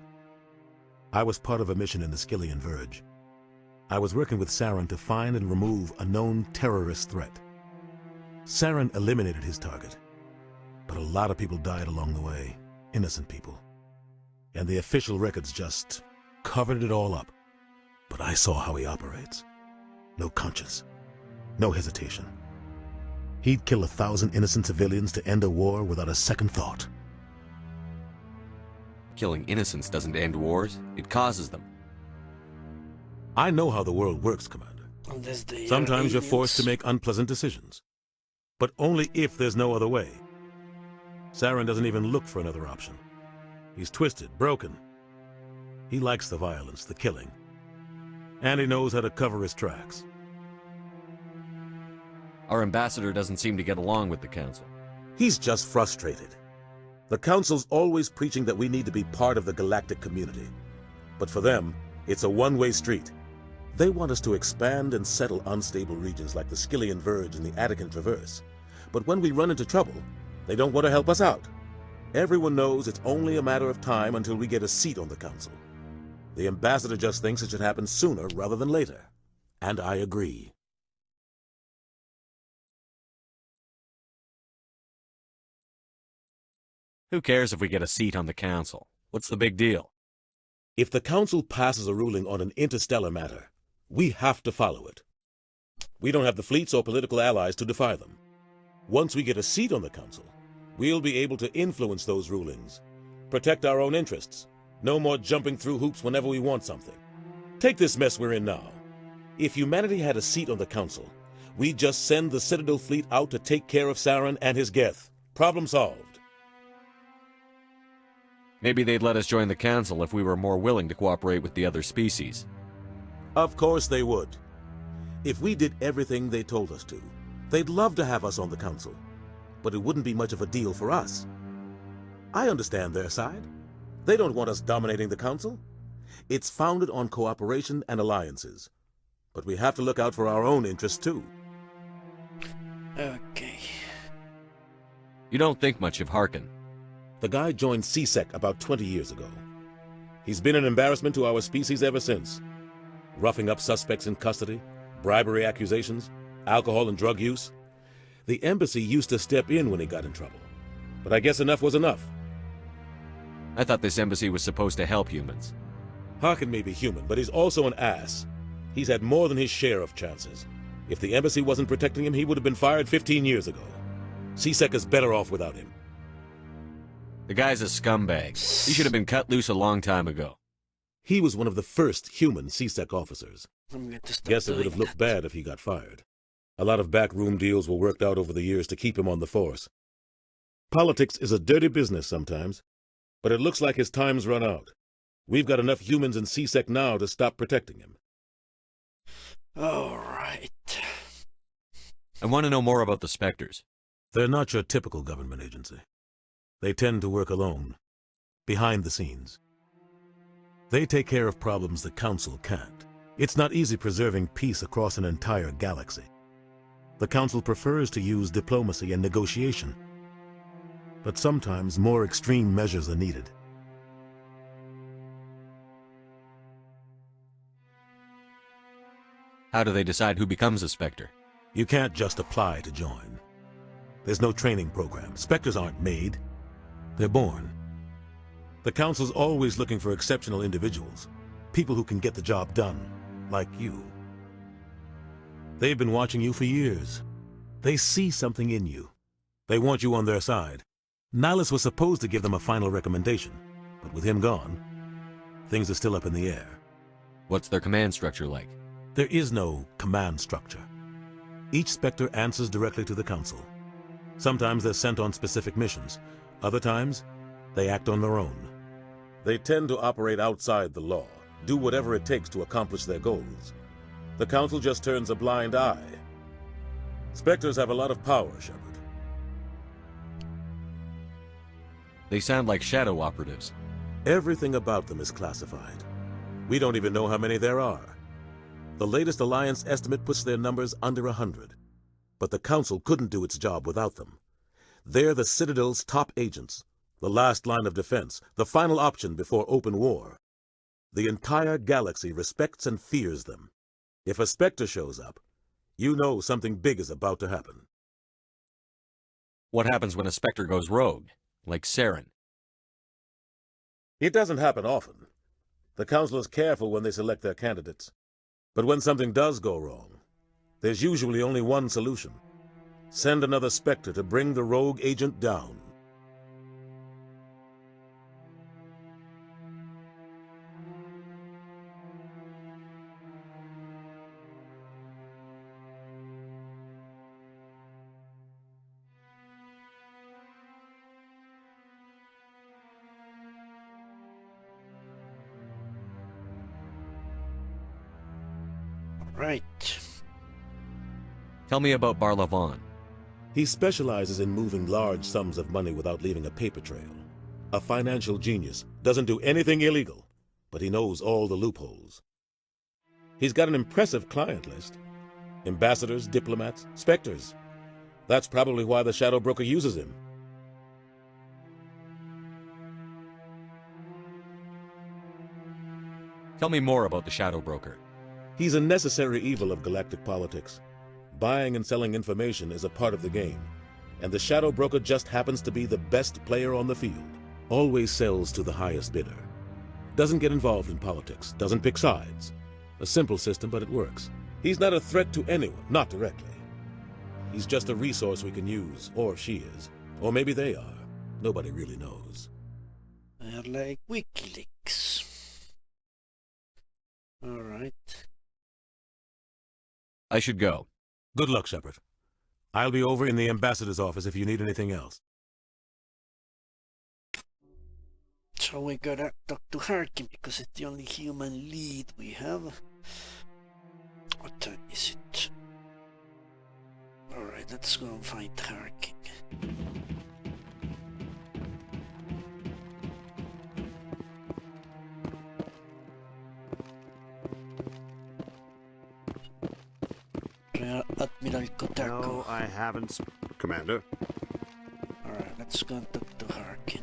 I was part of a mission in the Skillian Verge. I was working with Saren to find and remove a known terrorist threat. Saren eliminated his target, but a lot of people died along the way, innocent people. And the official records just covered it all up. But I saw how he operates. No conscience, no hesitation. He'd kill 1,000 innocent civilians to end a war without a second thought.
Killing innocents doesn't end wars, it causes them.
I know how the world works, Commander. Sometimes you're forced to make unpleasant decisions. But only if there's no other way. Saren doesn't even look for another option. He's twisted, broken. He likes the violence, the killing. And he knows how to cover his tracks.
Our ambassador doesn't seem to get along with the Council.
He's just frustrated. The Council's always preaching that we need to be part of the galactic community. But for them, it's a one-way street. They want us to expand and settle unstable regions like the Skillian Verge and the Attican Traverse. But when we run into trouble, they don't want to help us out. Everyone knows it's only a matter of time until we get a seat on the Council. The ambassador just thinks it should happen sooner rather than later. And I agree.
Who cares if we get a seat on the Council? What's the big deal?
If the Council passes a ruling on an interstellar matter, we have to follow it. We don't have the fleets or political allies to defy them. Once we get a seat on the Council, we'll be able to influence those rulings, protect our own interests. No more jumping through hoops whenever we want something. Take this mess we're in now. If humanity had a seat on the Council, we'd just send the Citadel fleet out to take care of Saren and his Geth. Problem solved.
Maybe they'd let us join the Council if we were more willing to cooperate with the other species.
Of course they would. If we did everything they told us to, they'd love to have us on the Council. But it wouldn't be much of a deal for us. I understand their side. They don't want us dominating the Council. It's founded on cooperation and alliances. But we have to look out for our own interests, too.
Okay.
You don't think much of Harkin.
The guy joined CSEC about 20 years ago. He's been an embarrassment to our species ever since. Roughing up suspects in custody, bribery accusations, alcohol and drug use. The embassy used to step in when he got in trouble. But I guess enough was enough.
I thought this embassy was supposed to help humans.
Harkin may be human, but he's also an ass. He's had more than his share of chances. If the embassy wasn't protecting him, he would have been fired 15 years ago. CSEC is better off without him.
The guy's a scumbag. He should have been cut loose a long time ago.
He was one of the first human CSEC officers. Guess it would have looked bad if he got fired. A lot of backroom deals were worked out over the years to keep him on the force. Politics is a dirty business sometimes, but it looks like his time's run out. We've got enough humans in CSEC now to stop protecting him.
All right.
I want to know more about the Spectres.
They're not your typical government agency. They tend to work alone. behind the scenes. They take care of problems the Council can't. It's not easy preserving peace across an entire galaxy. The Council prefers to use diplomacy and negotiation, but sometimes more extreme measures are needed.
How do they decide who becomes a Spectre?
You can't just apply to join. There's no training program. Spectres aren't made. They're born. The Council's always looking for exceptional individuals, people who can get the job done, like you. They've been watching you for years. They see something in you. They want you on their side. Nihilus was supposed to give them a final recommendation, but with him gone, things are still up in the air.
What's their command structure like?
There is no command structure. Each Spectre answers directly to the Council. Sometimes they're sent on specific missions. Other times, they act on their own. They tend to operate outside the law, do whatever it takes to accomplish their goals. The Council just turns a blind eye. Spectres have a lot of power, Shepard.
They sound like shadow operatives.
Everything about them is classified. We don't even know how many there are. The latest Alliance estimate puts their numbers under 100. But the Council couldn't do its job without them. They're the Citadel's top agents, the last line of defense, the final option before open war. The entire galaxy respects and fears them. If a Spectre shows up, you know something big is about to happen.
What happens when a Spectre goes rogue, like Saren?
It doesn't happen often. The Council is careful when they select their candidates. But when something does go wrong, there's usually only one solution. Send another Spectre to bring the rogue agent down.
Right.
Tell me about Barlavon.
He specializes in moving large sums of money without leaving a paper trail. A financial genius, doesn't do anything illegal, but he knows all the loopholes. He's got an impressive client list. Ambassadors, diplomats, Spectres. That's probably why the Shadow Broker uses him.
Tell me more about the Shadow Broker.
He's a necessary evil of galactic politics. Buying and selling information is a part of the game, and the Shadow Broker just happens to be the best player on the field. Always sells to the highest bidder. Doesn't get involved in politics, doesn't pick sides. A simple system, but it works. He's not a threat to anyone, not directly. He's just a resource we can use, or she is. Or maybe they are. Nobody really knows.
They're like WikiLeaks. Alright.
I should go.
Good luck, Shepard. I'll be over in the ambassador's office if you need anything else.
So we gotta talk to Harkin because it's the only human lead we have. What time is it? Alright, let's go and find Harkin. Admiral Kotako.
No, I haven't, Commander.
Alright, let's go and talk to Harkin.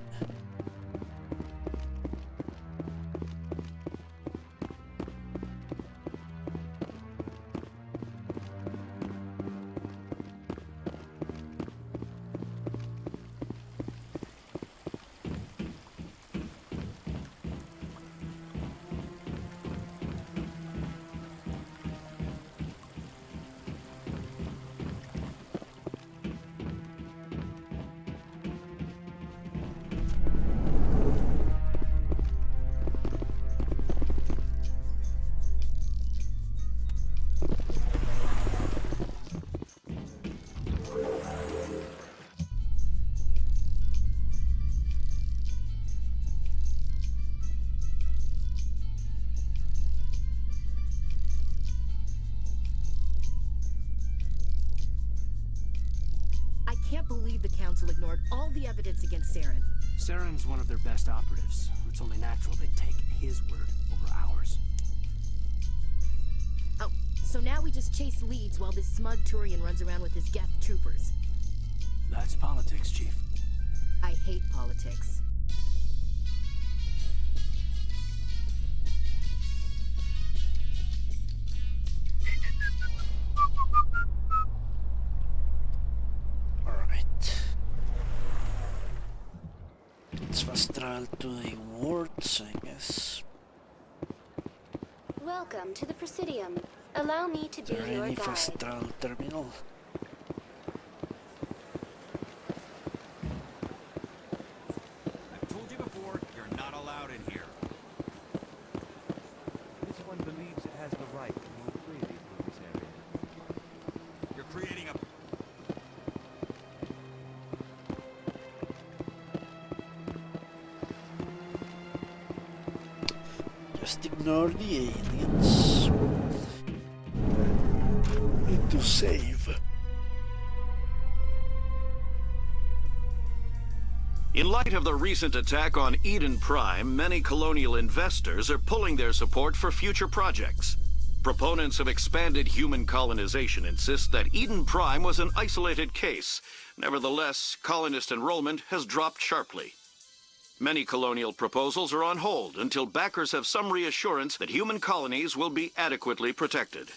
I can't believe the Council ignored all the evidence against Saren.
Saren's one of their best operatives. It's only natural they'd take his word over ours.
Oh, so now we just chase leads while this smug Turian runs around with his Geth troopers.
That's politics, Chief.
I hate politics.
Let's fast travel to the wards, I guess.
Welcome to the Presidium. Allow me to be
Is there
your
any
guide.
fast travel terminal?
I've told you before, you're not allowed in here.
This one believes it has the right to move freely through this area.
You're creating a...
Just ignore the aliens. Need to save.
In light of the recent attack on Eden Prime, many colonial investors are pulling their support for future projects. Proponents of expanded human colonization insist that Eden Prime was an isolated case. Nevertheless, colonist enrollment has dropped sharply. Many colonial proposals are on hold until backers have some reassurance that human colonies will be adequately protected.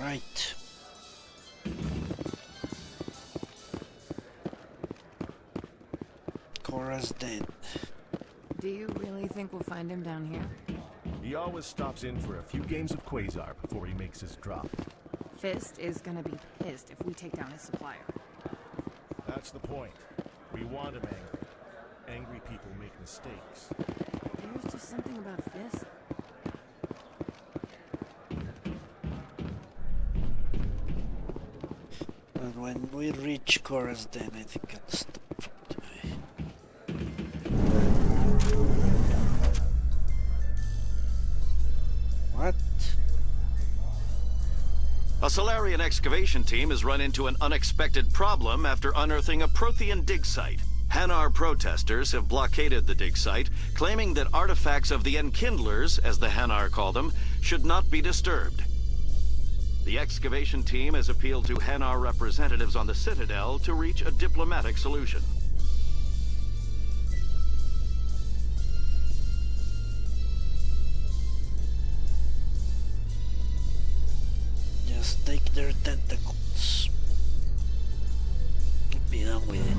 Right. Cora's dead.
Do you really think we'll find him down here?
He always stops in for a few games of Quasar before he makes his drop.
Fist is gonna be pissed if we take down his supplier.
That's the point. We want him angry. Angry people make mistakes.
There's just something about Fist.
And when we reach Cora's den, I think I'll stop for today. What?
A Solarian excavation team has run into an unexpected problem after unearthing a Prothean dig site. Hanar protesters have blockaded the dig site, claiming that artifacts of the Enkindlers, as the Hanar call them, should not be disturbed. The excavation team has appealed to Hanar representatives on the Citadel to reach a diplomatic solution.
Just take their tentacles. Be done with it.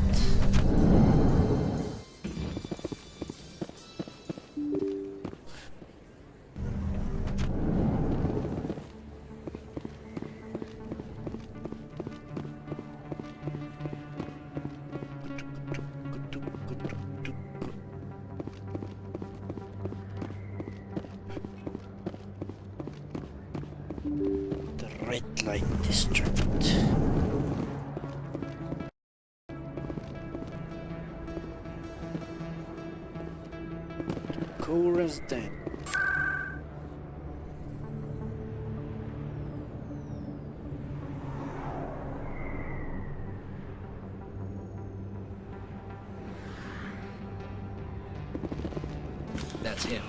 The red light district. Cora's den.
That's him.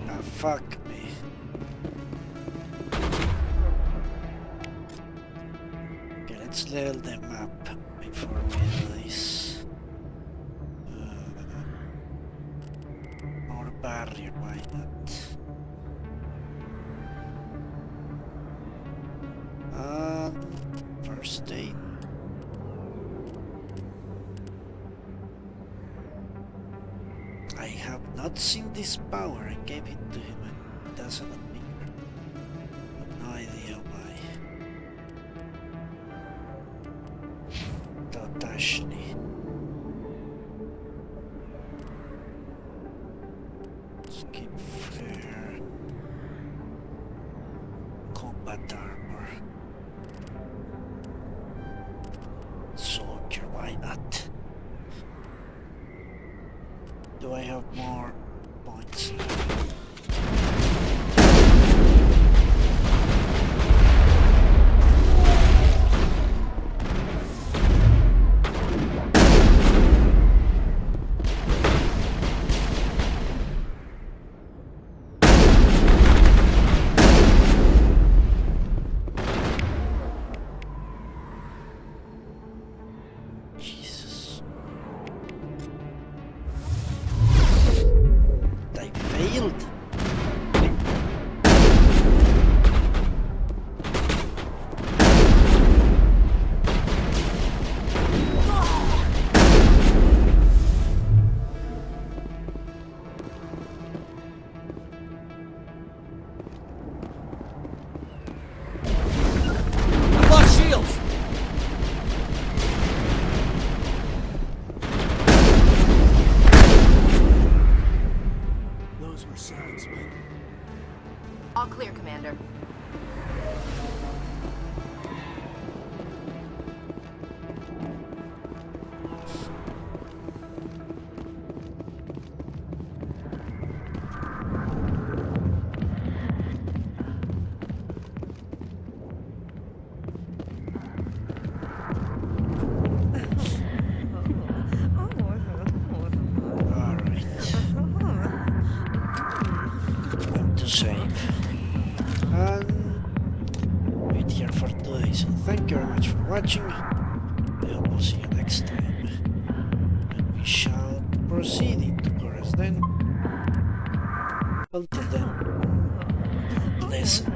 Ah, fuck me. Okay, let's level them up before we do this. More barrier, why not? First aid. I have not seen this power. I gave it to him and it doesn't appear. No idea why. Tatashni. Skip fair. Combat armor. Soldier, why not? Do I have more points?
All clear, Commander. Watching, and we'll see you next time. And we shall proceed into chorus then. Until then, listen.